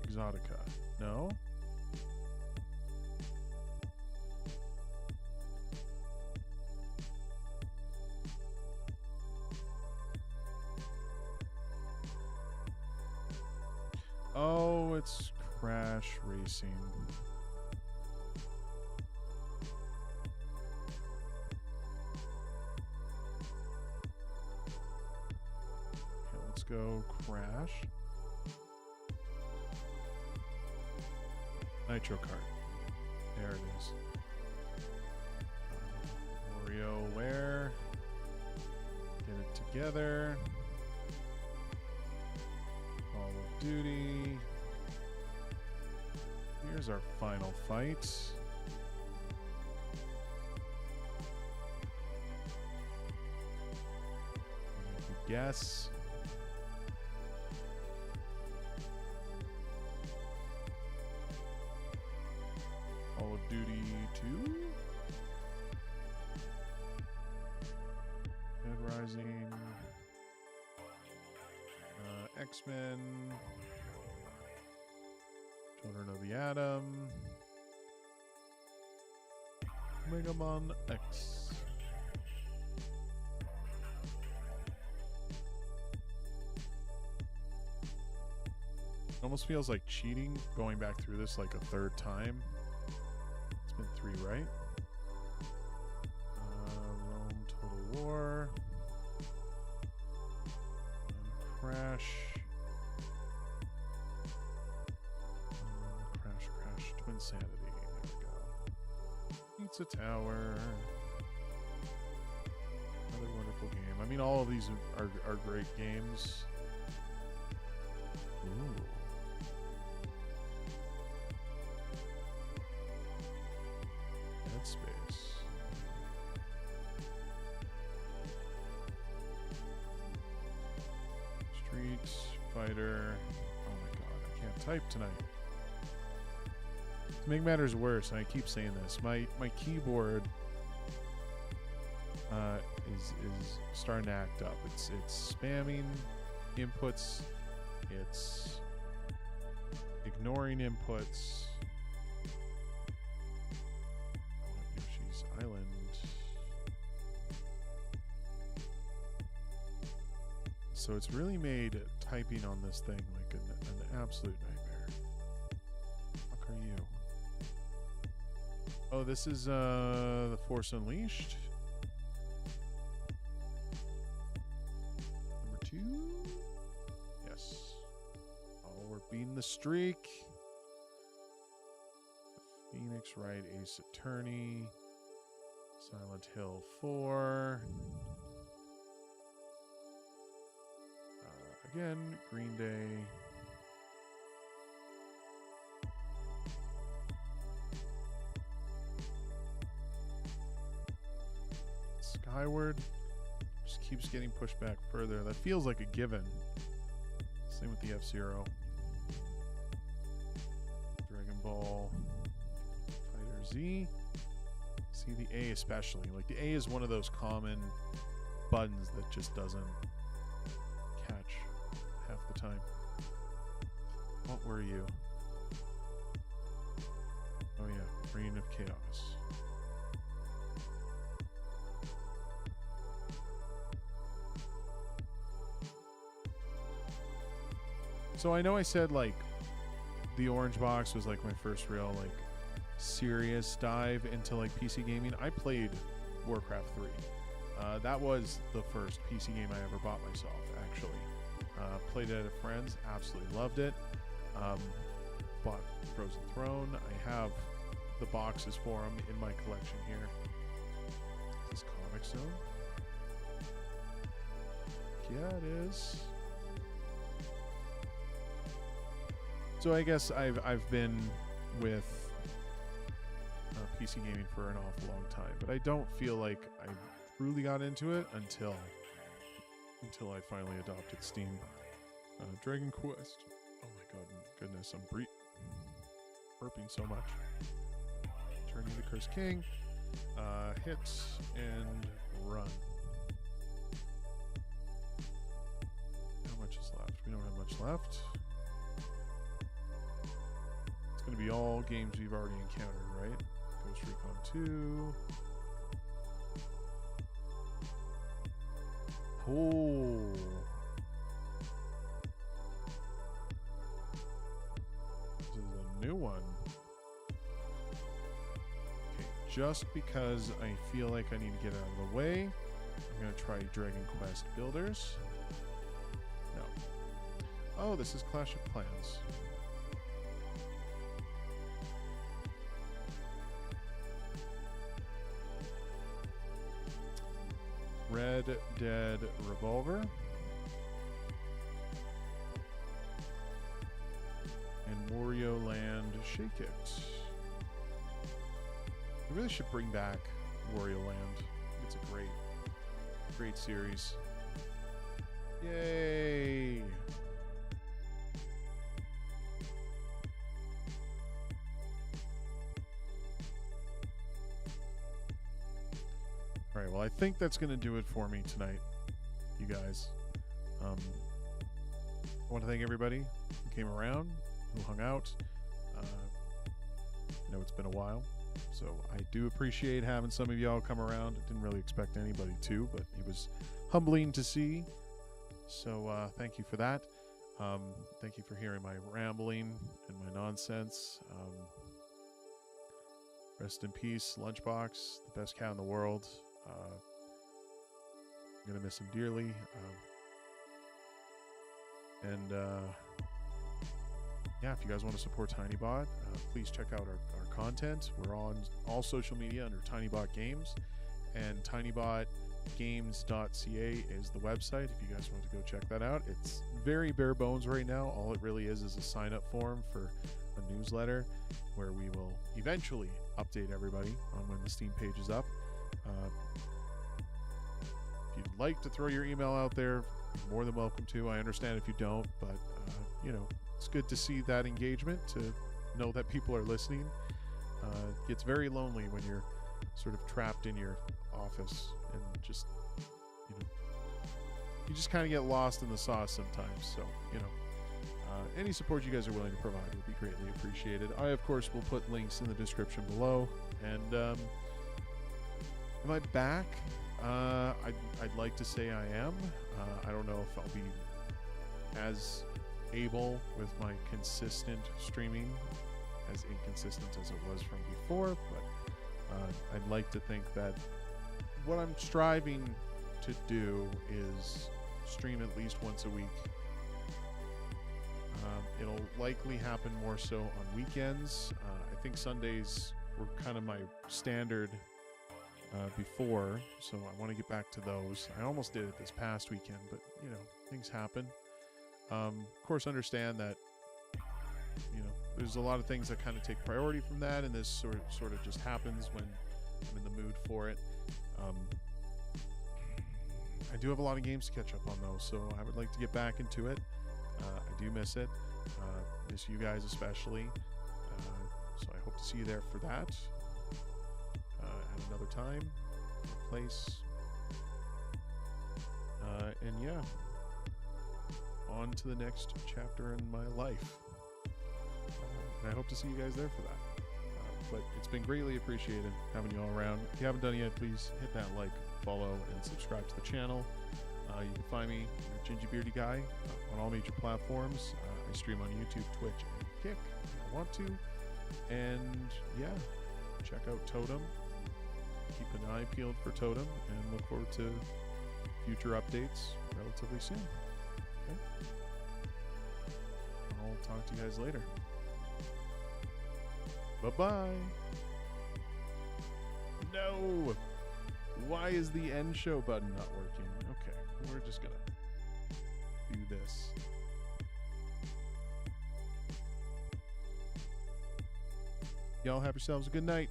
Exotica. No. Oh, it's Crash Racing. Okay, let's go Crash. Nitro Kart. There it is. WarioWare. Get it together. Call of Duty. Here's our final fight. Guess. Call of Duty 2. Dead Rising. X-Men. Children of the Atom. Mega Man X. It almost feels like cheating going back through this like a third time. It's been 3, right? Rome Total War. Crash. Crash Twinsanity. There we go. Pizza Tower. Another wonderful game. I mean, all of these are great games. Ooh. Dead Space. Street Fighter. Oh my god, I can't type tonight. To make matters worse, and I keep saying this, my keyboard is starting to act up. It's spamming inputs. It's ignoring inputs. Yoshi's Island. So it's really made typing on this thing like an absolute nightmare. What are you? Oh, this is The Force Unleashed. Number 2. Yes. Oh, we're beating the streak. The Phoenix Wright Ace Attorney. Silent Hill 4. Again, Green Day. Skyward just keeps getting pushed back further. That feels like a given. Same with the F-Zero. Dragon Ball. Fighter Z. See the A especially. Like the A is one of those common buttons that just doesn't catch half the time. What were you? Oh yeah, Reign of Chaos. So I know I said like the Orange Box was like my first real like serious dive into like PC gaming. I played Warcraft 3. That was the first PC game I ever bought myself, actually. Played it at a friend's, absolutely loved it. Bought Frozen Throne. I have the boxes for them in my collection here. Is this Comic Zone? Yeah, it is. So I guess I've been with PC gaming for an awful long time, but I don't feel like I truly got into it until until I finally adopted Steam. Dragon Quest. Oh my god, goodness, I'm burping so much. Turning the Curse King. Hit and run. How much is left? We don't have much left. It's going to be all games we've already encountered, right? Ghost Recon 2. Oh. This is a new one. Okay, just because I feel like I need to get out of the way, I'm going to try Dragon Quest Builders. No. Oh, this is Clash of Clans. Red Dead Revolver. And Wario Land Shake It. I really should bring back Wario Land. It's a great series. Yay! Alright, well, I think that's going to do it for me tonight, you guys. I want to thank everybody who came around, who hung out. I know it's been a while, so I do appreciate having some of y'all come around. I didn't really expect anybody to, but it was humbling to see. So thank you for that. Thank you for hearing my rambling and my nonsense. Rest in peace, Lunchbox, the best cat in the world. I'm going to miss him dearly. Yeah, if you guys want to support TinyBot, please check out our content. We're on all social media under TinyBot Games, and tinybotgames.ca is the website if you guys want to go check that out. It's very bare bones right now. All it really is a sign-up form for a newsletter where we will eventually update everybody on when the Steam page is up. If you'd like to throw your email out there, you're more than welcome to. I understand if you don't, but you know, it's good to see that engagement, to know that people are listening. It gets very lonely when you're sort of trapped in your office and just, you know, you just kind of get lost in the sauce sometimes. So, you know, any support you guys are willing to provide would be greatly appreciated. I, of course, will put links in the description below. And am I back? I'd like to say I am. I don't know if I'll be as able with my consistent streaming, as inconsistent as it was from before, but I'd like to think that what I'm striving to do is stream at least once a week. It'll likely happen more so on weekends. I think Sundays were kind of my standard before, so I want to get back to those. I almost did it this past weekend, but you know, things happen. Of course, understand that, you know, there's a lot of things that kind of take priority from that, and this sort of just happens when I'm in the mood for it. I do have a lot of games to catch up on though, so I would like to get back into it. I do miss it. Miss you guys especially. So I hope to see you there for that. At another time, place. And yeah, on to the next chapter in my life. And I hope to see you guys there for that. But it's been greatly appreciated having you all around. If you haven't done it yet, please hit that like, follow, and subscribe to the channel. You can find me, Gingy Beardy Guy, on all major platforms. I stream on YouTube, Twitch, and Kick if I want to. And yeah, check out Totem. Keep an eye peeled for Totem, and look forward to future updates relatively soon. Okay? I'll talk to you guys later. Bye-bye. No! Why is the end show button not working? Okay, we're just gonna do this. Y'all have yourselves a good night.